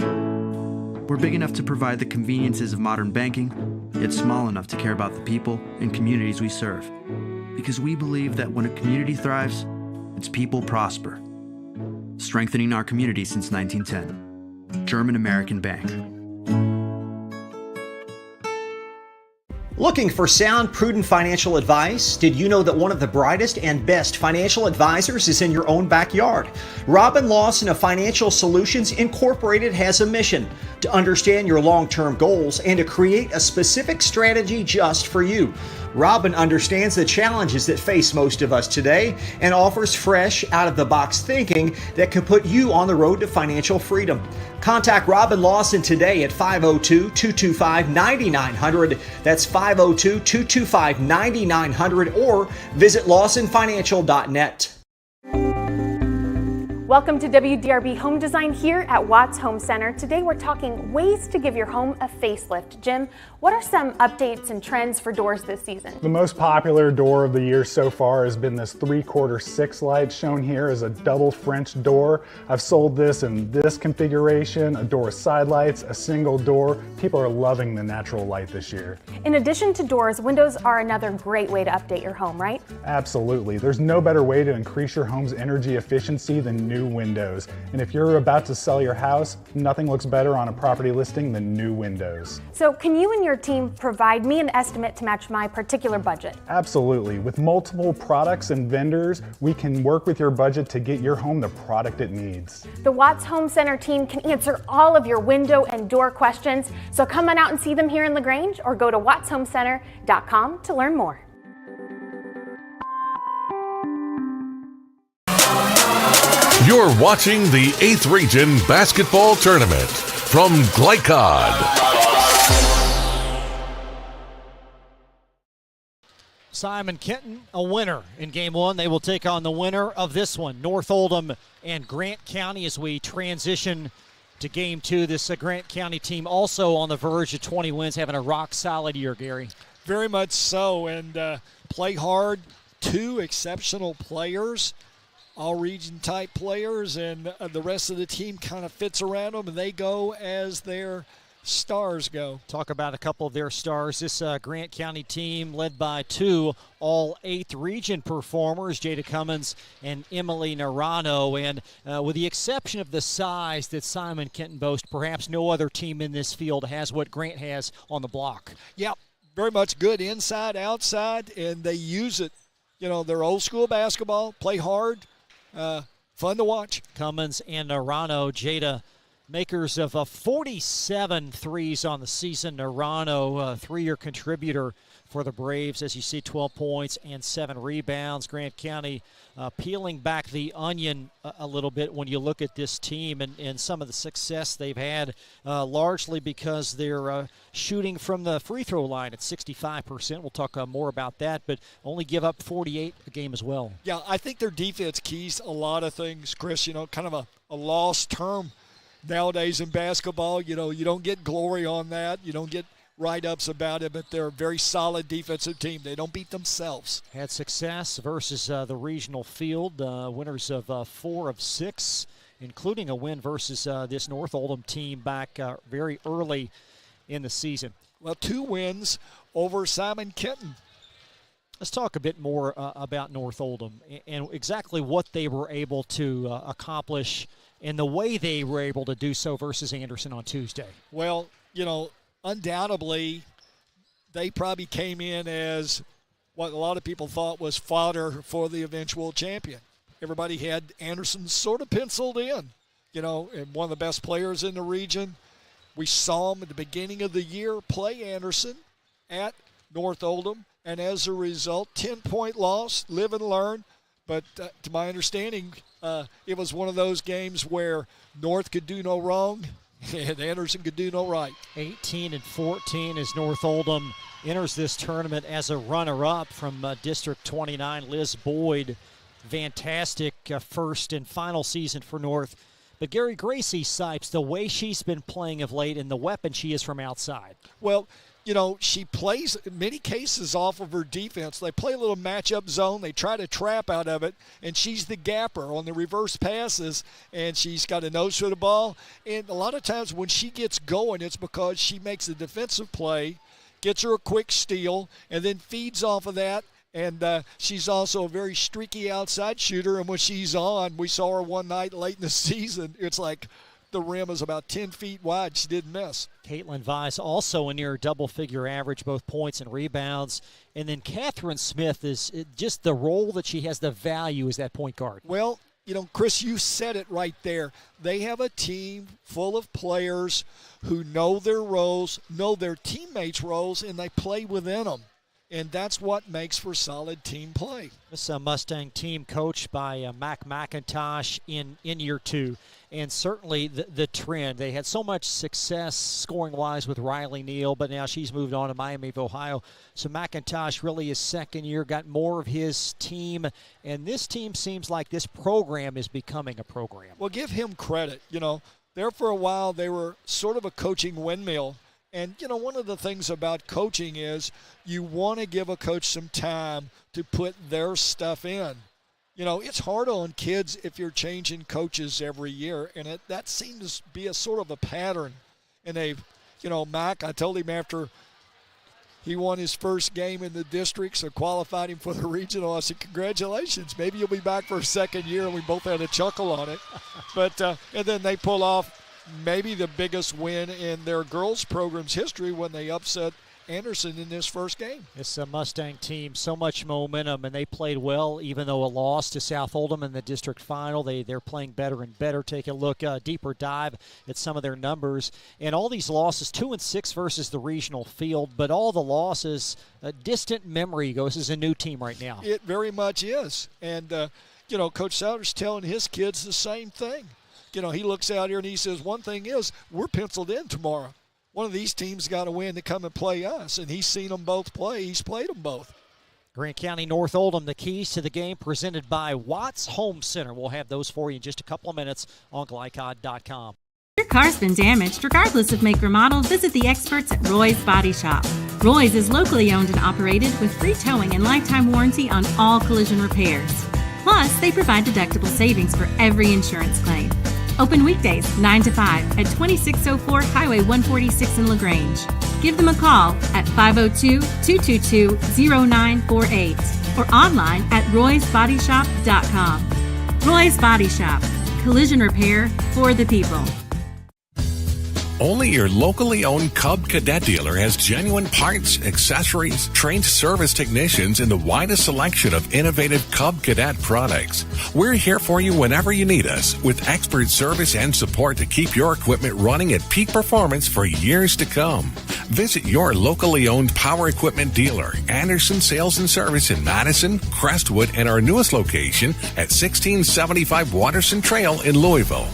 We're big enough to provide the conveniences of modern banking, yet small enough to care about the people and communities we serve. Because we believe that when a community thrives, its people prosper. Strengthening our community since 1910. German American Bank. Looking for sound, prudent financial advice? Did you know that one of the brightest and best financial advisors is in your own backyard? Robin Lawson of Financial Solutions Incorporated has a mission to understand your long-term goals and to create a specific strategy just for you. Robin understands the challenges that face most of us today and offers fresh, out-of-the-box thinking that could put you on the road to financial freedom. Contact Robin Lawson today at 502-225-9900. That's 502-225-9900 or visit lawsonfinancial.net. Welcome to WDRB Home Design here at Watts Home Center. Today we're talking ways to give your home a facelift. Jim, what are some updates and trends for doors this season? The most popular door of the year so far has been this 3/4 6 light shown here as a double French door. I've sold this in this configuration, a door with side lights, a single door. People are loving the natural light this year. In addition to doors, windows are another great way to update your home, right? Absolutely. There's no better way to increase your home's energy efficiency than new windows. And if you're about to sell your house, nothing looks better on a property listing than new windows. So can you and your team provide me an estimate to match my particular budget? Absolutely. With multiple products and vendors, we can work with your budget to get your home the product it needs. The Watts Home Center team can answer all of your window and door questions. So come on out and see them here in LaGrange or go to wattshomecenter.com to learn more. You're watching the 8th Region Basketball Tournament from Glycod. Simon Kenton, a winner in Game 1. They will take on the winner of this one, North Oldham and Grant County, as we transition to Game 2. This Grant County team also on the verge of 20 wins, having a rock-solid year, Gary. Very much so, and play hard. 2 exceptional players, all-region type players, and the rest of the team kind of fits around them, and they go as their stars go. Talk about a couple of their stars. This Grant County team led by 2 all 8th region performers, Jada Cummins and Emily Narano. And with the exception of the size that Simon Kenton boasts, perhaps no other team in this field has what Grant has on the block. Yeah, very much good inside, outside, and they use it. You know, they're old school basketball, play hard, fun to watch. Cummins and Narano, Jada, makers of 47 threes on the season. Narano, a 3-year contributor for the Braves, as you see, 12 points and 7 rebounds. Grant County peeling back the onion a little bit when you look at this team and some of the success they've had, largely because they're shooting from the free throw line at 65%. We'll talk more about that, but only give up 48 a game as well. Yeah, I think their defense keys a lot of things, Chris. You know, kind of a lost term nowadays in basketball. You know, you don't get glory on that. You don't get write-ups about it, but they're a very solid defensive team. They don't beat themselves. Had success versus the regional field, winners of 4 of 6, including a win versus this North Oldham team back very early in the season. Well, 2 wins over Simon Kenton. Let's talk a bit more about North Oldham and exactly what they were able to accomplish and the way they were able to do so versus Anderson on Tuesday. Well, you know, undoubtedly, they probably came in as what a lot of people thought was fodder for the eventual champion. Everybody had Anderson sort of penciled in, you know, and one of the best players in the region. We saw him at the beginning of the year play Anderson at North Oldham, and as a result, 10-point loss, live and learn. But to my understanding, it was one of those games where North could do no wrong and Anderson could do no right. 18-14 as North Oldham enters this tournament as a runner-up from District 29. Liz Boyd, fantastic first and final season for North. But Gary, Gracie Sipes, the way she's been playing of late and the weapon she is from outside. Well, you know, she plays in many cases off of her defense. They play a little matchup zone. They try to trap out of it, and she's the gapper on the reverse passes, and she's got a nose for the ball. And a lot of times when she gets going, it's because she makes a defensive play, gets her a quick steal, and then feeds off of that. And she's also a very streaky outside shooter, and when she's on, we saw her one night late in the season, it's like the rim is about 10 feet wide. She didn't miss. Caitlin Weiss also a near double-figure average, both points and rebounds. And then Catherine Smith is just the role that she has, the value is that point guard. Well, you know, Chris, you said it right there. They have a team full of players who know their roles, know their teammates' roles, and they play within them. And that's what makes for solid team play. This Mustang team coached by Mac McIntosh in year 2. And certainly the trend. They had so much success scoring-wise with Riley Neal, but now she's moved on to Miami of Ohio. So McIntosh really his second year, got more of his team. And this team seems like this program is becoming a program. Well, give him credit. There for a while they were sort of a coaching windmill. And, one of the things about coaching is you want to give a coach some time to put their stuff in. It's hard on kids if you're changing coaches every year, and that seems to be a sort of a pattern. And Mac, I told him after he won his first game in the district, so qualified him for the regional, I said, congratulations, maybe you'll be back for a second year, and we both had a chuckle on it. But and then they pull off maybe the biggest win in their girls' program's history when they upset Anderson in this first game. It's a Mustang team, so much momentum, and they played well, even though a loss to South Oldham in the district final. They're playing better and better. Take a look, deeper dive at some of their numbers. And all these losses, 2-6 versus the regional field, but all the losses, a distant memory goes as a new team right now. It very much is. And, Coach Souders telling his kids the same thing. He looks out here and he says, one thing is, we're penciled in tomorrow. One of these teams got to win to come and play us, and he's seen them both play. He's played them both. Grant County North Oldham, the keys to the game presented by Watts Home Center. We'll have those for you in just a couple of minutes on glycod.com. Your car's been damaged, regardless of make or model, visit the experts at Roy's Body Shop. Roy's is locally owned and operated with free towing and lifetime warranty on all collision repairs. Plus, they provide deductible savings for every insurance claim. Open weekdays 9 to 5 at 2604 Highway 146 in LaGrange. Give them a call at 502-222-0948 or online at roysbodyshop.com. Roy's Body Shop. Collision repair for the people. Only your locally owned Cub Cadet dealer has genuine parts, accessories, trained service technicians, and the widest selection of innovative Cub Cadet products. We're here for you whenever you need us, with expert service and support to keep your equipment running at peak performance for years to come. Visit your locally owned power equipment dealer, Anderson Sales and Service in Madison, Crestwood, and our newest location at 1675 Watterson Trail in Louisville.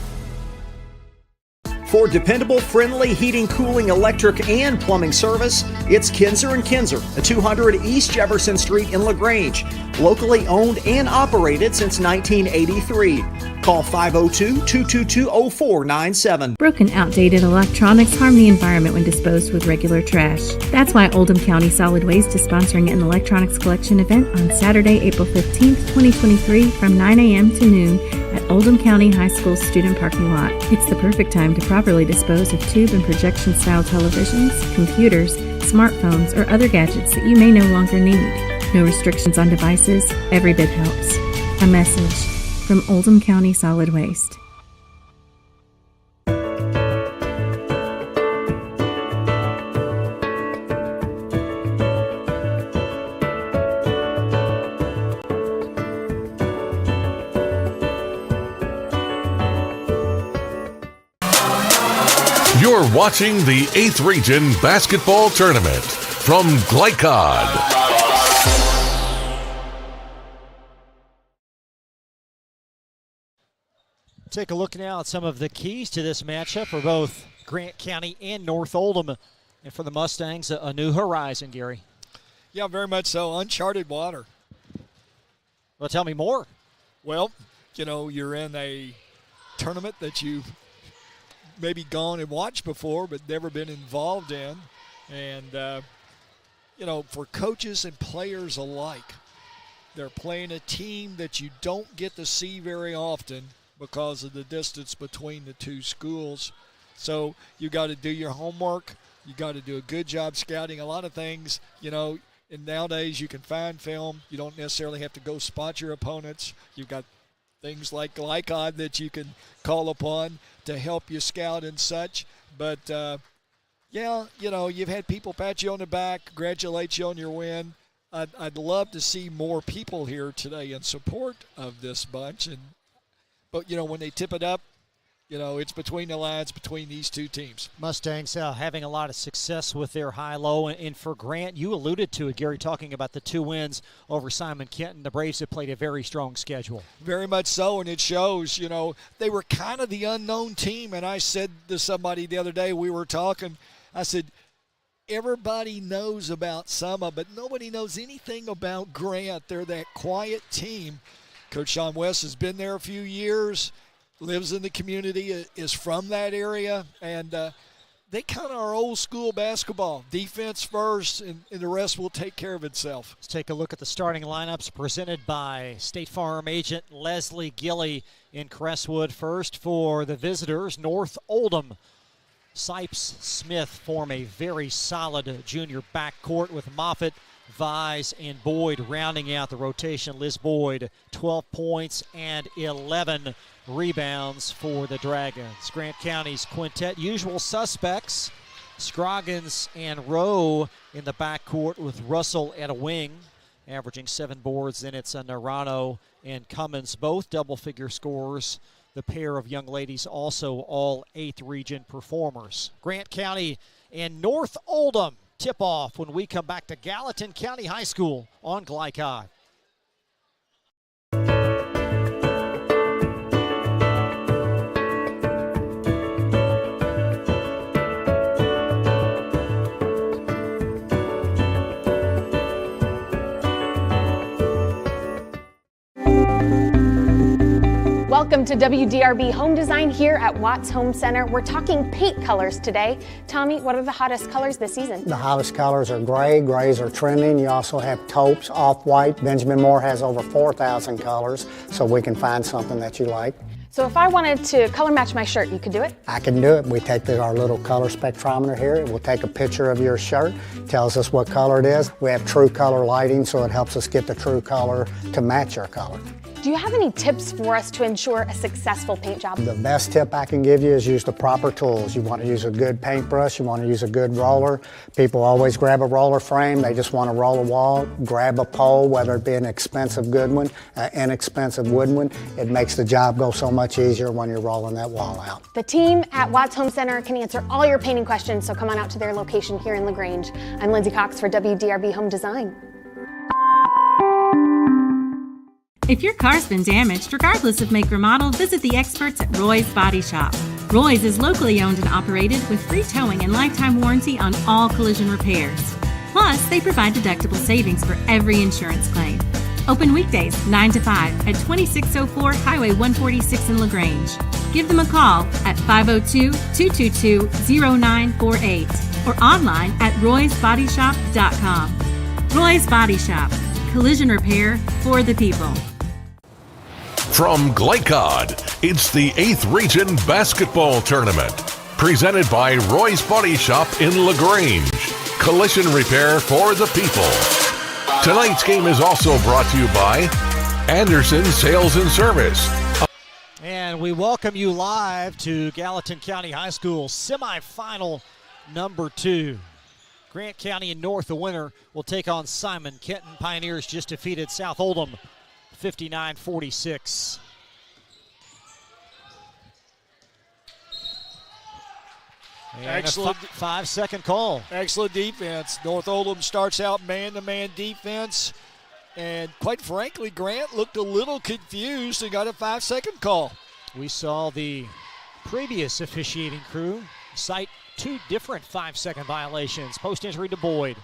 For dependable, friendly heating, cooling, electric, and plumbing service, it's Kinzer & Kinzer at 200 East Jefferson Street in LaGrange. Locally owned and operated since 1983. Call 502-222-0497. Broken, outdated electronics harm the environment when disposed with regular trash. That's why Oldham County Solid Waste is sponsoring an electronics collection event on Saturday, April 15th, 2023 from 9 a.m. to noon at Oldham County High School student parking lot. It's the perfect time to properly dispose of tube and projection-style televisions, computers, smartphones, or other gadgets that you may no longer need. No restrictions on devices, every bit helps. A message from Oldham County Solid Waste. You're watching the 8th Region Basketball Tournament from Glycod. Take a look now at some of the keys to this matchup for both Grant County and North Oldham. And for the Mustangs, a new horizon, Gary. Yeah, very much so. Uncharted water. Well, tell me more. Well, you're in a tournament that you've maybe gone and watched before but never been involved in. And, for coaches and players alike, they're playing a team that you don't get to see very often because of the distance between the two schools. So you got to do your homework. You got to do a good job scouting. A lot of things, and nowadays you can find film. You don't necessarily have to go spot your opponents. You've got things like Glycod that you can call upon to help you scout and such. But, you've had people pat you on the back, congratulate you on your win. I'd love to see more people here today in support of this bunch. But when they tip it up, it's between the lines between these two teams. Mustangs having a lot of success with their high-low. And for Grant, you alluded to it, Gary, talking about the 2 wins over Simon Kenton. The Braves have played a very strong schedule. Very much so, and it shows. They were kind of the unknown team. And I said to somebody the other day, we were talking, I said, everybody knows about Summer, but nobody knows anything about Grant. They're that quiet team. Coach Sean West has been there a few years, lives in the community, is from that area, and they kind of are old school basketball. Defense first, and the rest will take care of itself. Let's take a look at the starting lineups presented by State Farm agent Leslie Gilly in Crestwood. First for the visitors, North Oldham. Sipes, Smith form a very solid junior backcourt with Moffitt, Vise, and Boyd rounding out the rotation. Liz Boyd, 12 points and 11 rebounds for the Dragons. Grant County's quintet, usual suspects, Scroggins and Rowe in the backcourt with Russell at a wing, averaging 7 boards. Then it's Narano and Cummins, both double-figure scorers. The pair of young ladies also all 8th region performers. Grant County and North Oldham tip-off when we come back to Gallatin County High School on Glycod. Welcome to WDRB Home Design here at Watts Home Center. We're talking paint colors today. Tommy, what are the hottest colors this season? The hottest colors are gray. Grays are trending. You also have taupes, off-white. Benjamin Moore has over 4,000 colors, so we can find something that you like. So if I wanted to color match my shirt, you could do it? I can do it. We take our little color spectrometer here. We'll take a picture of your shirt, tells us what color it is. We have true color lighting, so it helps us get the true color to match your color. Do you have any tips for us to ensure a successful paint job? The best tip I can give you is use the proper tools. You want to use a good paintbrush, you want to use a good roller. People always grab a roller frame, they just want to roll a wall. Grab a pole, whether it be an expensive good one, inexpensive wood one. It makes the job go so much easier when you're rolling that wall out. The team at Watts Home Center can answer all your painting questions, so come on out to their location here in LaGrange. I'm Lindsay Cox for WDRB Home Design. If your car's been damaged, regardless of make or model, visit the experts at Roy's Body Shop. Roy's is locally owned and operated with free towing and lifetime warranty on all collision repairs. Plus, they provide deductible savings for every insurance claim. Open weekdays 9 to 5 at 2604 Highway 146 in LaGrange. Give them a call at 502-222-0948 or online at roysbodyshop.com. Roy's Body Shop. Collision repair for the people. From Glycod, it's the 8th Region Basketball Tournament. Presented by Roy's Body Shop in LaGrange. Collision repair for the people. Tonight's game is also brought to you by Anderson Sales and Service. And we welcome you live to Gallatin County High School semifinal number 2. Grant County and North, the winner, will take on Simon Kenton. Pioneers just defeated South Oldham 59-46. Excellent 5-second call. Excellent defense. North Oldham starts out man-to-man defense, and quite frankly, Grant looked a little confused and got a 5-second call. We saw the previous officiating crew cite 2 different 5-second violations. Post-injury to Boyd.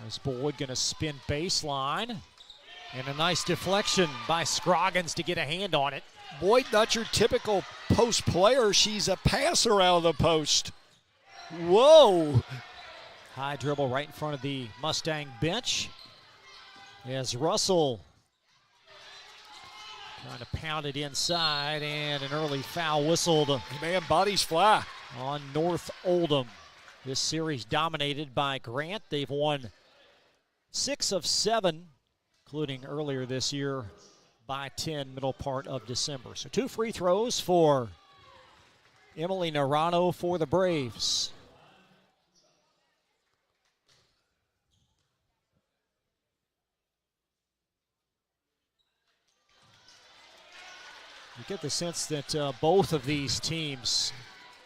Is Boyd going to spin baseline? And a nice deflection by Scroggins to get a hand on it. Boyd, not your typical post player. She's a passer out of the post. Whoa. High dribble right in front of the Mustang bench. As Russell trying to pound it inside, and an early foul whistled. Man, bodies fly. On North Oldham. This series dominated by Grant. They've won 6 of 7, including earlier this year by 10, middle part of December. So 2 free throws for Emily Narano for the Braves. You get the sense that both of these teams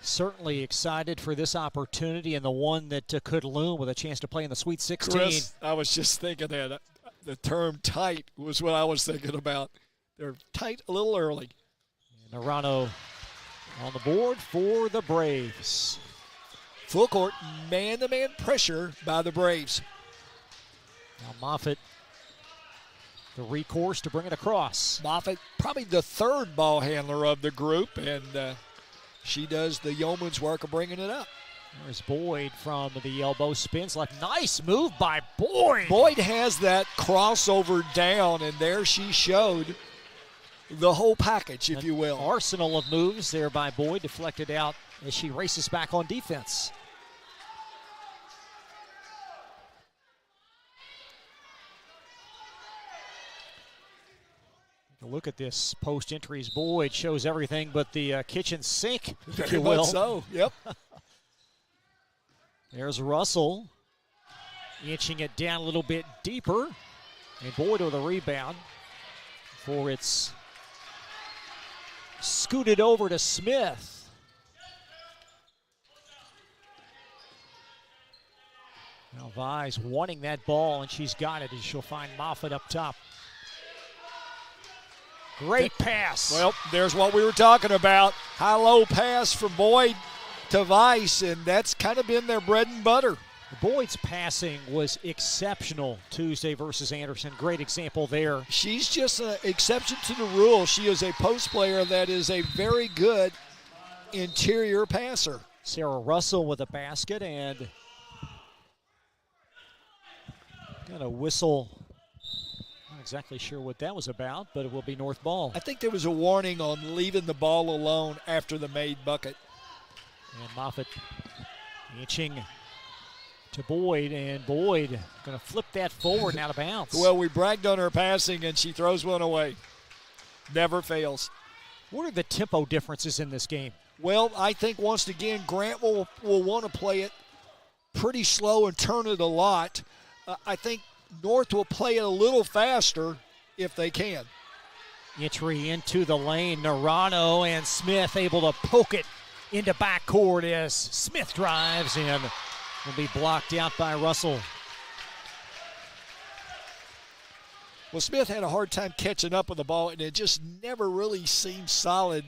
certainly excited for this opportunity and the one that could loom with a chance to play in the Sweet 16. Chris, I was just thinking that the term tight was what I was thinking about. They're tight a little early. And Arano on the board for the Braves. Full court, man-to-man pressure by the Braves. Now Moffitt, the recourse to bring it across. Moffitt, probably the third ball handler of the group, and she does the yeoman's work of bringing it up. There's Boyd from the elbow, spins left. Nice move by Boyd. Boyd has that crossover down, and there she showed the whole package, if you will. Arsenal of moves there by Boyd, deflected out as she races back on defense. Look at this post entries. Boyd shows everything but the kitchen sink, if you will. So, yep. There's Russell inching it down a little bit deeper. And Boyd with a rebound for it's scooted over to Smith. Now Vise wanting that ball, and she's got it, and she'll find Moffitt up top. Great pass. Well, there's what we were talking about. High-low pass from Boyd to Vise, and that's kind of been their bread and butter. Boyd's passing was exceptional Tuesday versus Anderson. Great example there. She's just an exception to the rule. She is a post player that is a very good interior passer. Sarah Russell with a basket, and got a whistle. Not exactly sure what that was about, but it will be North ball. I think there was a warning on leaving the ball alone after the made bucket. And Moffitt inching to Boyd, and Boyd going to flip that forward and out of bounds. Well, we bragged on her passing, and she throws one away. Never fails. What are the tempo differences in this game? Well, I think once again, Grant will want to play it pretty slow and turn it a lot. I think North will play it a little faster if they can. Entry into the lane, Narano and Smith able to poke it into backcourt as Smith drives in. Will be blocked out by Russell. Well, Smith had a hard time catching up with the ball, and it just never really seemed solid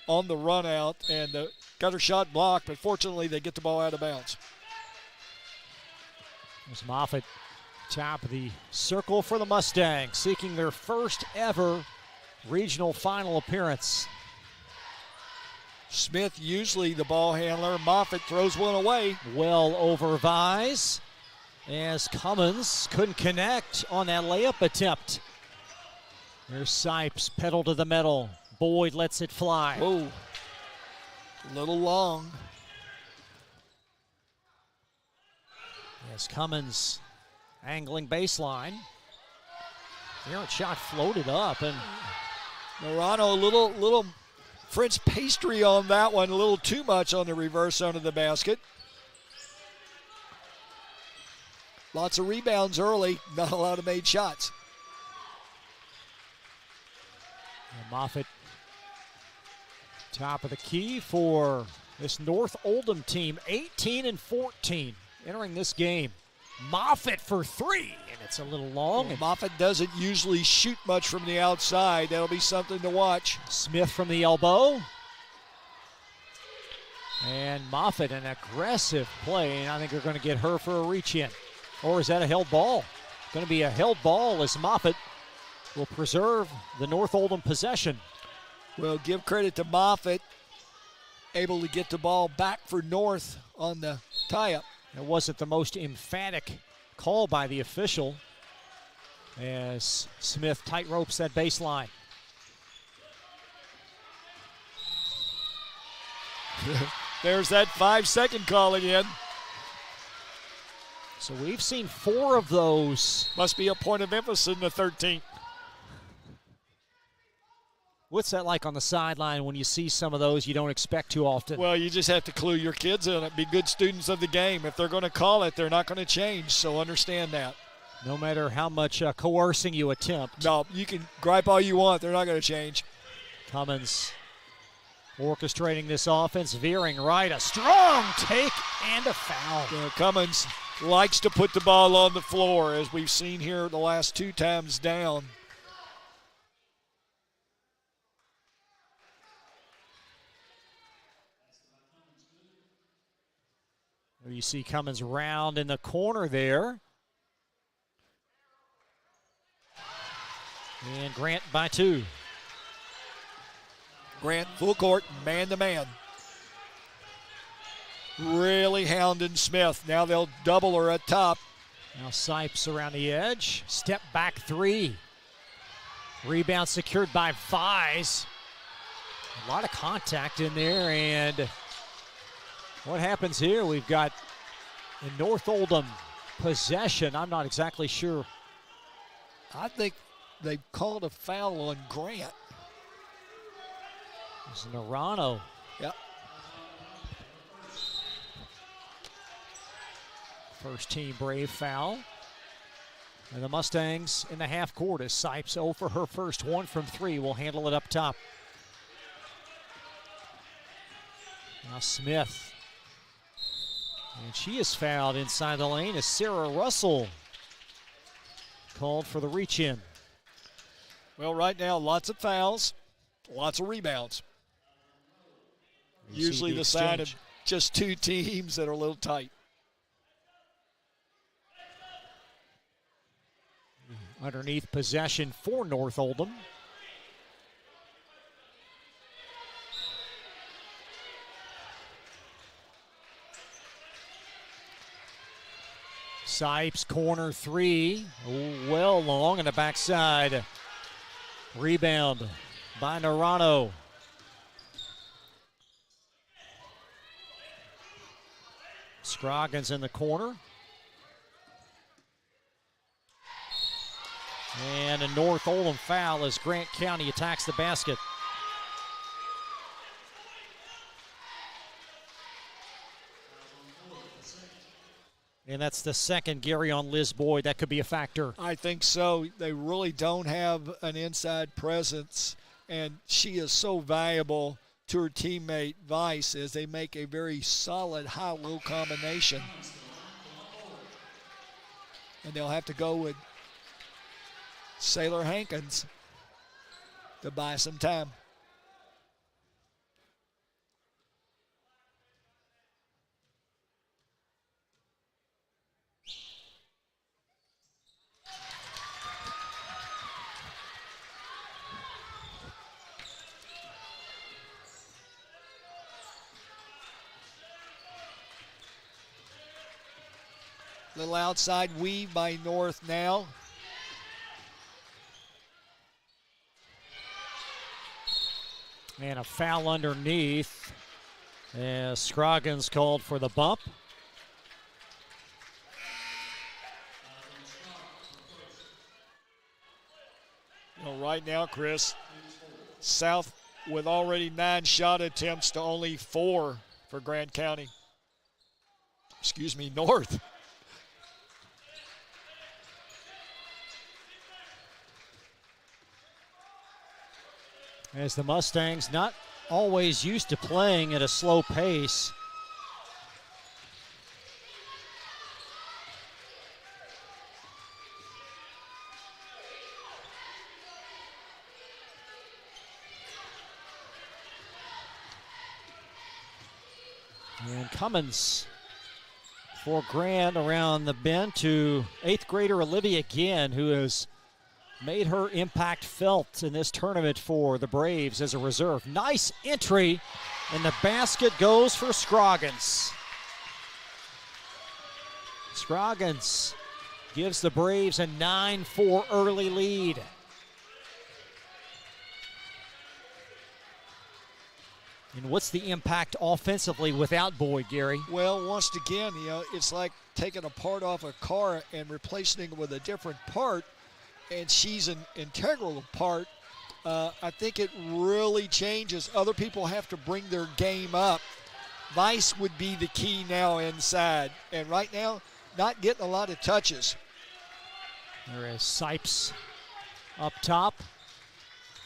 on the run out, and got her shot blocked, but fortunately they get the ball out of bounds. There's Moffitt, top of the circle for the Mustangs, seeking their first ever regional final appearance. Smith usually the ball handler. Moffitt throws one away. Well over Vise as Cummins couldn't connect on that layup attempt. There's Sipes, pedal to the metal. Boyd lets it fly. Whoa, a little long. As Cummins angling baseline. Their shot floated up, and Morano, a little French pastry on that one, a little too much on the reverse under the basket. Lots of rebounds early, not a lot of made shots. And Moffitt, top of the key for this North Oldham team, 18-14 entering this game. Moffitt for three, and it's a little long. Well, Moffitt doesn't usually shoot much from the outside. That'll be something to watch. Smith from the elbow. And Moffitt, an aggressive play, and I think they're going to get her for a reach-in. Or is that a held ball? Going to be a held ball as Moffitt will preserve the North Oldham possession. Well, give credit to Moffitt, able to get the ball back for North on the tie-up. It wasn't the most emphatic call by the official as Smith tight ropes that baseline. There's that 5-second call again. So we've seen 4 of those. Must be a point of emphasis in the 13th. What's that like on the sideline when you see some of those you don't expect too often? Well, you just have to clue your kids in it. Be good students of the game. If they're going to call it, they're not going to change, so understand that. No matter how much coercing you attempt. No, you can gripe all you want. They're not going to change. Cummins orchestrating this offense, veering right, a strong take and a foul. Cummins likes to put the ball on the floor, as we've seen here the last 2 times down. You see Cummins round in the corner there. And Grant by 2. Grant full court, man-to-man. Really hounding Smith. Now they'll double her at top. Now Sipes around the edge. Step back 3. Rebound secured by Vise. A lot of contact in there, and what happens here? We've got in North Oldham possession. I'm not exactly sure. I think they called a foul on Grant. It's Narano. Yep. First team Brave foul. And the Mustangs in the half court as Sipes 0 for her first, 1 from 3. Will handle it up top. Now Smith. And she is fouled inside the lane as Sarah Russell called for the reach in. Well, right now, lots of fouls, lots of rebounds. Usually the sign of just 2 teams that are a little tight. Underneath possession for North Oldham. Sipes, corner 3. Well long on the backside. Rebound by Narano. Scroggins in the corner. And a North Oldham foul as Grant County attacks the basket. And that's the second, Gary, on Liz Boyd. That could be a factor. I think so. They really don't have an inside presence, and she is so valuable to her teammate Vice as they make a very solid high-low combination. And they'll have to go with Sailor Hankins to buy some time. Little outside weave by North now. And a foul underneath as Scroggins called for the bump. Right now, Chris, South with already 9 shot attempts to only 4 for Grant County. Excuse me, North. As the Mustangs not always used to playing at a slow pace. And Cummins for Grant around the bend to 8th grader Olivia Ginn, who has made her impact felt in this tournament for the Braves as a reserve. Nice entry, and the basket goes for Scroggins. Scroggins gives the Braves a 9-4 early lead. And what's the impact offensively without Boyd, Gary? Well, once again, it's like taking a part off a car and replacing it with a different part, and she's an integral part. I think it really changes. Other people have to bring their game up. Vice would be the key now inside, and right now, not getting a lot of touches. There is Sipes up top.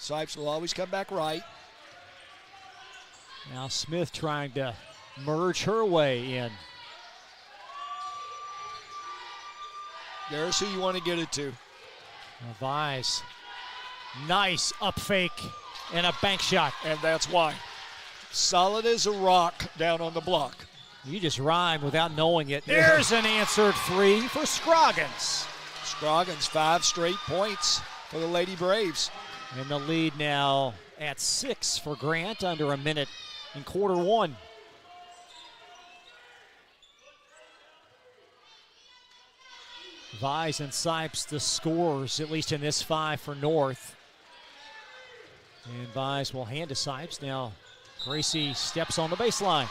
Sipes will always come back right. Now Smith trying to merge her way in. There's who you want to get it to. Vise. Nice up fake and a bank shot. And that's why. Solid as a rock down on the block. You just rhyme without knowing it. There's an answered three for Scroggins. Scroggins, 5 straight points for the Lady Braves. And the lead now at 6 for Grant, under a minute in quarter one. Vise and Sipes the scores, at least in this 5 for North. And Vise will hand to Sipes. Now Gracie steps on the baseline.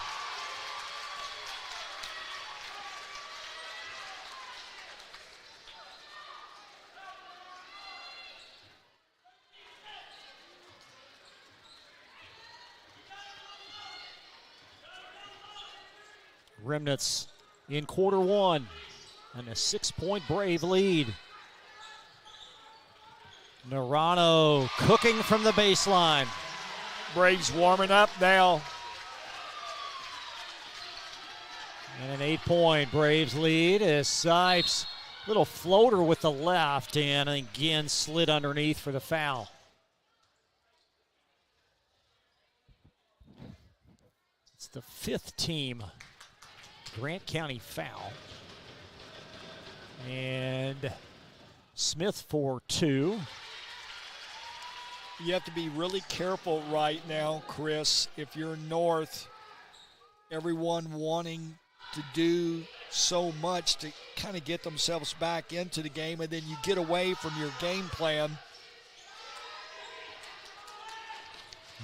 Remnants in quarter one and a 6-point Brave lead. Narano cooking from the baseline. Braves warming up now. And an 8-point Braves lead as Sipes, little floater with the left, and again slid underneath for the foul. It's the 5th team Grant County foul. And Smith for 2. You have to be really careful right now, Chris. If you're North, everyone wanting to do so much to kind of get themselves back into the game, and then you get away from your game plan.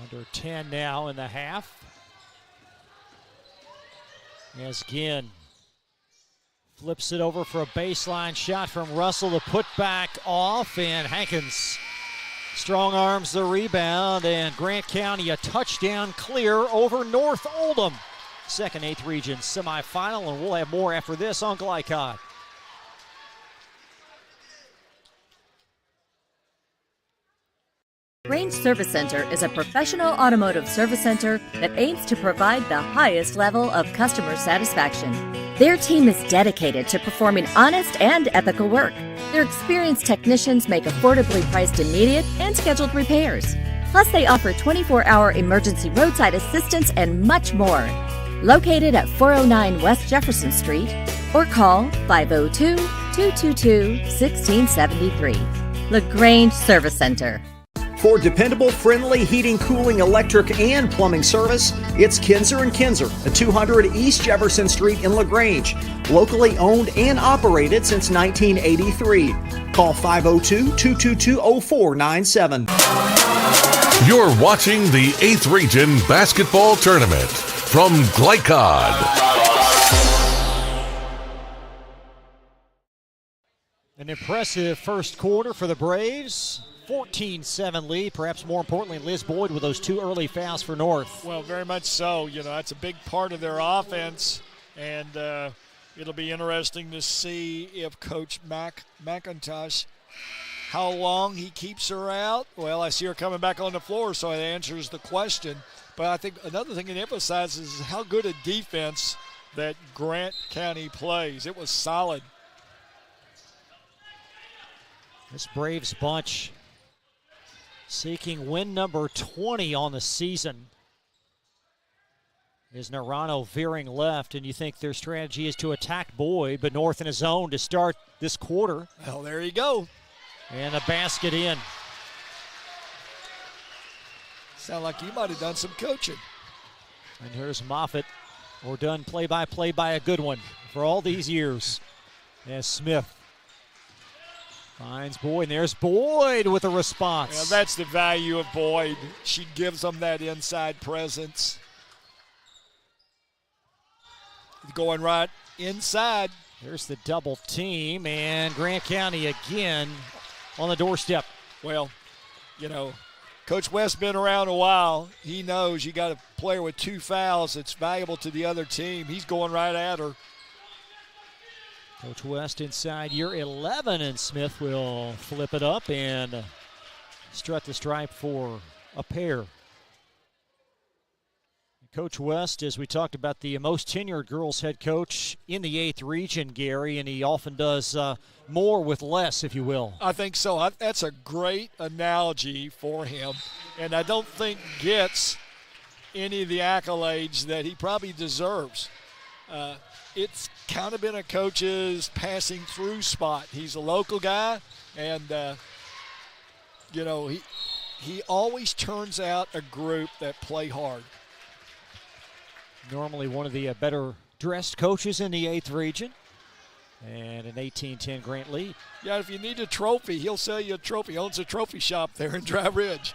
Under 10 now in the half. As Ginn flips it over for a baseline shot from Russell. The put back off, and Hankins strong arms the rebound, and Grant County a touchdown clear over North Oldham. Second 8th region semifinal, and we'll have more after this on Glycod. Range Service Center is a professional automotive service center that aims to provide the highest level of customer satisfaction. Their team is dedicated to performing honest and ethical work. Their experienced technicians make affordably priced immediate and scheduled repairs. Plus, they offer 24-hour emergency roadside assistance and much more. Located at 409 West Jefferson Street, or call 502-222-1673. LaGrange Service Center. For dependable, friendly heating, cooling, electric, and plumbing service, it's Kinzer & Kinzer at 200 East Jefferson Street in LaGrange. Locally owned and operated since 1983. Call 502-222-0497. You're watching the 8th Region Basketball Tournament from Glycod. An impressive first quarter for the Braves. 14-7 lead. Perhaps more importantly, Liz Boyd with those 2 early fouls for North. Well, very much so. You know, that's a big part of their offense, and it'll be interesting to see if Coach McIntosh, how long he keeps her out. Well, I see her coming back on the floor, so it answers the question. But I think another thing it emphasizes is how good a defense that Grant County plays. It was solid. This Braves bunch seeking win number 20 on the season. Is Narano veering left, and you think their strategy is to attack Boyd, but North in his zone to start this quarter. Well, there you go. And a basket in. Sound like you might have done some coaching. And here's Moffitt, or done play-by-play by a good one for all these years. As Smith finds Boyd, and there's Boyd with a response. Yeah, that's the value of Boyd. She gives them that inside presence. Going right inside. There's the double team, and Grant County again on the doorstep. Well, you know, Coach West's been around a while. He knows you got a player with 2 fouls that's valuable to the other team. He's going right at her. Coach West inside year 11, and Smith will flip it up and strut the stripe for a pair. Coach West, as we talked about, the most tenured girls head coach in the 8th region, Gary, and he often does more with less, if you will. I think so. That's a great analogy for him, and I don't think gets any of the accolades that he probably deserves. It's kind of been a coach's passing through spot. He's a local guy, and he always turns out a group that play hard. Normally one of the better dressed coaches in the 8th region, and an 18-10 Grant lead. Yeah, if you need a trophy, he'll sell you a trophy. He owns a trophy shop there in Dry Ridge.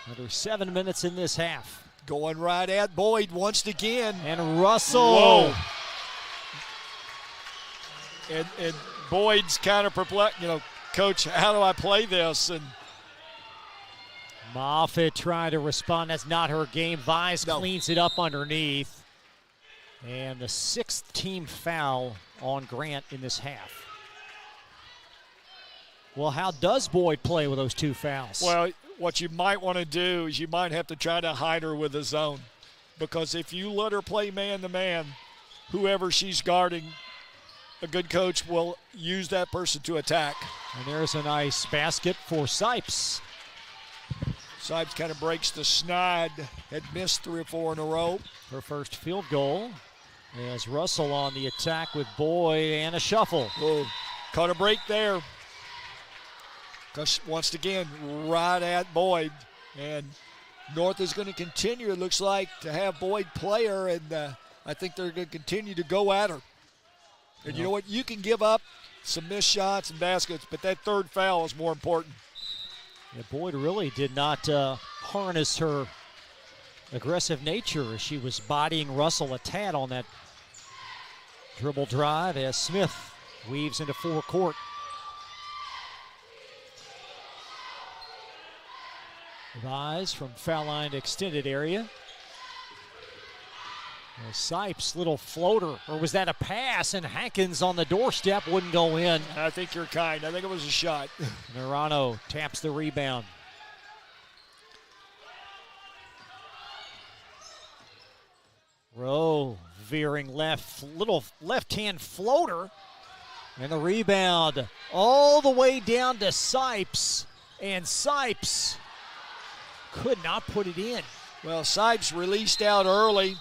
Under 7 minutes in this half. Going right at Boyd once again. And Russell. Whoa. And Boyd's kind of perplexed. Coach, how do I play this? And Moffitt trying to respond. That's not her game. Vise cleans it up underneath. And the 6th team foul on Grant in this half. Well, how does Boyd play with those 2 fouls? Well, what you might want to do is you might have to try to hide her with a zone. Because if you let her play man-to-man, whoever she's guarding, a good coach will use that person to attack. And there's a nice basket for Sipes. Sipes kind of breaks the snide. Had missed 3 or 4 in a row. Her first field goal. As Russell on the attack with Boyd and a shuffle. Oh, caught a break there. Because once again, right at Boyd. And North is going to continue, it looks like, to have Boyd play her. And I think they're going to continue to go at her. And you know what? You can give up some missed shots and baskets, but that 3rd foul is more important. Yeah, Boyd really did not harness her aggressive nature as she was bodying Russell a tad on that dribble drive as Smith weaves into forecourt. Vise from foul line to extended area. Sipes, little floater, or was that a pass? And Hankins on the doorstep wouldn't go in. I think you're kind. I think it was a shot. Narano taps the rebound. Rowe veering left, little left-hand floater. And the rebound all the way down to Sipes. And Sipes could not put it in. Well, Sipes released out early.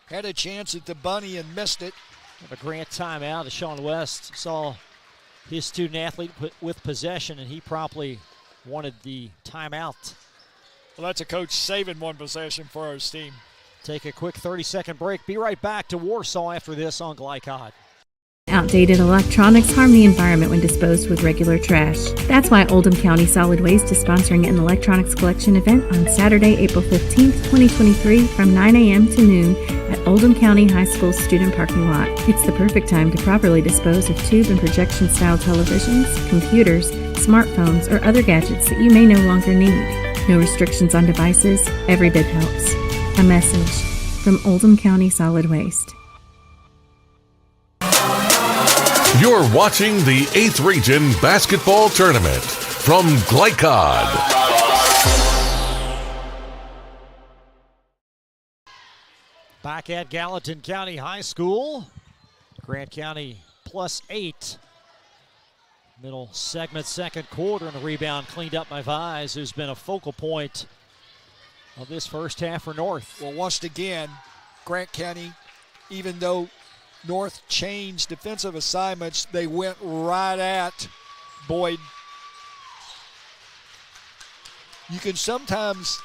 Had a chance at the bunny and missed it. Have a Grant timeout as Sean West saw his student athlete with possession, and he promptly wanted the timeout. Well, that's a coach saving one possession for his team. Take a quick 30-second break. Be right back to Warsaw after this on Glycod. Outdated electronics harm the environment when disposed with regular trash. That's why Oldham County Solid Waste is sponsoring an electronics collection event on Saturday, April 15th, 2023 from 9 a.m. to noon at Oldham County High School student parking lot. It's the perfect time to properly dispose of tube and projection style televisions, computers, smartphones, or other gadgets that you may no longer need. No restrictions on devices, every bit helps. A message from Oldham County Solid Waste. You're watching the 8th Region Basketball Tournament from Glycod. Back at Gallatin County High School. Grant County +8. Middle segment, 2nd quarter, and a rebound cleaned up by Vise, who's been a focal point of this first half for North. Well, once again, Grant County, even though North changed defensive assignments, they went right at Boyd. You can sometimes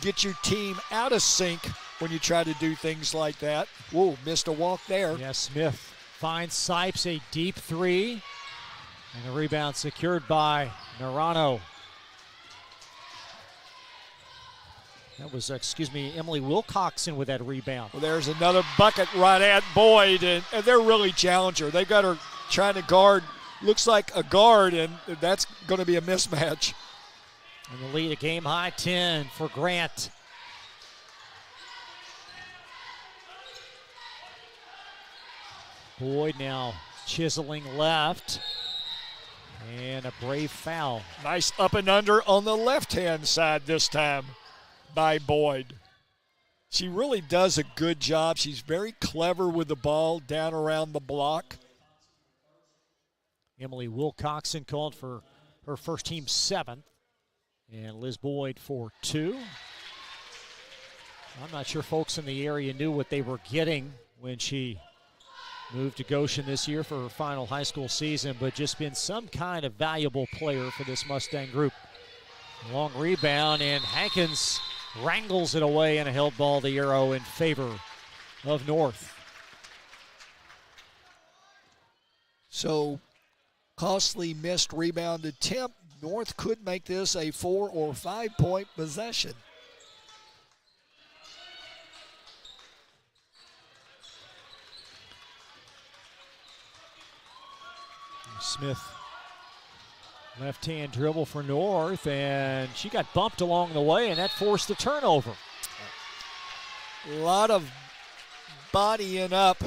get your team out of sync when you try to do things like that. Whoa, missed a walk there. Yeah, Smith finds Sipes, a deep 3. And the rebound secured by Narano. That was, Emily Wilcoxon with that rebound. Well, there's another bucket right at Boyd, and they're really challenging her. They've got her trying to guard, looks like a guard, and that's going to be a mismatch. And the lead, a game-high 10 for Grant. Boyd now chiseling left. And a brave foul. Nice up and under on the left-hand side this time by Boyd. She really does a good job. She's very clever with the ball down around the block. Emily Wilcoxon called for her first team 7th. And Liz Boyd for 2. I'm not sure folks in the area knew what they were getting when she moved to Goshen this year for her final high school season, but just been some kind of valuable player for this Mustang group. Long rebound, and Hankins wrangles it away, and a held ball, the arrow in favor of North. So, costly missed rebound attempt. North could make this a 4 or 5 point possession. Smith, left-hand dribble for North, and she got bumped along the way, and that forced the turnover. A lot of bodying up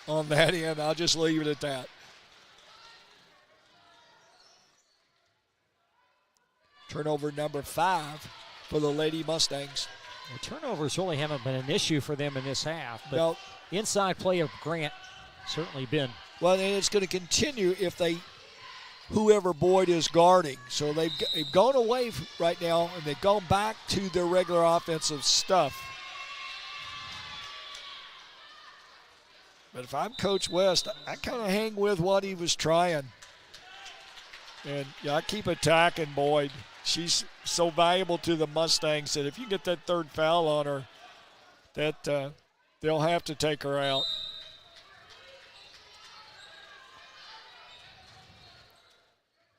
on that end. I'll just leave it at that. Turnover number 5 for the Lady Mustangs. The turnovers really haven't been an issue for them in this half, but no. Inside play of Grant certainly been. Well, and it's going to continue if whoever Boyd is guarding. So they've gone away right now, and they've gone back to their regular offensive stuff. But if I'm Coach West, I kind of hang with what he was trying. And I keep attacking Boyd. She's so valuable to the Mustangs that if you get that third foul on her, that they'll have to take her out.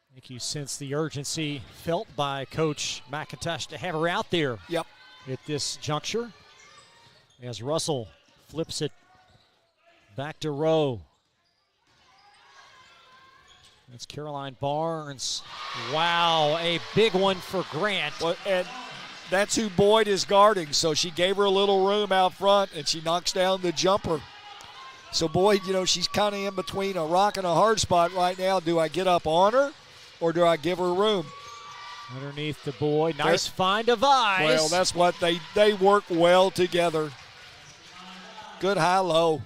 I think you sense the urgency felt by Coach McIntosh to have her out there. Yep. At this juncture, as Russell flips it back to Rowe. That's Caroline Barnes. Wow, a big one for Grant. Well, and that's who Boyd is guarding, so she gave her a little room out front, and she knocks down the jumper. So Boyd, she's kind of in between a rock and a hard spot right now. Do I get up on her, or do I give her room? Underneath the Boyd. Nice find of eyes. Well, that's what they work well together. Good high-low.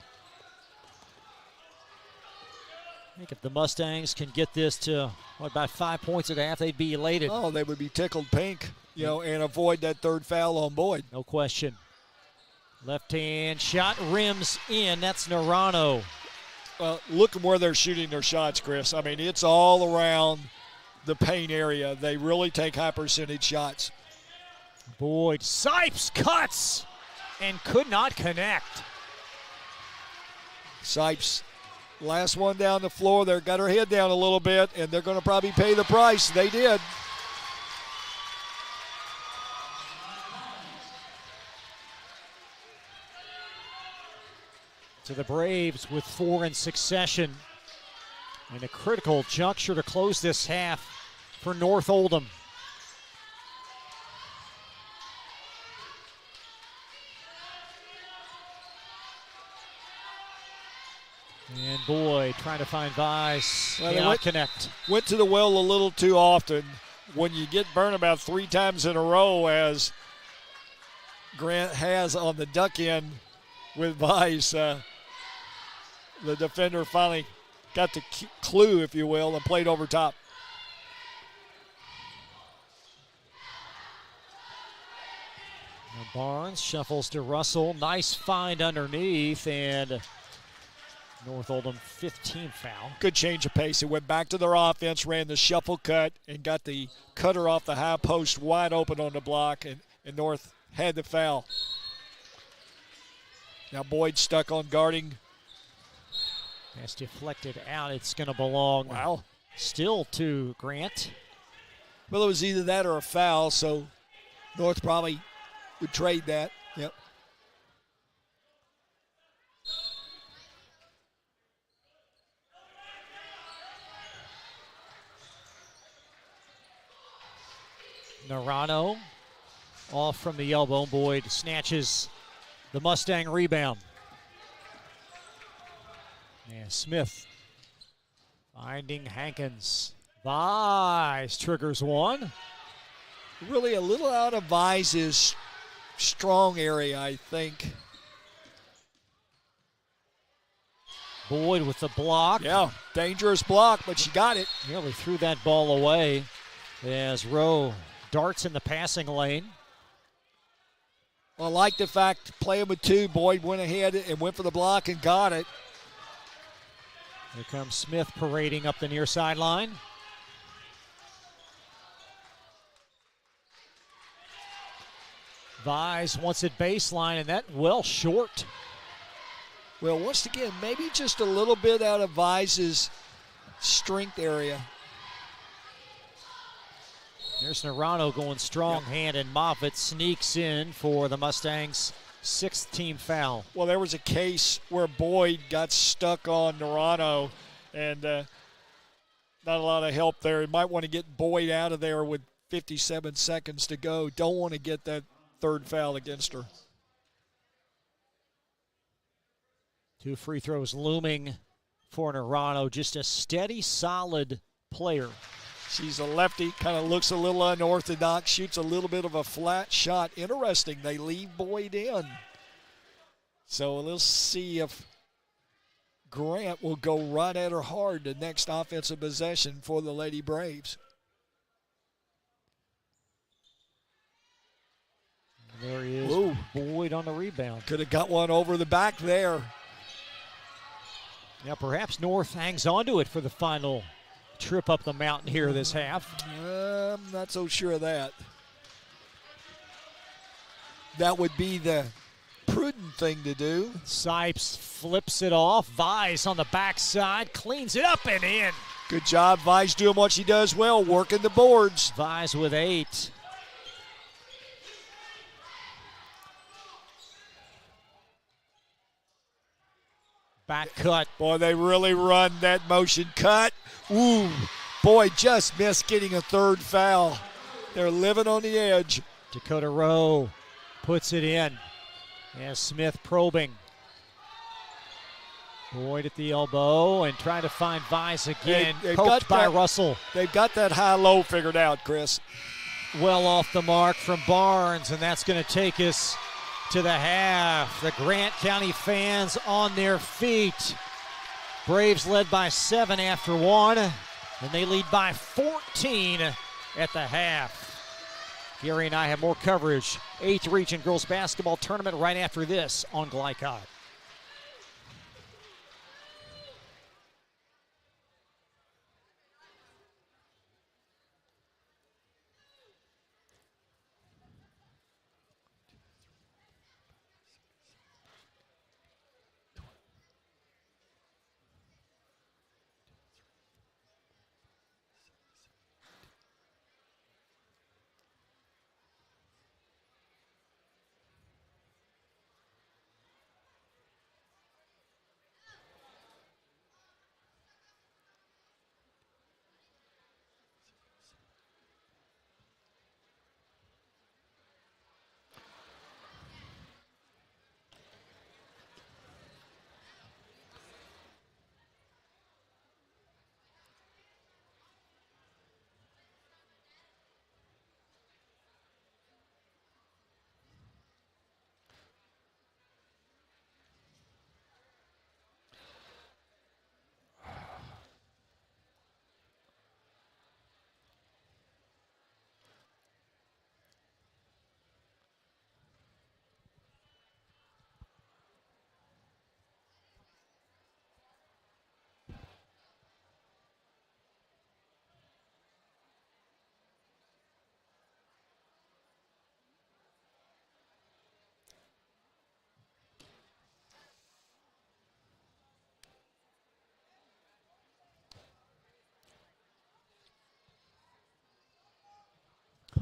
I think if the Mustangs can get this to about 5 points at half, they'd be elated. Oh, they would be tickled pink, and avoid that third foul on Boyd. No question. Left-hand shot rims in. That's Narano. Well, look at where they're shooting their shots, Chris. I mean, it's all around the paint area. They really take high percentage shots. Boyd, Sipes cuts and could not connect. Sipes, last one down the floor there, got her head down a little bit, and they're going to probably pay the price. They did. To the Braves with 4 in succession. And a critical juncture to close this half for North Oldham. And Boyd trying to find Vice. Well, connect. Went to the well a little too often. When you get burned about 3 times in a row, as Grant has on the duck end with Vice, the defender finally got the clue, if you will, and played over top. Now Barnes shuffles to Russell. Nice find underneath, and North Oldham 15 foul. Good change of pace. It went back to their offense, ran the shuffle cut, and got the cutter off the high post wide open on the block, and North had the foul. Now Boyd stuck on guarding. That's deflected out. It's going to belong still to Grant. Well, it was either that or a foul, so North probably would trade that. Yep. Narano off from the elbow. Boyd snatches the Mustang rebound. And Smith finding Hankins. Vise triggers one. Really a little out of Vise's strong area, I think. Boyd with the block. Yeah, dangerous block, but she got it. Nearly threw that ball away as Rowe darts in the passing lane. I like the fact, playing with two, Boyd went ahead and went for the block and got it. Here comes Smith parading up the near sideline. Vise wants it baseline, and that well short. Well, once again, maybe just a little bit out of Vise's strength area. There's Narano going strong hand, and Moffitt sneaks in for the Mustangs' 6th team foul. Well, there was a case where Boyd got stuck on Narano, and not a lot of help there. You might want to get Boyd out of there with 57 seconds to go. Don't want to get that third foul against her. 2 free throws looming for Narano. Just a steady, solid player. She's a lefty, kind of looks a little unorthodox, shoots a little bit of a flat shot. Interesting, they leave Boyd in. So let's see if Grant will go right at her hard the next offensive possession for the Lady Braves. There he is. Ooh. Boyd on the rebound. Could have got one over the back there. Now perhaps North hangs on to it for the final trip up the mountain here this half. I'm not so sure of that. That would be the prudent thing to do. Sipes flips it off. Vise on the backside, cleans it up and in. Good job, Vise doing what she does well, working the boards. Vise with 8. Back cut. Boy, they really run that motion cut. Ooh, boy, just missed getting a third foul. They're living on the edge. Dakota Rowe puts it in. As Smith probing. Boyd at the elbow and trying to find Vise again. Poked by Russell. They've got that high-low figured out, Chris. Well off the mark from Barnes, and that's going to take us to the half. The Grant County fans on their feet. Braves led by 7 after 1, and they lead by 14 at the half. Gary and I have more coverage. 8th Region Girls Basketball Tournament right after this on Glycod.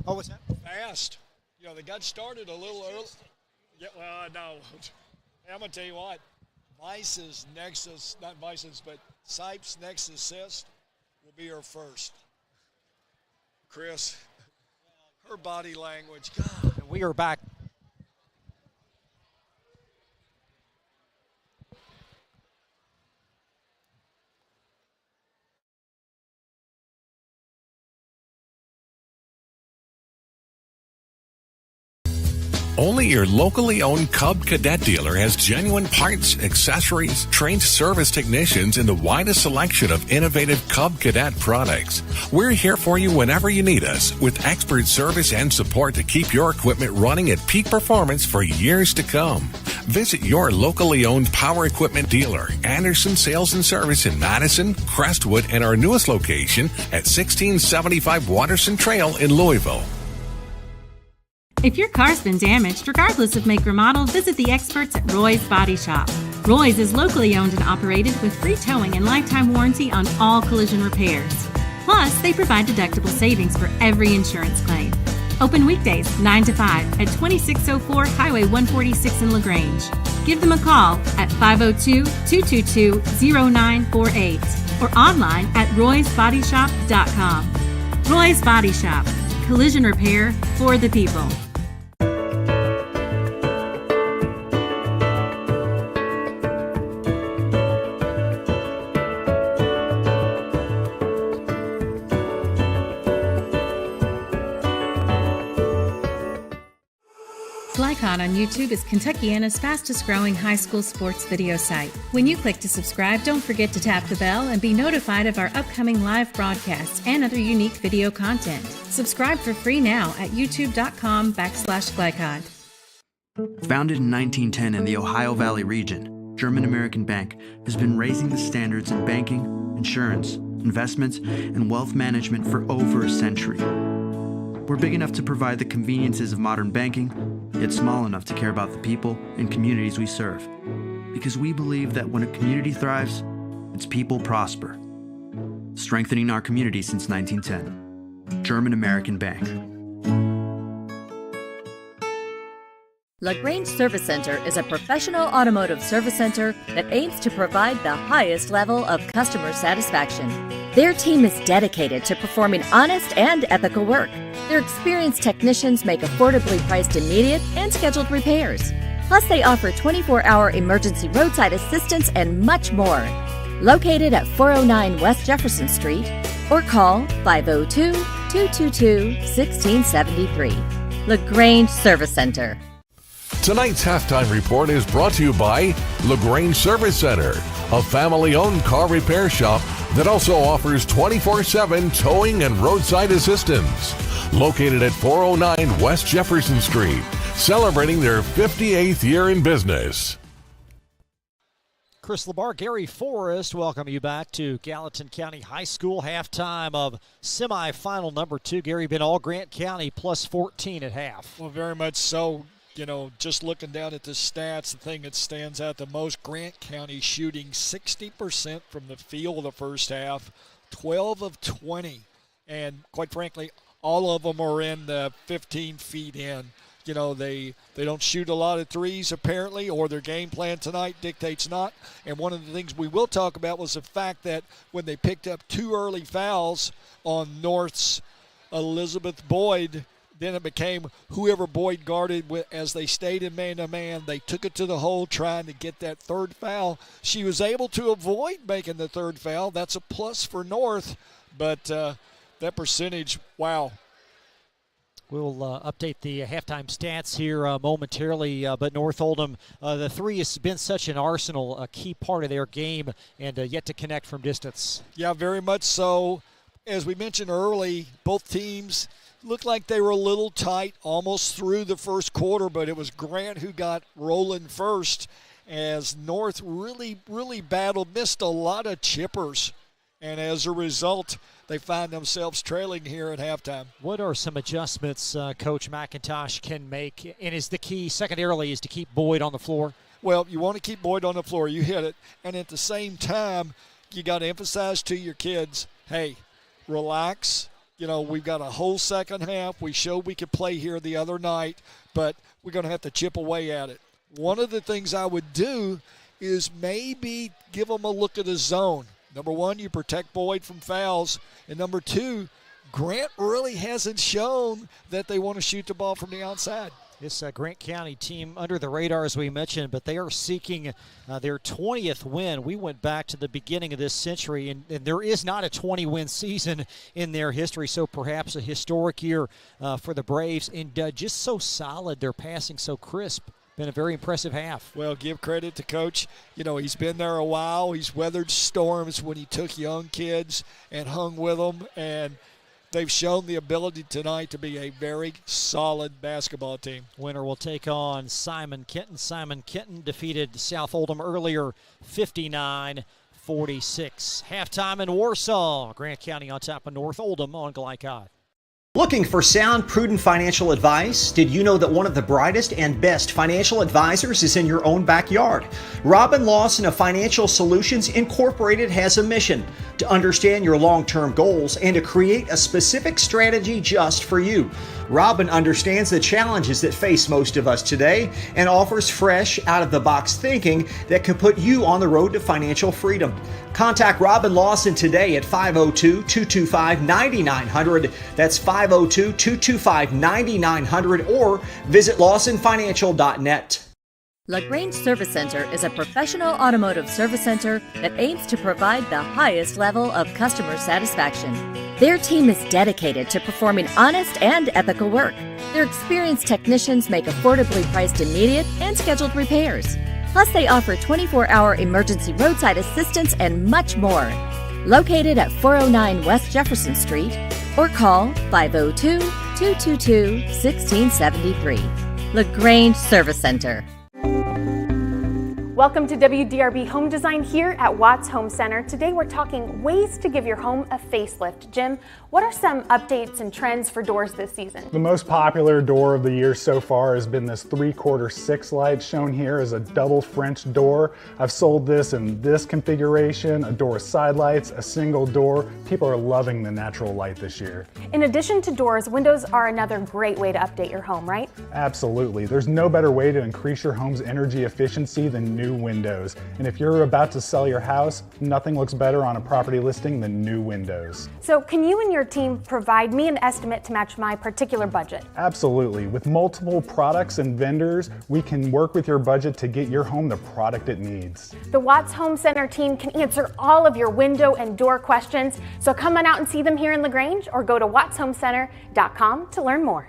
Oh, what's that? Fast. You know, they got started a little early. Yeah, well, no. I'm going to tell you what. Vice's next, not Vice's, but Sipes' next assist will be her first. Chris, her body language. God. And we are back Only your locally owned Cub Cadet dealer has genuine parts, accessories, trained service technicians, and the widest selection of innovative Cub Cadet products. We're here for you whenever you need us, with expert service and support to keep your equipment running at peak performance for years to come. Visit your locally owned power equipment dealer, Anderson Sales and Service in Madison, Crestwood, and our newest location at 1675 Watterson Trail in Louisville. If your car's been damaged, regardless of make or model, visit the experts at Roy's Body Shop. Roy's is locally owned and operated with free towing and lifetime warranty on all collision repairs. Plus, they provide deductible savings for every insurance claim. Open weekdays 9 to 5 at 2604 Highway 146 in LaGrange. Give them a call at 502-222-0948 or online at roysbodyshop.com. Roy's Body Shop. Collision repair for the people. Glycod on YouTube is Kentuckiana's fastest growing high school sports video site. When you click to subscribe, don't forget to tap the bell and be notified of our upcoming live broadcasts and other unique video content. Subscribe for free now at youtube.com/Glycod. Founded in 1910 in the Ohio Valley region, German American Bank has been raising the standards in banking, insurance, investments, and wealth management for over a century. We're big enough to provide the conveniences of modern banking, yet small enough to care about the people and communities we serve. Because we believe that when a community thrives, its people prosper. Strengthening our community since 1910. German American Bank. LaGrange Service Center is a professional automotive service center that aims to provide the highest level of customer satisfaction. Their team is dedicated to performing honest and ethical work. Their experienced technicians make affordably priced immediate and scheduled repairs. Plus, they offer 24-hour emergency roadside assistance and much more. Located at 409 West Jefferson Street, or call 502-222-1673. LaGrange Service Center. Tonight's halftime report is brought to you by LaGrange Service Center, a family-owned car repair shop that also offers 24/7 towing and roadside assistance. Located at 409 West Jefferson Street, celebrating their 58th year in business. Chris LeBar, Gary Forrest, welcome you back to Gallatin County High School halftime of semifinal number 2. Gary, been all Grant County plus 14 at half. Well, very much so. You know, just looking down at the stats, the thing that stands out the most, Grant County shooting 60% from the field the first half, 12 of 20. And quite frankly, all of them are in the 15 feet in. You know, they don't shoot a lot of threes apparently, or their game plan tonight dictates not. And one of the things we will talk about was the fact that when they picked up 2 early fouls on North's Elizabeth Boyd, then it became whoever Boyd guarded with, as they stayed in man-to-man. They took it to the hole trying to get that third foul. She was able to avoid making the third foul. That's a plus for North, but that percentage, wow. We'll update the halftime stats here momentarily, but North Oldham, the three has been such an arsenal, a key part of their game, and yet to connect from distance. Yeah, very much so. As we mentioned early, both teams looked like they were a little tight almost through the first quarter, but it was Grant who got rolling first as North really battled, missed a lot of chippers. And as a result, they find themselves trailing here at halftime. What are some adjustments Coach McIntosh can make? And is the key secondarily is to keep Boyd on the floor? Well, you want to keep Boyd on the floor. You hit it. And at the same time, you got to emphasize to your kids, hey, relax. You know, we've got a whole second half. We showed we could play here the other night, but we're going to have to chip away at it. One of the things I would do is maybe give them a look at a zone. Number one, you protect Boyd from fouls. And number two, Grant really hasn't shown that they want to shoot the ball from the outside. This Grant County team under the radar, as we mentioned, but they are seeking their 20th win. We went back to the beginning of this century, and there is not a 20-win season in their history, so perhaps a historic year for the Braves. And just so solid, they're passing so crisp. Been a very impressive half. Well, give credit to Coach. You know, he's been there a while. He's weathered storms when he took young kids and hung with them, and they've shown the ability tonight to be a very solid basketball team. Winner will take on Simon Kenton. Simon Kenton defeated South Oldham earlier, 59-46. Halftime in Warsaw. Grant County on top of North Oldham on Glycod. Looking for sound, prudent financial advice? Did you know that one of the brightest and best financial advisors is in your own backyard? Robin Lawson of Financial Solutions Incorporated has a mission to understand your long-term goals and to create a specific strategy just for you. Robin understands the challenges that face most of us today and offers fresh, out-of-the-box thinking that can put you on the road to financial freedom. Contact Robin Lawson today at 502-225-9900. That's 502-225-9900 or visit lawsonfinancial.net. LaGrange Service Center is a professional automotive service center that aims to provide the highest level of customer satisfaction. Their team is dedicated to performing honest and ethical work. Their experienced technicians make affordably priced immediate and scheduled repairs. Plus, they offer 24-hour emergency roadside assistance and much more. Located at 409 West Jefferson Street or call 502-222-1673. LaGrange Service Center. Welcome to WDRB Home Design here at Watts Home Center. Today we're talking ways to give your home a facelift. Jim, what are some updates and trends for doors this season? The most popular door of the year so far has been this 3/4 6 light shown here as a double French door. I've sold this in this configuration, a door with side lights, a single door. People are loving the natural light this year. In addition to doors, windows are another great way to update your home, right? Absolutely. There's no better way to increase your home's energy efficiency than new windows. And if you're about to sell your house, nothing looks better on a property listing than new windows. So can you and your team provide me an estimate to match my particular budget? Absolutely. With multiple products and vendors, we can work with your budget to get your home the product it needs. The Watts Home Center team can answer all of your window and door questions. So come on out and see them here in LaGrange or go to wattshomecenter.com to learn more.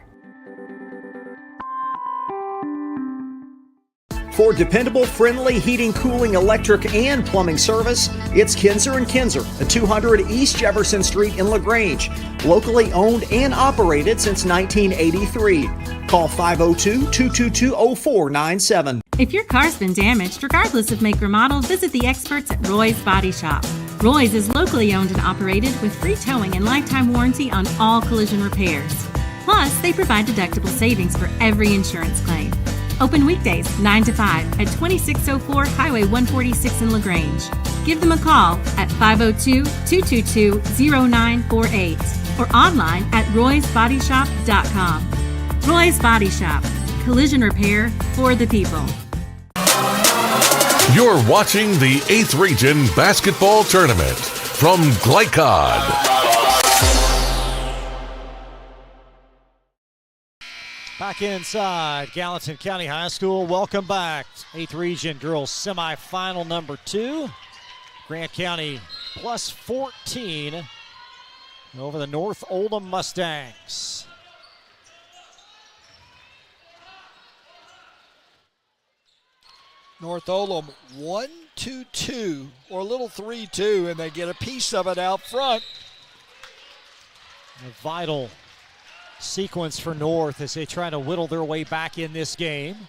For dependable, friendly heating, cooling, electric, and plumbing service, it's Kinzer & Kinzer at 200 East Jefferson Street in LaGrange. Locally owned and operated since 1983. Call 502-222-0497. If your car's been damaged, regardless of make or model, visit the experts at Roy's Body Shop. Roy's is locally owned and operated with free towing and lifetime warranty on all collision repairs. Plus, they provide deductible savings for every insurance claim. Open weekdays 9 to 5 at 2604 Highway 146 in LaGrange. Give them a call at 502-222-0948 or online at roysbodyshop.com. Roy's Body Shop. Collision repair for the people. You're watching the 8th Region Basketball Tournament from Glycod. Back inside Gallatin County High School. Welcome back. 8th Region Girls Semifinal number 2. Grant County plus 14 over the North Oldham Mustangs. North Oldham 1-2-2 or a little 3-2, and they get a piece of it out front. A vital sequence for North as they try to whittle their way back in this game.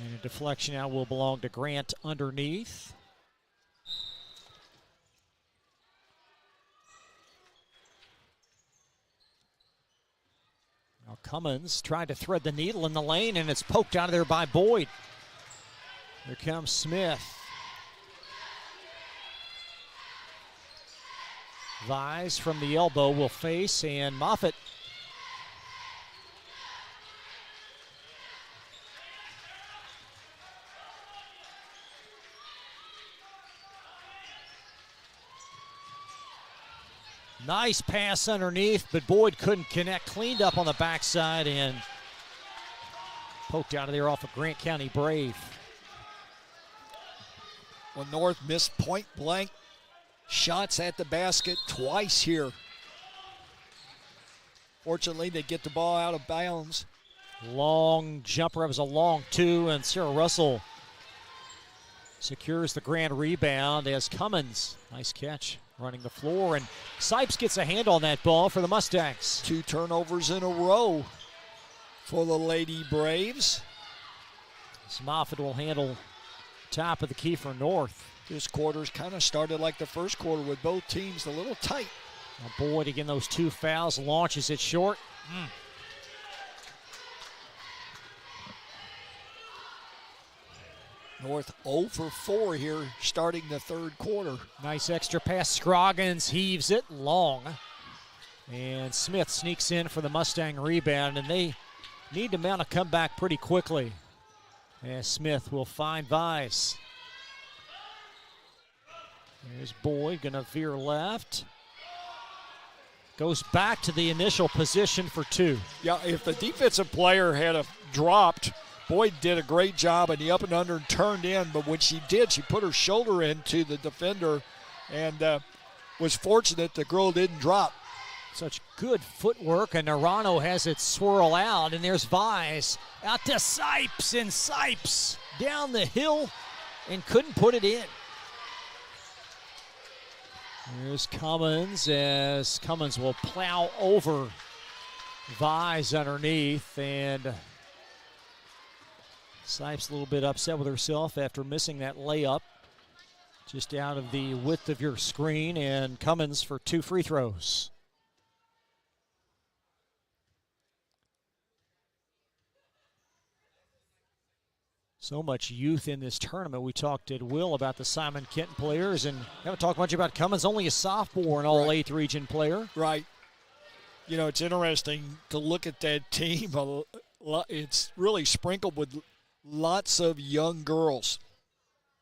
And a deflection now will belong to Grant underneath. Now Cummins tried to thread the needle in the lane, and it's poked out of there by Boyd. Here comes Smith. Vise from the elbow will face, and Moffitt nice pass underneath, but Boyd couldn't connect. Cleaned up on the backside, and Poked out of there off a Grant County Brave. Well, North missed point blank shots at the basket twice here. Fortunately, they get the ball out of bounds. Long jumper. It was a long two, and Sarah Russell secures the grand rebound as Cummins, nice catch, running the floor, and Sipes gets a hand on that ball for the Mustangs. 2 turnovers in a row for the Lady Braves. Moffitt will handle top of the key for North. This quarter's kind of started like the first quarter with both teams a little tight. Boyd again, those 2 fouls, launches it short. North 0 for 4 here starting the third quarter. Nice extra pass. Scroggins heaves it long. And Smith sneaks in for the Mustang rebound, and they need to mount a comeback pretty quickly. As Smith will find Vise. There's Boyd, gonna veer left. Goes back to the initial position for 2. Yeah, if the defensive player had dropped, Boyd did a great job in the up and under and turned in, but when she did, she put her shoulder into the defender and was fortunate the girl didn't drop. Such good footwork, and Narano has it swirl out, and there's Vise out to Sipes, and Sipes down the hill and couldn't put it in. There's Cummins, as Cummins will plow over Vise underneath, and Sipes a little bit upset with herself after missing that layup just out of the width of your screen, and Cummins for 2 free throws. So much youth in this tournament. We talked at Will about the Simon Kenton players, and haven't talked much about Cummins, only a sophomore and all 8th region player. Right. You know, it's interesting to look at that team. It's really sprinkled with lots of young girls.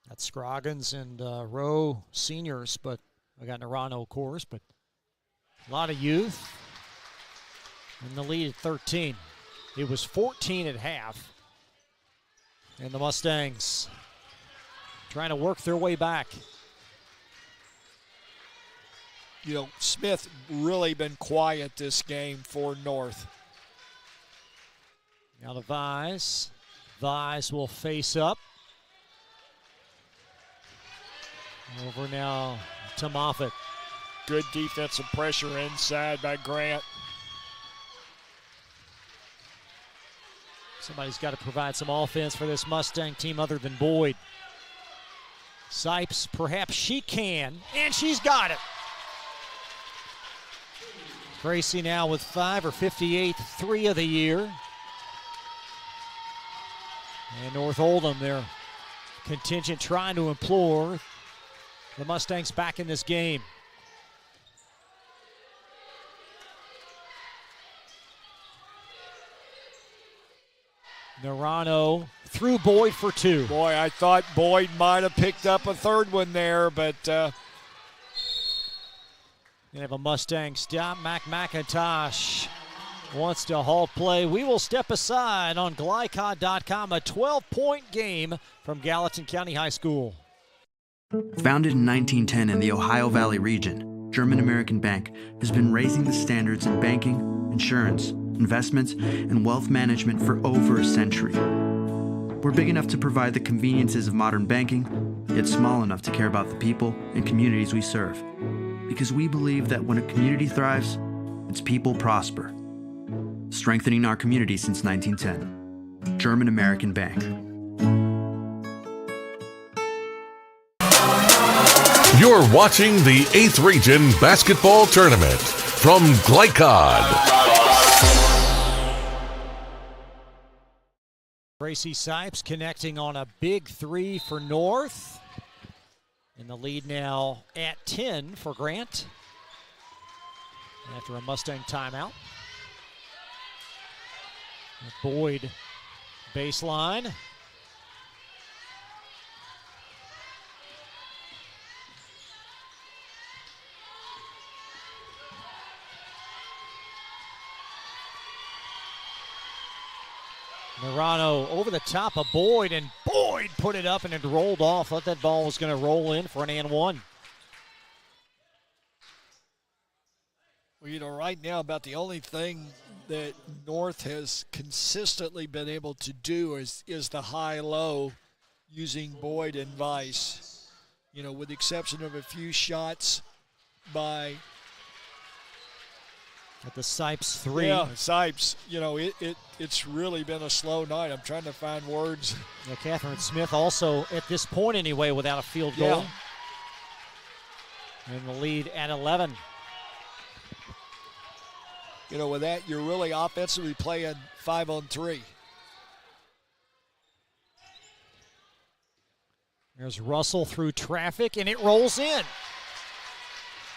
That's Scroggins and Rowe seniors, but I got Narano, of course, but a lot of youth. And the lead at 13. It was 14 at half. And the Mustangs trying to work their way back. You know, Smith really been quiet this game for North. Now to Vise. Vise will face up. Over now to Moffitt. Good defensive pressure inside by Grant. Somebody's got to provide some offense for this Mustang team other than Boyd. Sipes, perhaps she can, and she's got it. Gracie now with 5, her 58th 3 of the year. And North Oldham, their contingent trying to implore the Mustangs back in this game. Narano through Boyd for 2. Boy, I thought Boyd might have picked up a third one there, but Gonna have a Mustang stop. McIntosh wants to halt play. We will step aside on Glycod.com. A 12-point game from Gallatin County High School. Founded in 1910 in the Ohio Valley region, German American Bank has been raising the standards in banking, insurance, investments, and wealth management for over a century. We're big enough to provide the conveniences of modern banking, yet small enough to care about the people and communities we serve. Because we believe that when a community thrives, its people prosper. Strengthening our community since 1910. German American Bank. You're watching the 8th Region Basketball Tournament from Glycod. Gracie Sipes connecting on a big 3 for North. And the lead now at 10 for Grant. After a Mustang timeout. Boyd baseline. Morano over the top of Boyd, and Boyd put it up and it rolled off. Thought that ball was going to roll in for an and one. Well, right now about the only thing that North has consistently been able to do is the high-low using Boyd and Vice. With the exception of a few shots by at the Sipes 3. Yeah, Sipes. It's really been a slow night. I'm trying to find words. Yeah, Catherine Smith also, at this point anyway, without a field goal. In the lead at 11. With that, you're really offensively playing 5-on-3. There's Russell through traffic, and it rolls in.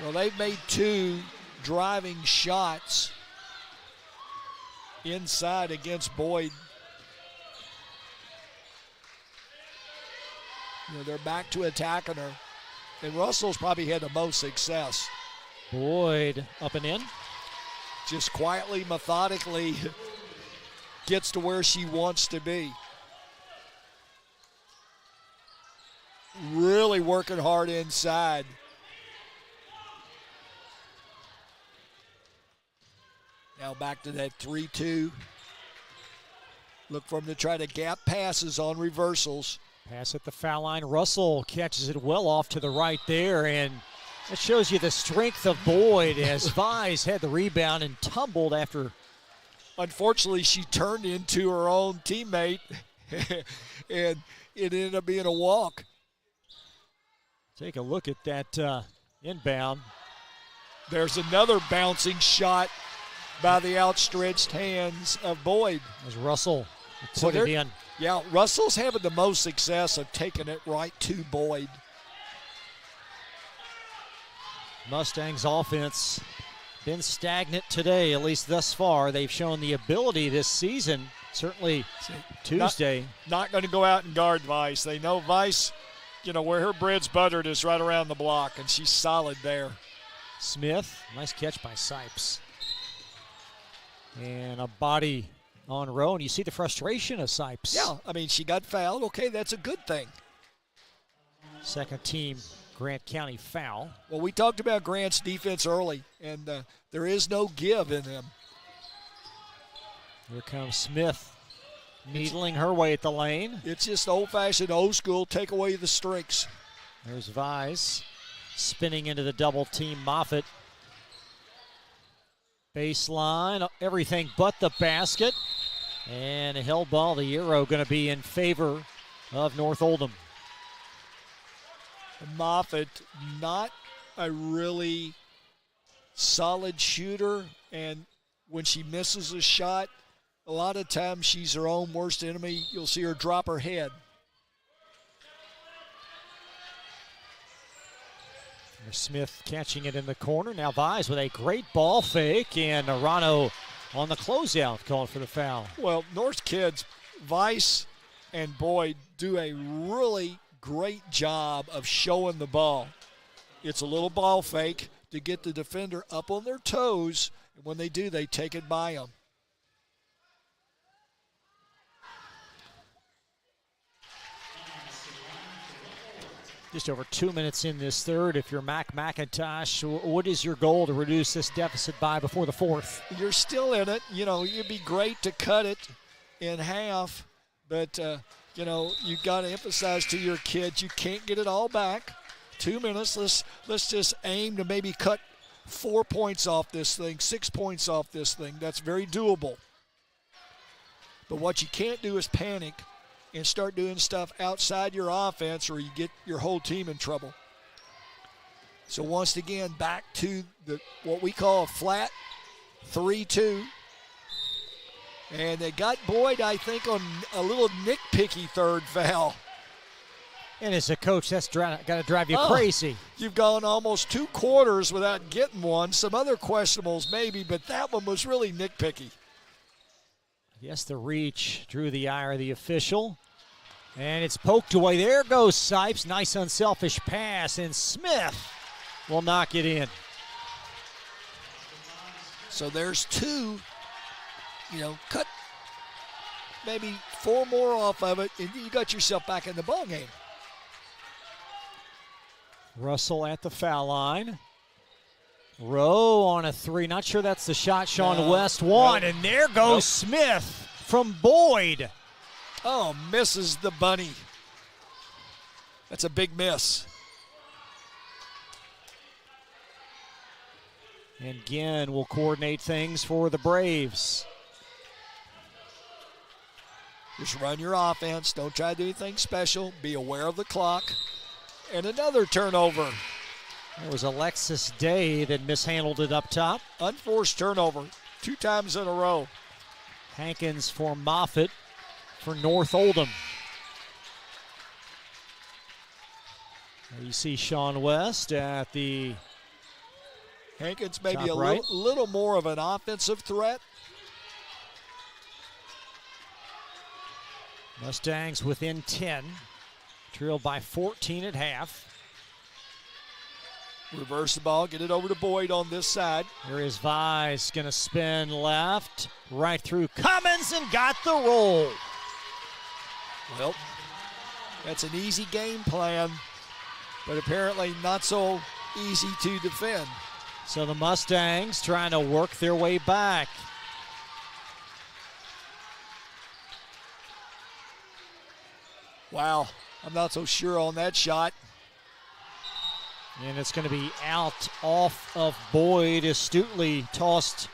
Well, they've made 2 driving shots inside against Boyd. They're back to attacking her. And Russell's probably had the most success. Boyd up and in. Just quietly, methodically gets to where she wants to be. Really working hard inside. Now back to that 3-2. Look for him to try to gap passes on reversals. Pass at the foul line. Russell catches it well off to the right there, and that shows you the strength of Boyd as Vise had the rebound and tumbled after. Unfortunately, she turned into her own teammate, and it ended up being a walk. Take a look at that inbound. There's another bouncing shot by the outstretched hands of Boyd. As Russell put it in. Yeah, Russell's having the most success of taking it right to Boyd. Mustangs offense been stagnant today, at least thus far. They've shown the ability this season, certainly Tuesday. Not going to go out and guard Vice. They know Vice, where her bread's buttered is right around the block, and she's solid there. Smith, nice catch by Sipes. And a body on Rowe, and you see the frustration of Sipes. Yeah, she got fouled. Okay, that's a good thing. Second team Grant County foul. Well, we talked about Grant's defense early, and there is no give in them. Here comes Smith, needling her way at the lane. It's just old-fashioned, old-school, take away the streaks. There's Vise spinning into the double team Moffitt. Baseline, everything but the basket. And a held ball, the Euro going to be in favor of North Oldham. Moffitt, not a really solid shooter, and when she misses a shot, a lot of times she's her own worst enemy. You'll see her drop her head. Smith catching it in the corner. Now Vise with a great ball fake, and Arano on the closeout called for the foul. Well, North's kids, Vice and Boyd, do a really great job of showing the ball. It's a little ball fake to get the defender up on their toes, and when they do, they take it by them. Just over 2 minutes in this third. If you're Mac McIntosh, what is your goal to reduce this deficit by before the fourth? You're still in it. It'd be great to cut it in half, but, you've got to emphasize to your kids you can't get it all back. 2 minutes. Let's just aim to maybe cut 4 points off this thing, 6 points off this thing. That's very doable. But what you can't do is panic and start doing stuff outside your offense, or you get your whole team in trouble. So once again, back to what we call a flat 3-2. And they got Boyd, I think, on a little nitpicky third foul. And as a coach, that's got to drive you crazy. You've gone almost 2 quarters without getting one. Some other questionables maybe, but that one was really nitpicky. Yes, the reach drew the ire of the official. And it's poked away. There goes Sipes. Nice unselfish pass, and Smith will knock it in. So there's 2, cut maybe 4 more off of it, and you got yourself back in the ball game. Russell at the foul line. Rowe on a 3. Not sure that's the shot. Sean West won, and there goes Smith from Boyd. Oh, misses the bunny. That's a big miss. And again, will coordinate things for the Braves. Just run your offense. Don't try to do anything special. Be aware of the clock. And another turnover. There was Alexis Day that mishandled it up top. Unforced turnover 2 times in a row. Hankins for Moffitt for North Oldham. There you see Sean West at the Hankins maybe a right. little more of an offensive threat. Mustangs within 10. Trailed by 14 at half. Reverse the ball, get it over to Boyd on this side. Here is Vise, going to spin left, right through Cummins, and got the roll. Well, that's an easy game plan, but apparently not so easy to defend. So the Mustangs trying to work their way back. Wow, I'm not so sure on that shot. And it's going to be out off of Boyd, astutely tossed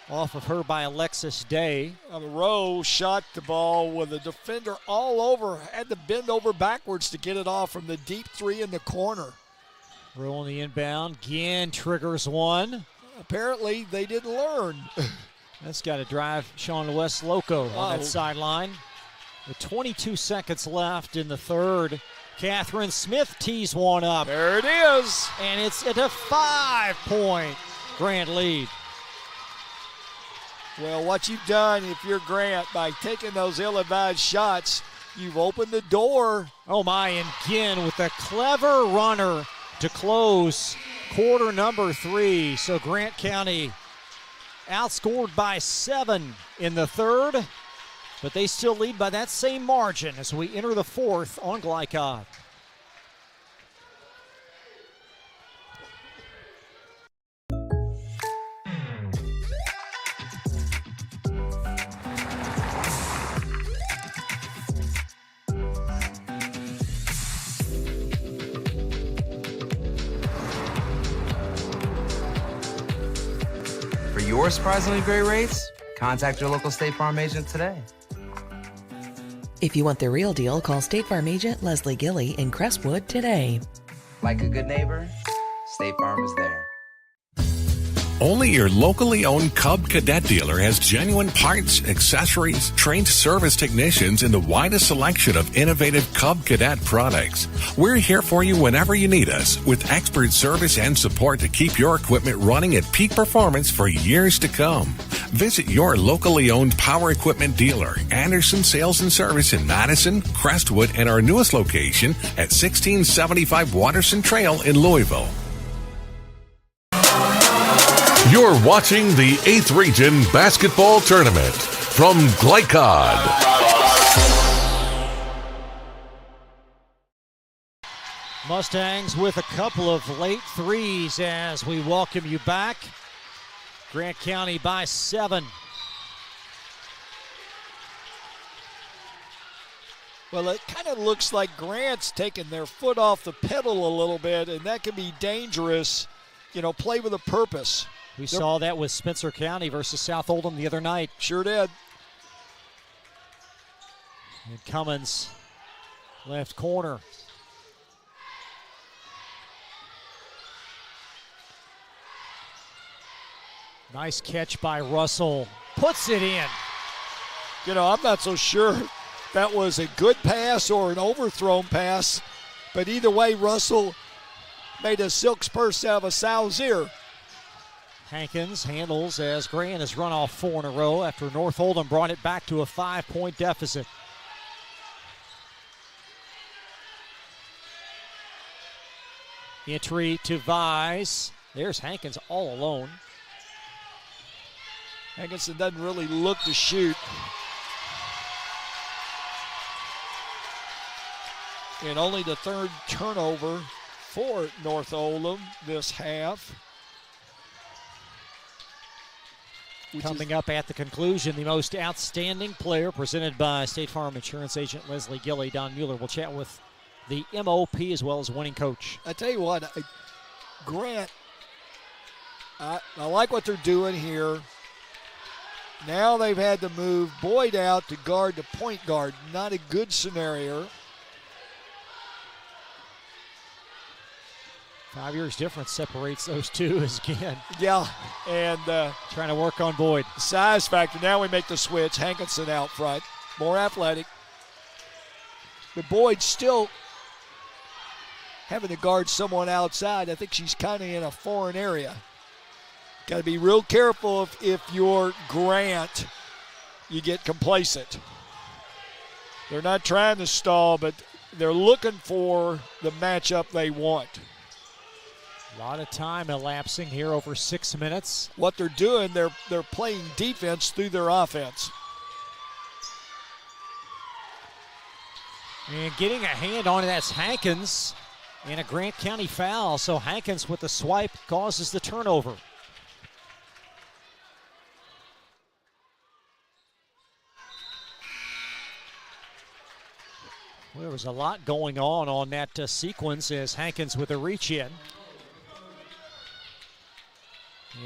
off of her by Alexis Day. Rowe shot the ball with a defender all over, had to bend over backwards to get it off from the deep 3 in the corner. Rowe on the inbound, Ginn triggers one. Apparently they didn't learn. That's got to drive Sean West loco on that sideline. With 22 seconds left in the third, Catherine Smith tees one up. There it is. And it's at a 5-point Grant lead. Well, what you've done, if you're Grant, by taking those ill-advised shots, you've opened the door. Oh my, and Ginn with a clever runner to close quarter number 3. So Grant County outscored by 7 in the third. But they still lead by that same margin as we enter the fourth on Glycod. For your surprisingly great rates, contact your local State Farm agent today. If you want the real deal, call State Farm agent Leslie Gilly in Crestwood today. Like a good neighbor, State Farm is there. Only your locally owned Cub Cadet dealer has genuine parts, accessories, trained service technicians, and the widest selection of innovative Cub Cadet products. We're here for you whenever you need us, with expert service and support to keep your equipment running at peak performance for years to come. Visit your locally owned power equipment dealer, Anderson Sales and Service in Madison, Crestwood, and our newest location at 1675 Watterson Trail in Louisville. You're watching the 8th Region Basketball Tournament from Glycod. Mustangs with a couple of late threes as we welcome you back. Grant County by 7. Well, it kind of looks like Grant's taking their foot off the pedal a little bit, and that can be dangerous. You know, play with a purpose. We saw that with Spencer County versus South Oldham the other night. Sure did. And Cummins, left corner. Nice catch by Russell. Puts it in. You know, I'm not so sure that was a good pass or an overthrown pass, but either way, Russell made a silk's purse out of a sow's ear. Hankins handles as Grant has run off 4 in a row after North Oldham brought it back to a 5-point deficit. Entry to Vise. There's Hankins all alone. Hankinson doesn't really look to shoot. And only the third turnover for North Oldham this half. Coming up at the conclusion, the most outstanding player presented by State Farm Insurance Agent Leslie Gilley. Don Mueller will chat with the MOP as well as winning coach. I tell you what, Grant, I like what they're doing here. Now they've had to move Boyd out to guard the point guard. Not a good scenario. 5 years difference separates those two again. Yeah, and trying to work on Boyd. Size factor. Now we make the switch. Hankinson out front, more athletic. But Boyd still having to guard someone outside. I think she's kind of in a foreign area. Got to be real careful if you're Grant, you get complacent. They're not trying to stall, but they're looking for the matchup they want. A lot of time elapsing here, over 6 minutes. What they're doing, they're playing defense through their offense. And getting a hand on it, that's Hankins, and a Grant County foul. So Hankins with the swipe causes the turnover. Well, there was a lot going on that sequence as Hankins with a reach in.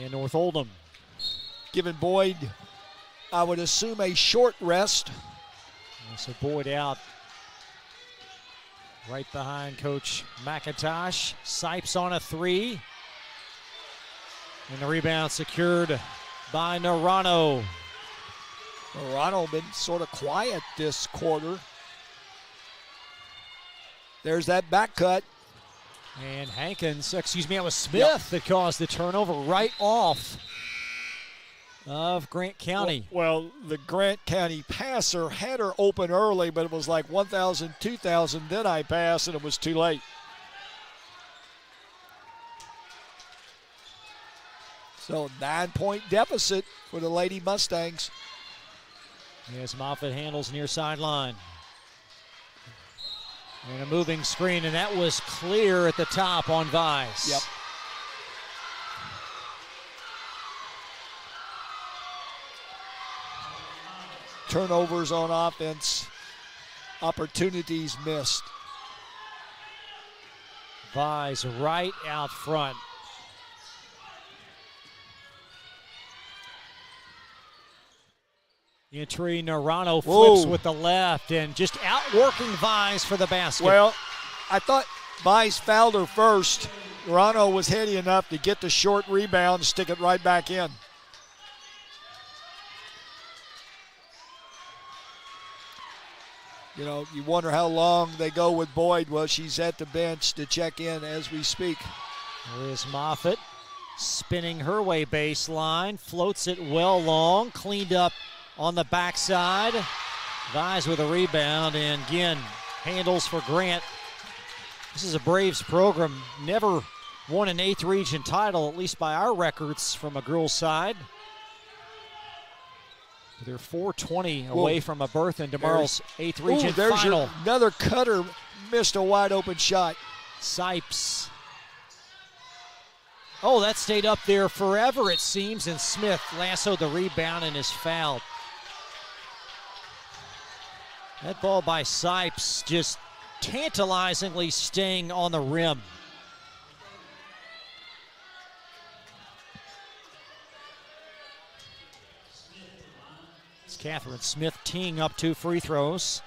And North Oldham giving Boyd, I would assume, a short rest. So Boyd out right behind Coach McIntosh. Sipes on a three. And the rebound secured by Narano. Narano been sort of quiet this quarter. There's that back cut. And Hankins, it was Smith that caused the turnover right off of Grant County. Well, the Grant County passer had her open early, but it was like 1,000, 2,000, then I pass, and it was too late. So 9-point deficit for the Lady Mustangs. As Moffitt handles near sideline. And a moving screen, and that was clear at the top on Vise. Yep. Turnovers on offense, opportunities missed. Vise right out front. Entry, Narano flips with the left and just outworking Vise for the basket. Well, I thought Vise fouled her first. Narano was heady enough to get the short rebound and stick it right back in. You know, you wonder how long they go with Boyd. Well, she's at the bench to check in as we speak. There is Moffitt spinning her way baseline, floats it well long, cleaned up on the backside. Vise with a rebound, and again, handles for Grant. This is a Braves program. Never won an 8th region title, at least by our records from a girls' side. They're 420 away from a berth in tomorrow's 8th region final. Another cutter missed a wide open shot. Sipes. Oh, that stayed up there forever, it seems, and Smith lassoed the rebound and is fouled. That ball by Sipes just tantalizingly staying on the rim. It's Catherine Smith teeing up 2 free throws.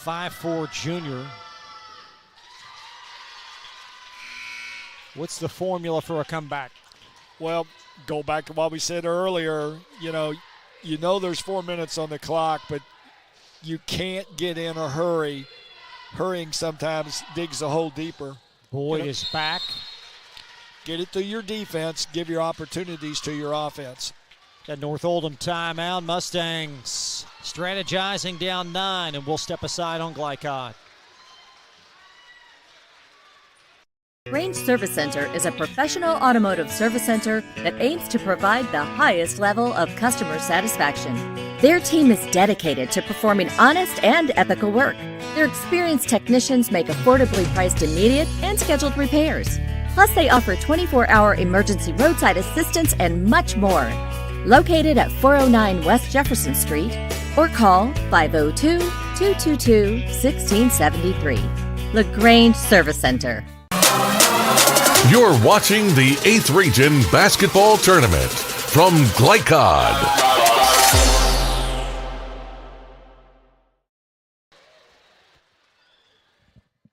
5'4" junior. What's the formula for a comeback? Well, go back to what we said earlier. You know there's 4 minutes on the clock, but you can't get in a hurry. Hurrying sometimes digs the hole deeper. Boyd is back. Get it through your defense. Give your opportunities to your offense. Got North Oldham timeout. Mustangs strategizing down 9, and we'll step aside on Glycod. Range Service Center is a professional automotive service center that aims to provide the highest level of customer satisfaction. Their team is dedicated to performing honest and ethical work. Their experienced technicians make affordably priced immediate and scheduled repairs. Plus, they offer 24-hour emergency roadside assistance and much more. Located at 409 West Jefferson Street, or call 502-222-1673. LaGrange Service Center. You're watching the 8th Region Basketball Tournament from Glycod.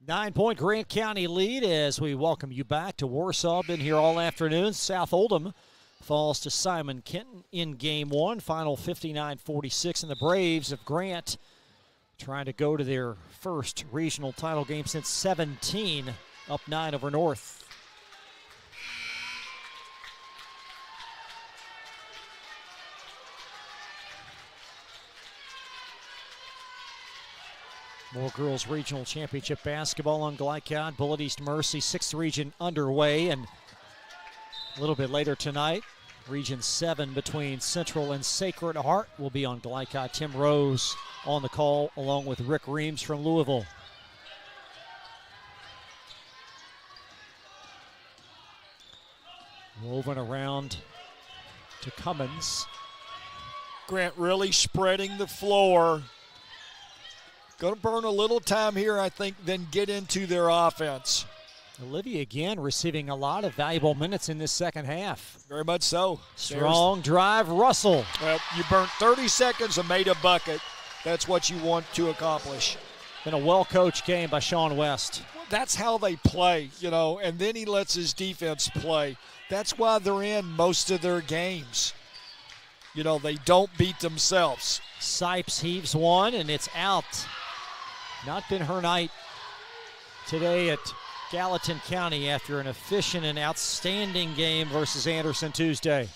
9-point Grant County lead as we welcome you back to Warsaw. Been here all afternoon. South Oldham falls to Simon Kenton in game one. Final 59-46, and the Braves of Grant trying to go to their first regional title game since 17, up 9 over North. More girls regional championship basketball on Glycod. Bullitt East Mercy, 6th region underway, and a little bit later tonight, Region 7 between Central and Sacred Heart will be on Glycod. Tim Rose on the call along with Rick Reams from Louisville. Woven around to Cummins. Grant really spreading the floor. Going to burn a little time here, I think, then get into their offense. Olivia again receiving a lot of valuable minutes in this second half. Very much so. Strong drive, Russell. Well, you burnt 30 seconds and made a bucket. That's what you want to accomplish. Been a well-coached game by Sean West. That's how they play, you know, and then he lets his defense play. That's why they're in most of their games. You know, they don't beat themselves. Sipes heaves one, and it's out. Not been her night today at Gallatin County after an efficient and outstanding game versus Anderson Tuesday.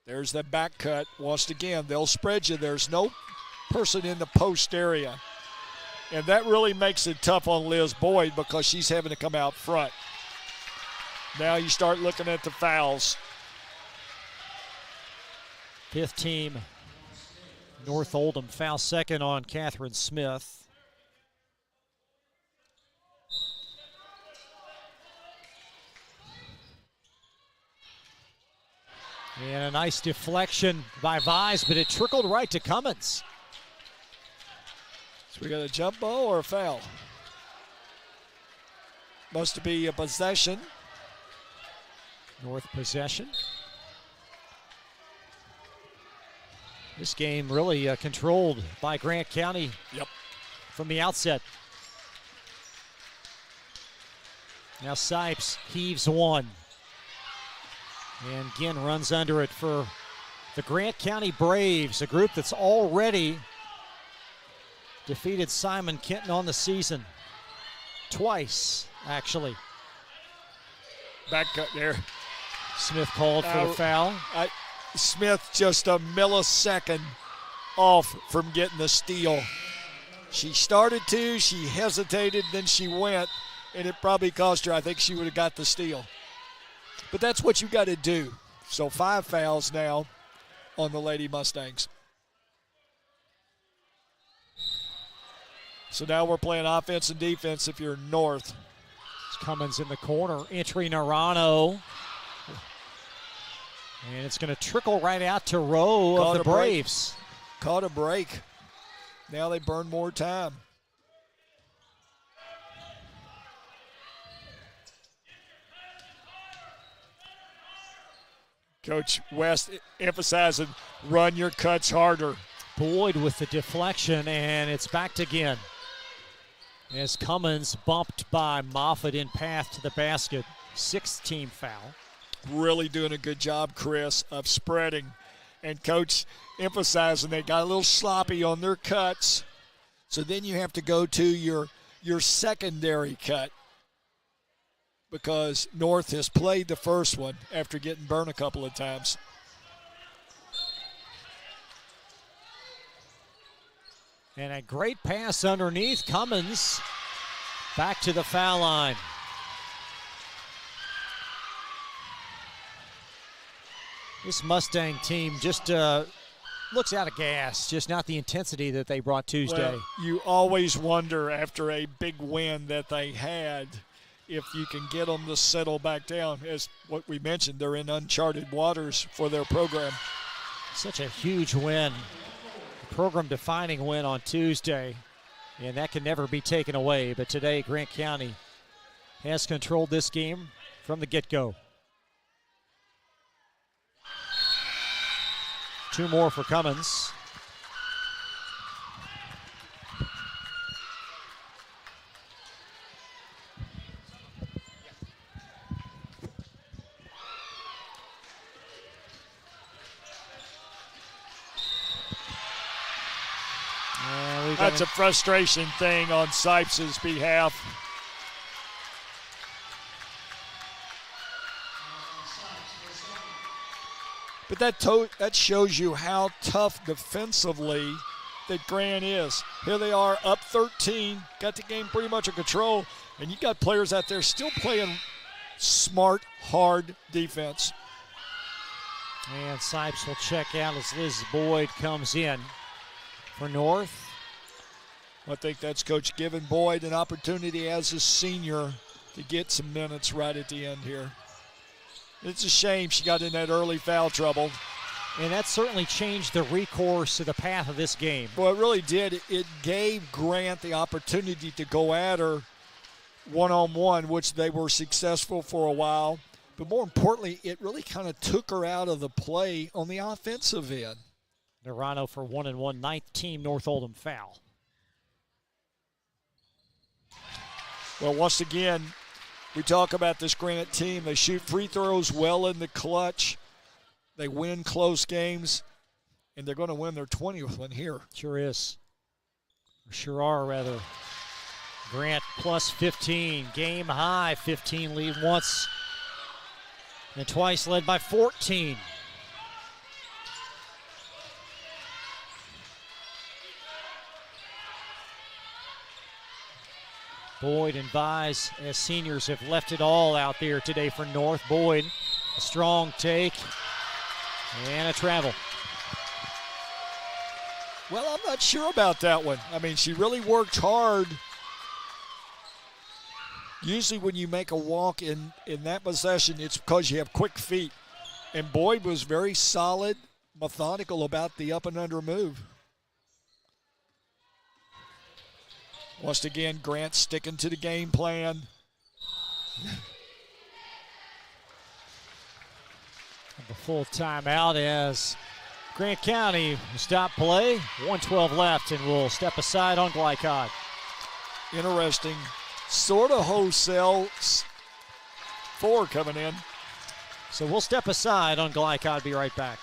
There's that back cut. Once again, they'll spread you. There's no person in the post area. And that really makes it tough on Liz Boyd because she's having to come out front. Now you start looking at the fouls. 5th team North Oldham foul, second on Catherine Smith. And a nice deflection by Vise, but it trickled right to Cummins. So we got a jump ball or a foul? Must be a possession. North possession. This game really controlled by Grant County from the outset. Now Sipes heaves one. And again runs under it for the Grant County Braves, a group that's already defeated Simon Kenton on the season. Twice, actually. Back cut there. Smith called for the foul. Smith just a millisecond off from getting the steal. She started to, she hesitated, then she went, and it probably cost her. I think she would have got the steal. But that's what you got to do. So 5 fouls now on the Lady Mustangs. So now we're playing offense and defense if you're North. Cummins in the corner, entry Narano. And it's going to trickle right out to Rowe of the Braves. Caught a break. Now they burn more time. Coach West emphasizing, run your cuts harder. Boyd with the deflection, and it's backed again. As Cummins bumped by Moffitt in path to the basket. 6th team foul. Really doing a good job, Chris, of spreading. And Coach emphasizing they got a little sloppy on their cuts. So then you have to go to your secondary cut because North has played the first one after getting burned a couple of times. And a great pass underneath. Cummins back to the foul line. This Mustang team just looks out of gas, just not the intensity that they brought Tuesday. Well, you always wonder after a big win that they had if you can get them to settle back down. As what we mentioned, they're in uncharted waters for their program. Such a huge win, program-defining win on Tuesday, and that can never be taken away. But today, Grant County has controlled this game from the get-go. 2 more for Cummins. That's a frustration thing on Sipes' behalf. But that shows you how tough defensively that Grant is. Here they are up 13, got the game pretty much in control, and you got players out there still playing smart, hard defense. And Sipes will check out as Liz Boyd comes in for North. I think that's Coach giving Boyd an opportunity as a senior to get some minutes right at the end here. It's a shame she got in that early foul trouble. And that certainly changed the recourse to the path of this game. Well, it really did. It gave Grant the opportunity to go at her one-on-one, which they were successful for a while. But more importantly, it really kind of took her out of the play on the offensive end. Nerano for 1-1, 9th team North Oldham foul. Well, once again, we talk about this Granite team. They shoot free throws well in the clutch. They win close games, and they're going to win their 20th one here. Sure is. Or sure are, rather. Grant plus 15. Game high, 15 lead once. And twice led by 14. Boyd and Vise, as seniors, have left it all out there today for North. Boyd, a strong take, and a travel. Well, I'm not sure about that one. I mean, she really worked hard. Usually when you make a walk in that possession, it's because you have quick feet. And Boyd was very solid, methodical about the up and under move. Once again, Grant sticking to the game plan. The full timeout as Grant County will stop play. 1:12 left, and will step aside on Glycod. Interesting. Sort of wholesale. 4 coming in. So we'll step aside on Glycod. Be right back.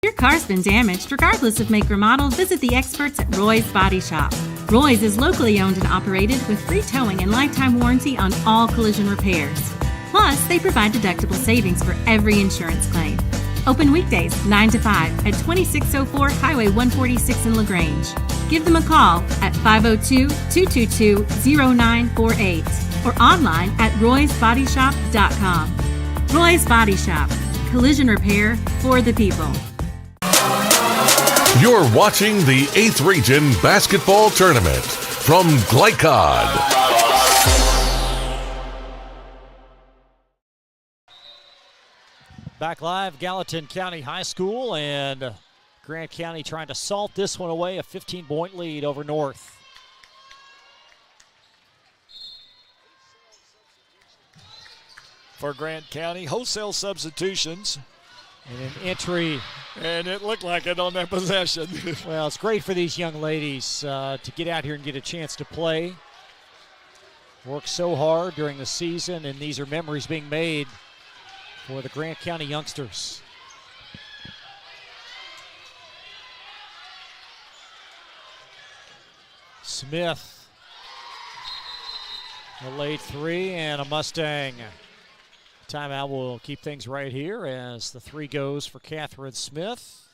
Your car's been damaged, regardless of make or model, visit the experts at Roy's Body Shop. Roy's is locally owned and operated with free towing and lifetime warranty on all collision repairs. Plus, they provide deductible savings for every insurance claim. Open weekdays 9 to 5 at 2604 Highway 146 in LaGrange. Give them a call at 502-222-0948 or online at roysbodyshop.com. Roy's Body Shop. Collision repair for the people. You're watching the 8th Region Basketball Tournament from Glycod. Back live, Gallatin County High School, and Grant County trying to salt this one away, a 15-point lead over North. For Grant County, wholesale substitutions. And an entry. And it looked like it on that possession. Well, it's great for these young ladies to get out here and get a chance to play. Worked so hard during the season, and these are memories being made for the Grant County youngsters. Smith. A late 3 and a Mustang. Timeout will keep things right here as the 3 goes for Catherine Smith.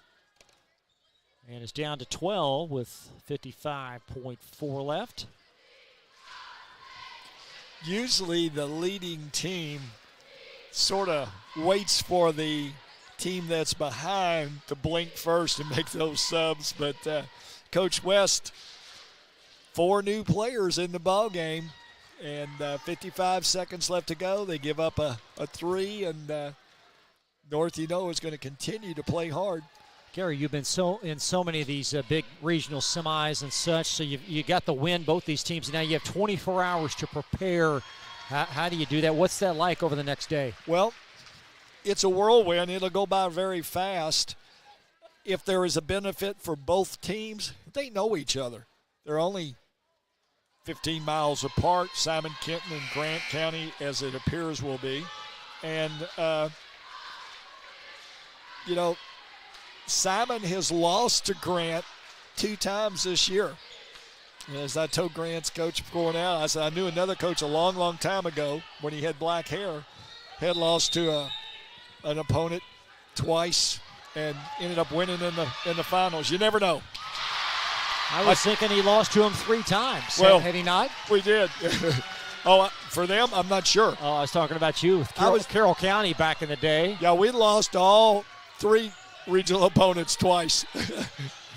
And is down to 12 with 55.4 left. Usually the leading team sort of waits for the team that's behind to blink first and make those subs. But Coach West, 4 new players in the ball game, and 55 seconds left to go. They give up a 3, and North, is going to continue to play hard. Gary, you've been in so many of these big regional semis and such, so you got the win, both these teams. Now you have 24 hours to prepare. How do you do that? What's that like over the next day? Well, it's a whirlwind. It'll go by very fast. If there is a benefit for both teams, they know each other. They're only 15 miles apart, Simon Kenton and Grant County, as it appears will be. And, Simon has lost to Grant 2 times this year. And as I told Grant's coach going out, I said I knew another coach a long, long time ago when he had black hair, had lost to an opponent twice and ended up winning in the finals. You never know. I was thinking he lost to him 3 times. Well, had he not? We did. For them, I'm not sure. Oh, I was talking about you. Carroll County back in the day. Yeah, we lost all 3 regional opponents twice.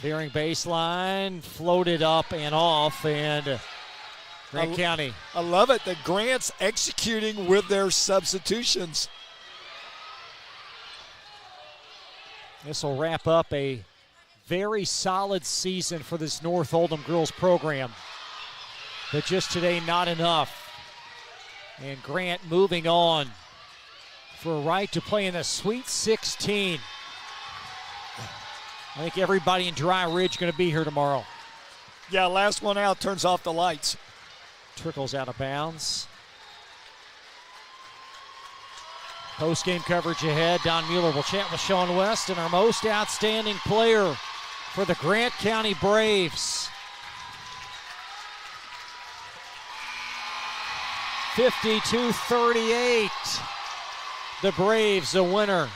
Veering baseline, floated up and off, and Grant County. I love it that Grant's executing with their substitutions. This will wrap up a very solid season for this North Oldham girls program. But just today, not enough. And Grant moving on for a right to play in the Sweet 16. I think everybody in Dry Ridge going to be here tomorrow. Yeah, last one out turns off the lights. Trickles out of bounds. Post-game coverage ahead. Don Mueller will chat with Sean West and our most outstanding player for the Grant County Braves. 52-38. The Braves a winner.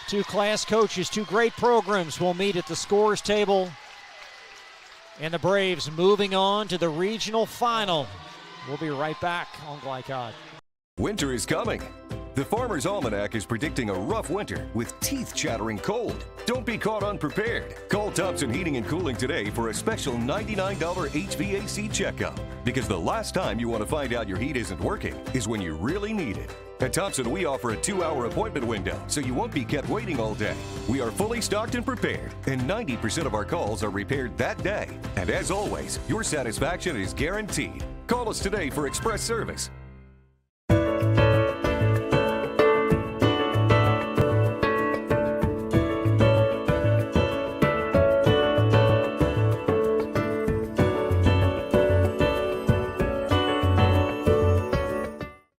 2 class coaches, 2 great programs will meet at the scores table. And the Braves moving on to the regional final. We'll be right back on Glycod. Winter is coming. The Farmer's Almanac is predicting a rough winter with teeth-chattering cold. Don't be caught unprepared. Call Thompson Heating and Cooling today for a special $99 HVAC checkup. Because the last time you want to find out your heat isn't working is when you really need it. At Thompson, we offer a 2-hour appointment window, so you won't be kept waiting all day. We are fully stocked and prepared, and 90% of our calls are repaired that day. And as always, your satisfaction is guaranteed. Call us today for express service.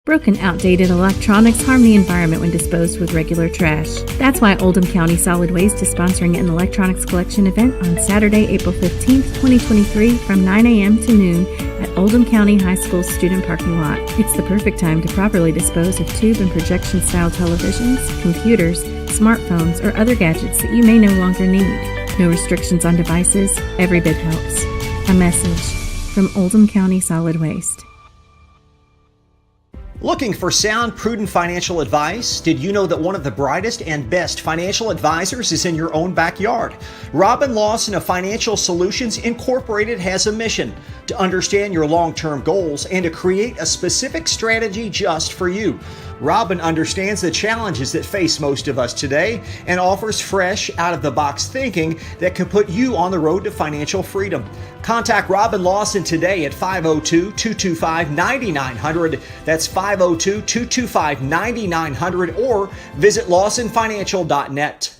Broken, outdated electronics harm the environment when disposed with regular trash. That's why Oldham County Solid Waste is sponsoring an electronics collection event on Saturday, April 15th, 2023 from 9 a.m. to noon at Oldham County High School's student parking lot. It's the perfect time to properly dispose of tube and projection-style televisions, computers, smartphones, or other gadgets that you may no longer need. No restrictions on devices. Every bit helps. A message from Oldham County Solid Waste. Looking for sound, prudent financial advice? Did you know that one of the brightest and best financial advisors is in your own backyard? Robin Lawson of Financial Solutions Incorporated has a mission to understand your long-term goals and to create a specific strategy just for you. Robin understands the challenges that face most of us today and offers fresh, out-of-the-box thinking that can put you on the road to financial freedom. Contact Robin Lawson today at 502-225-9900. That's 502-225-9900 or visit lawsonfinancial.net.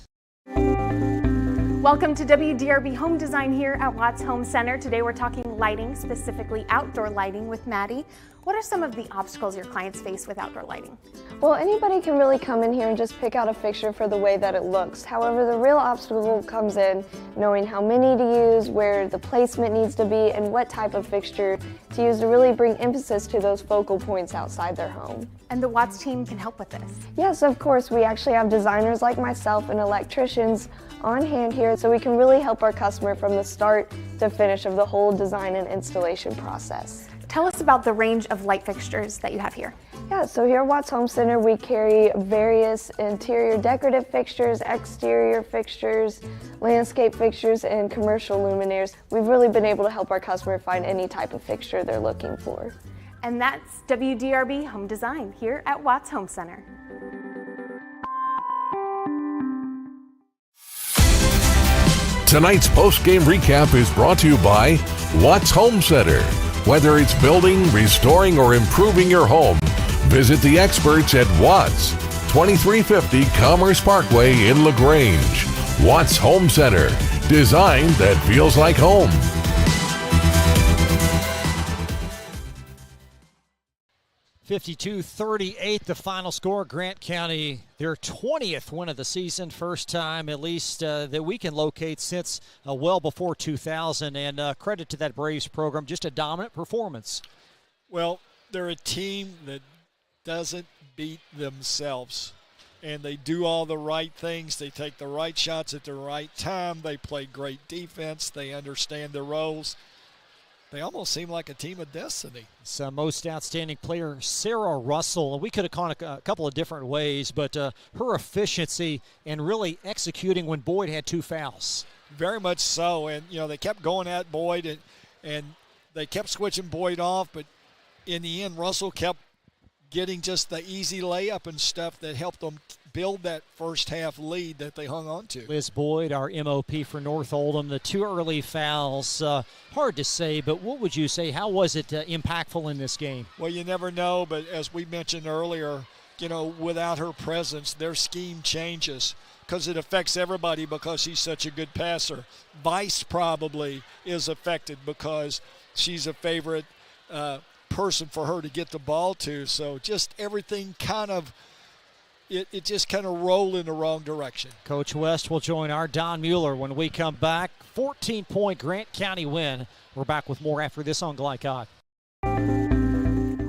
Welcome to WDRB Home Design here at Watts Home Center. Today we're talking lighting, specifically outdoor lighting with Maddie. What are some of the obstacles your clients face with outdoor lighting? Well, anybody can really come in here and just pick out a fixture for the way that it looks. However, the real obstacle comes in knowing how many to use, where the placement needs to be, and what type of fixture to use to really bring emphasis to those focal points outside their home. And the Watts team can help with this? Yes, of course. We actually have designers like myself and electricians on hand here, so we can really help our customer from the start to finish of the whole design and installation process. Tell us about the range of light fixtures that you have here. Yeah, so here at Watts Home Center, we carry various interior decorative fixtures, exterior fixtures, landscape fixtures, and commercial luminaires. We've really been able to help our customer find any type of fixture they're looking for. And that's WDRB Home Design here at Watts Home Center. Tonight's post-game recap is brought to you by Watts Home Center. Whether it's building, restoring, or improving your home, visit the experts at Watts, 2350 Commerce Parkway in LaGrange. Watts Home Center, design that feels like home. (52-38) the final score. Grant County, their 20th win of the season, first time at least that we can locate since well before 2000, and credit to that Braves program, just a dominant performance. Well, they're a team that doesn't beat themselves, and they do all the right things. They take the right shots at the right time. They play great defense. They understand their roles. They almost seem like a team of destiny. So most outstanding player, Sarah Russell. We could have gone a couple of different ways, but her efficiency and really executing when Boyd had 2 fouls. Very much so, and they kept going at Boyd, and they kept switching Boyd off, but in the end, Russell kept getting just the easy layup and stuff that helped them build that first half lead that they hung on to. Liz Boyd, our MOP for North Oldham, the 2 early fouls, hard to say, but what would you say, how was it impactful in this game? Well, you never know, but as we mentioned earlier, without her presence, their scheme changes because it affects everybody because she's such a good passer. Vice probably is affected because she's a favorite person for her to get the ball to, so just everything kind of It just kind of rolled in the wrong direction. Coach West will join our Don Mueller when we come back. 14-point Grant County win. We're back with more after this on Glycod.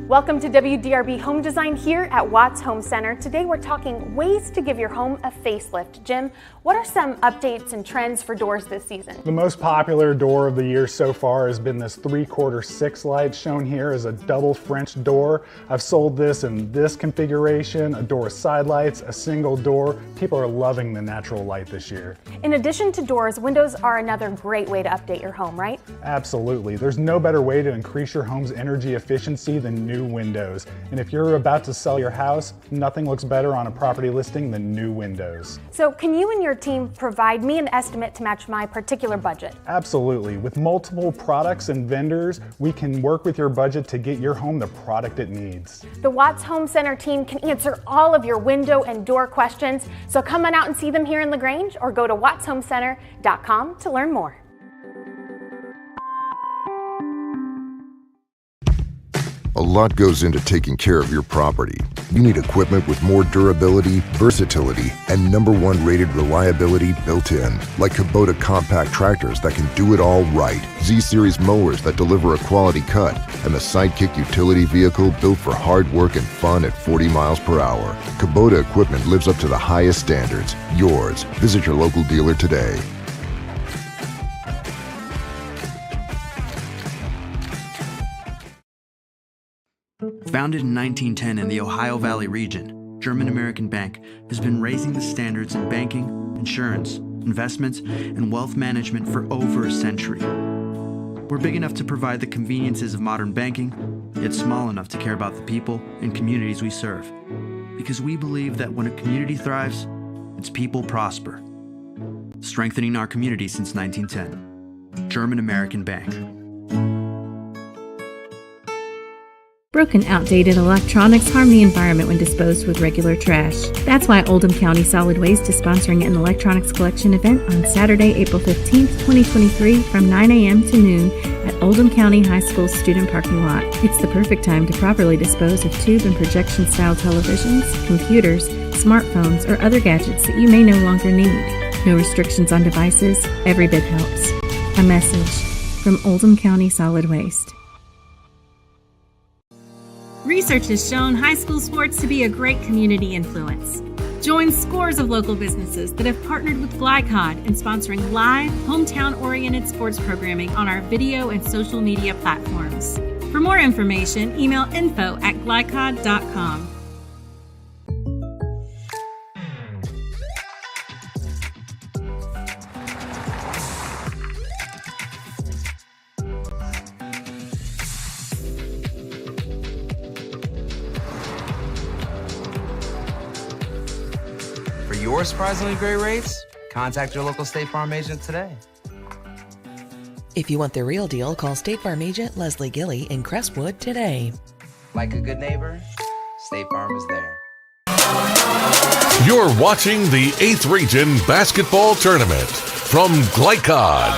Welcome to WDRB Home Design here at Watts Home Center. Today we're talking ways to give your home a facelift. Jim, what are some updates and trends for doors this season? The most popular door of the year so far has been this 3/4 6 light shown here as a double French door. I've sold this in this configuration, a door with side lights, a single door. People are loving the natural light this year. In addition to doors, windows are another great way to update your home, right? Absolutely. There's no better way to increase your home's energy efficiency than new windows. And if you're about to sell your house, nothing looks better on a property listing than new windows. So can you and your team provide me an estimate to match my particular budget? Absolutely. With multiple products and vendors, we can work with your budget to get your home the product it needs. The Watts Home Center team can answer all of your window and door questions. So come on out and see them here in LaGrange or go to wattshomecenter.com to learn more. A lot goes into taking care of your property. You need equipment with more durability, versatility, and #1 rated reliability built in. Like Kubota compact tractors that can do it all right, Z-Series mowers that deliver a quality cut, and the Sidekick utility vehicle built for hard work and fun at 40 miles per hour. Kubota equipment lives up to the highest standards. Yours. Visit your local dealer today. Founded in 1910 in the Ohio Valley region, German American Bank has been raising the standards in banking, insurance, investments, and wealth management for over a century. We're big enough to provide the conveniences of modern banking, yet small enough to care about the people and communities we serve. Because we believe that when a community thrives, its people prosper. Strengthening our community since 1910. German American Bank. Broken, outdated electronics harm the environment when disposed with regular trash. That's why Oldham County Solid Waste is sponsoring an electronics collection event on Saturday, April 15th, 2023 from 9 a.m. to noon at Oldham County High School student parking lot. It's the perfect time to properly dispose of tube and projection-style televisions, computers, smartphones, or other gadgets that you may no longer need. No restrictions on devices. Every bit helps. A message from Oldham County Solid Waste. Research has shown high school sports to be a great community influence. Join scores of local businesses that have partnered with Glycod in sponsoring live, hometown-oriented sports programming on our video and social media platforms. For more information, email info@glycod.com. For your surprisingly great rates, contact your local State Farm agent today. If you want the real deal, call State Farm agent Leslie Gilly in Crestwood today. Like a good neighbor, State Farm is there. You're watching the 8th Region Basketball Tournament from Glycod.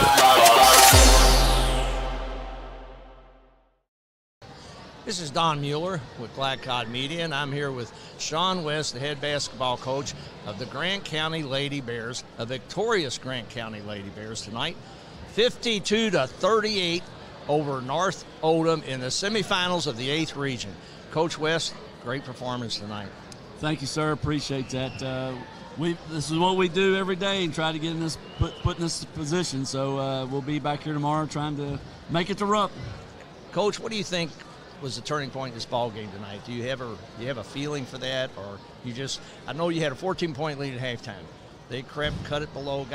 This is Don Mueller with Glycod Media, and I'm here with Sean West, the head basketball coach of the Grant County Lady Bears, a victorious Grant County Lady Bears tonight, 52-38 over North Oldham in the semifinals of the 8th Region. Coach West, great performance tonight. Thank you, sir. Appreciate that. This is what we do every day and try to get in this put in this position. So we'll be back here tomorrow trying to make it to Rupp. Coach, what do you think was the turning point in this ball game tonight? Do you have a feeling for that, or you just? I know you had a 14-point lead at halftime. They got it below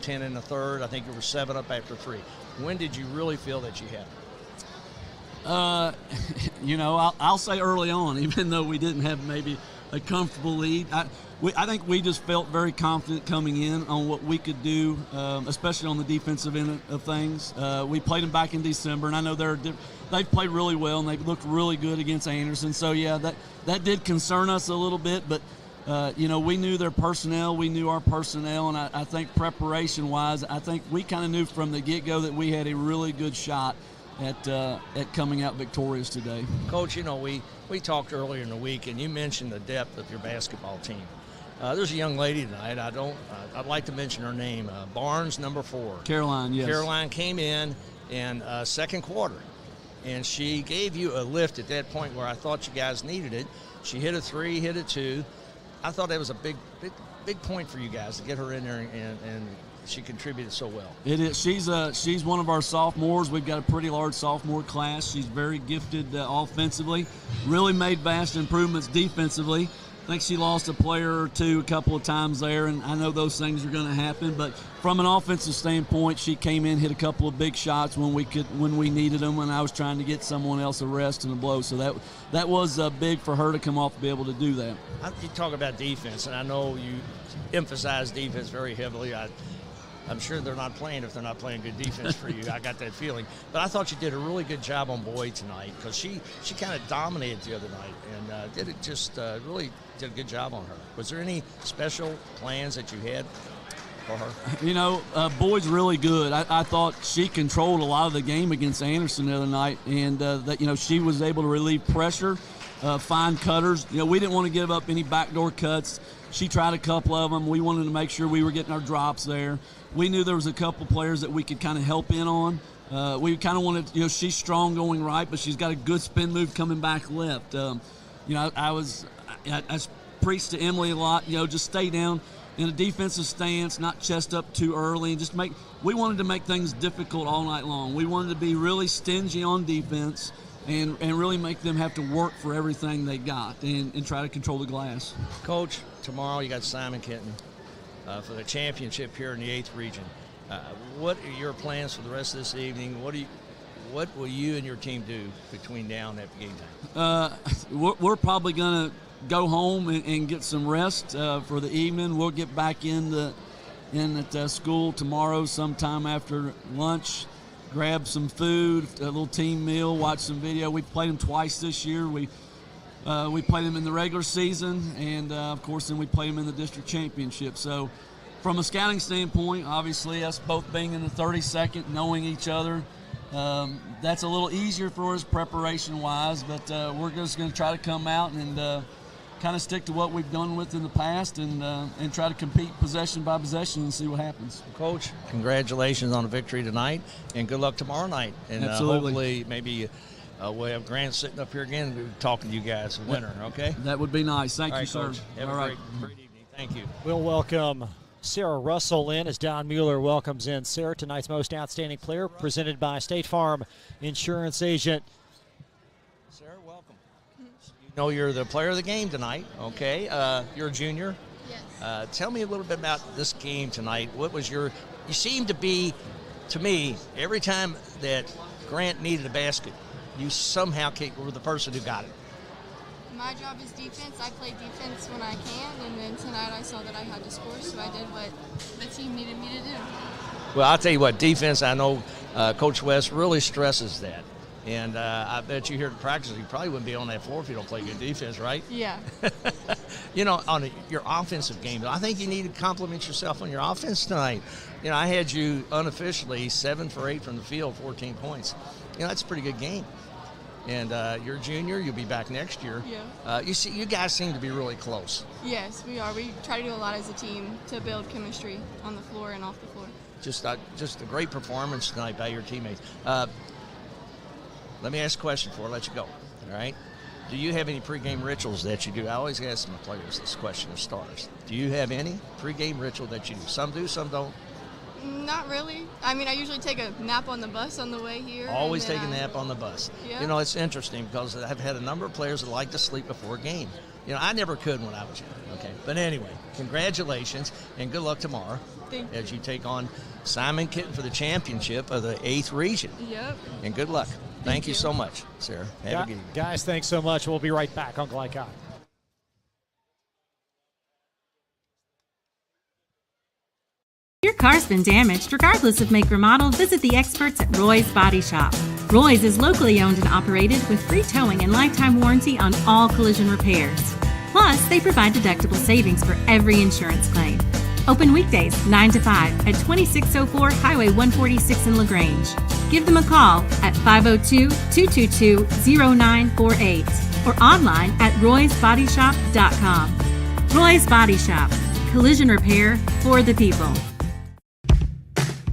10 in the third. I think you were 7 up after 3. When did you really feel that you had it? I'll say early on, even though we didn't have maybe a comfortable lead. I think we just felt very confident coming in on what we could do, especially on the defensive end of things. We played them back in December, and I know they've played really well, and they've looked really good against Anderson. So, yeah, that did concern us a little bit, but we knew their personnel, we knew our personnel, and I think preparation-wise, I think we kind of knew from the get-go that we had a really good shot at coming out victorious today. Coach, we talked earlier in the week, and you mentioned the depth of your basketball team. There's a young lady tonight. I'd like to mention her name. Barnes, number 4. Caroline, yes. Caroline came in second quarter, and she gave you a lift at that point where I thought you guys needed it. She hit a 3, hit a 2. I thought that was a big point for you guys to get her in there, and she contributed so well. It is. She's one of our sophomores. We've got a pretty large sophomore class. She's very gifted offensively. Really made vast improvements defensively. I think she lost a player or two a couple of times there, and I know those things are going to happen. But from an offensive standpoint, she came in, hit a couple of big shots when we needed them, when I was trying to get someone else a rest and a blow. So that was big for her to come off to be able to do that. You talk about defense, and I know you emphasize defense very heavily. I'm sure they're not playing if they're not playing good defense for you. I got that feeling. But I thought you did a really good job on Boyd tonight, because she kind of dominated the other night and really did a good job on her. Was there any special plans that you had for her? Boyd's really good. I thought she controlled a lot of the game against Anderson the other night, and she was able to relieve pressure, find cutters. We didn't want to give up any backdoor cuts. She tried a couple of them. We wanted to make sure we were getting our drops there. We knew there was a couple players that we could kind of help in on. We kind of wanted, she's strong going right, but she's got a good spin move coming back left. I preached to Emily a lot, just stay down in a defensive stance, not chest up too early, and we wanted to make things difficult all night long. We wanted to be really stingy on defense and really make them have to work for everything they got and try to control the glass. Coach, tomorrow you got Simon Kenton for the championship here in the 8th Region. What are your plans for the rest of this evening? What will you and your team do between now and that game time? We're probably going to go home and get some rest for the evening. We'll get back in at school tomorrow sometime after lunch, grab some food, a little team meal, watch some video. We've played them twice this year. We played them in the regular season, and of course then we played them in the district championship. So from a scouting standpoint, obviously us both being in the 32nd, knowing each other, that's a little easier for us preparation-wise, but we're just going to try to come out and kind of stick to what we've done with in the past and try to compete possession by possession and see what happens. Coach, congratulations on the victory tonight, and good luck tomorrow night. And absolutely. Hopefully maybe we'll have Grant sitting up here again talking to you guys, winner, okay? That would be nice. Thank you, sir. Coach, have a great evening. Thank you. We'll welcome Sarah Russell in as Don Mueller welcomes in Sarah, tonight's most outstanding player, presented by State Farm Insurance Agent Sarah, welcome. You know you're the player of the game tonight, okay? You're a junior. Yes. Tell me a little bit about this game tonight. What was you seem to be, to me, every time that Grant needed a basket, you somehow were the person who got it. My job is defense. I play defense when I can, and then tonight I saw that I had to score, so I did what the team needed me to do. Well, I'll tell you what, defense, I know Coach West really stresses that. And I bet you here at practice, you probably wouldn't be on that floor if you don't play good defense, right? Yeah. You know, on your offensive game, I think you need to compliment yourself on your offense tonight. You know, I had you unofficially 7 for 8 from the field, 14 points. You know, that's a pretty good game. And you're a junior, you'll be back next year. Yeah. You guys seem to be really close. Yes, we are. We try to do a lot as a team to build chemistry on the floor and off the floor. Just a great performance tonight by your teammates. Let me ask a question before I let you go, all right? Do you have any pregame rituals that you do? I always ask my players this question of stars. Do you have any pregame ritual that you do? Some do, some don't. Not really. I mean, I usually take a nap on the bus on the way here. Always take a nap on the bus. Yeah. You know, it's interesting because I've had a number of players that like to sleep before a game. You know, I never could when I was young, okay? But anyway, congratulations and good luck tomorrow as you take on Simon Kenton for the championship of the 8th region. Yep. And good luck. Thank you so much, Sarah. Have a good evening. Guys, thanks so much. We'll be right back on Glycod. Your car's been damaged, regardless of make or model, visit the experts at Roy's Body Shop. Roy's is locally owned and operated with free towing and lifetime warranty on all collision repairs. Plus, they provide deductible savings for every insurance claim. Open weekdays 9 to 5 at 2604 Highway 146 in LaGrange. Give them a call at 502-222-0948 or online at roysbodyshop.com. Roy's Body Shop. Collision repair for the people.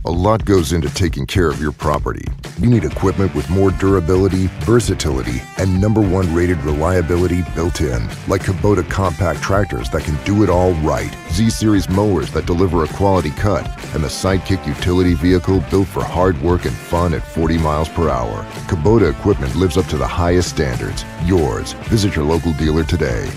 A lot goes into taking care of your property. You need equipment with more durability, versatility, and #1 rated reliability built in, like Kubota compact tractors that can do it all right, Z-Series mowers that deliver a quality cut, and the Sidekick utility vehicle built for hard work and fun at 40 miles per hour. Kubota equipment lives up to the highest standards. Yours. Visit your local dealer today.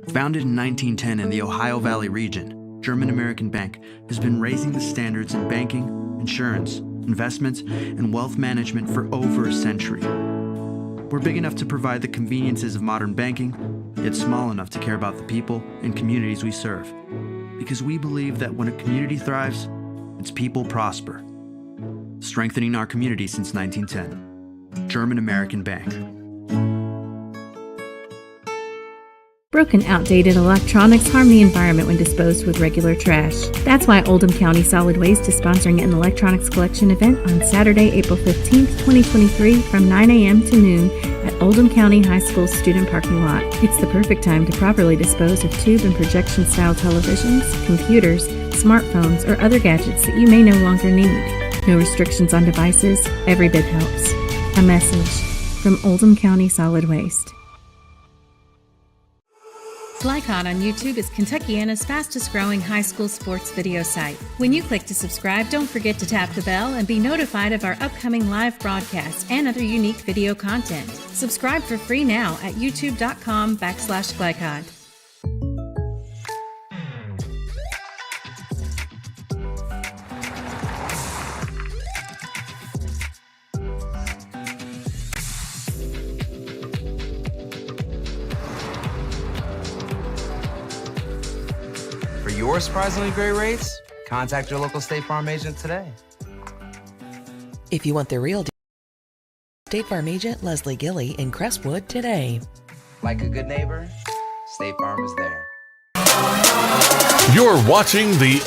Founded in 1910 in the Ohio Valley region, German American Bank has been raising the standards in banking, insurance, investments, and wealth management for over a century. We're big enough to provide the conveniences of modern banking, yet small enough to care about the people and communities we serve. Because we believe that when a community thrives, its people prosper. Strengthening our community since 1910. German American Bank. Broken, outdated electronics harm the environment when disposed with regular trash. That's why Oldham County Solid Waste is sponsoring an electronics collection event on Saturday, April 15th, 2023 from 9 a.m. to noon at Oldham County High School student parking lot. It's the perfect time to properly dispose of tube and projection-style televisions, computers, smartphones, or other gadgets that you may no longer need. No restrictions on devices. Every bit helps. A message from Oldham County Solid Waste. Glycod on YouTube is Kentuckiana's fastest growing high school sports video site. When you click to subscribe, don't forget to tap the bell and be notified of our upcoming live broadcasts and other unique video content. Subscribe for free now at youtube.com/Glycod. For your surprisingly great rates, contact your local State Farm agent today. If you want the real deal, State Farm agent Leslie Gilly in Crestwood today. Like a good neighbor, State Farm is there. You're watching the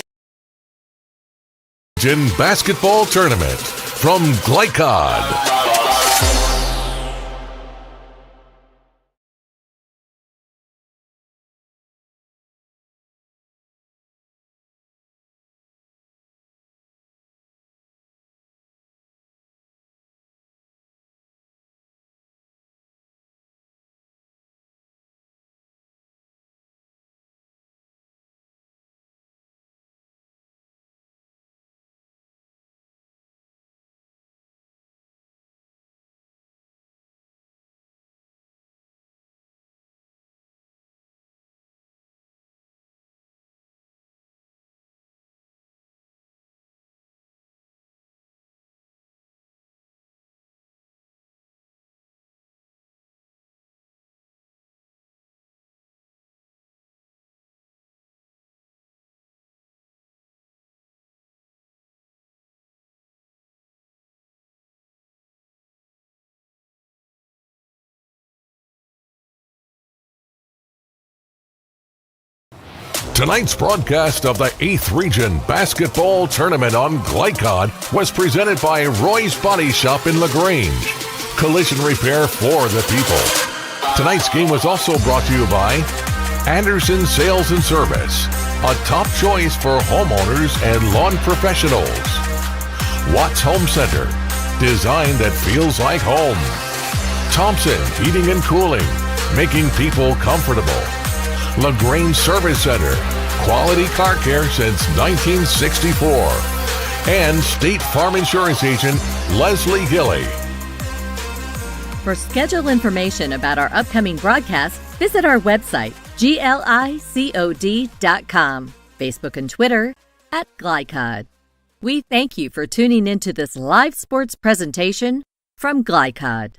Basketball Tournament from Glycod. Tonight's broadcast of the 8th Region Basketball Tournament on Glycod was presented by Roy's Body Shop in LaGrange. Collision repair for the people. Tonight's game was also brought to you by Anderson Sales and Service, a top choice for homeowners and lawn professionals. Watts Home Center, design that feels like home. Thompson Heating and Cooling, making people comfortable. LaGrange Service Center, quality car care since 1964. And State Farm Insurance Agent Leslie Gilley. For schedule information about our upcoming broadcasts, visit our website, glicod.com, Facebook and Twitter @Glycod. We thank you for tuning into this live sports presentation from Glycod.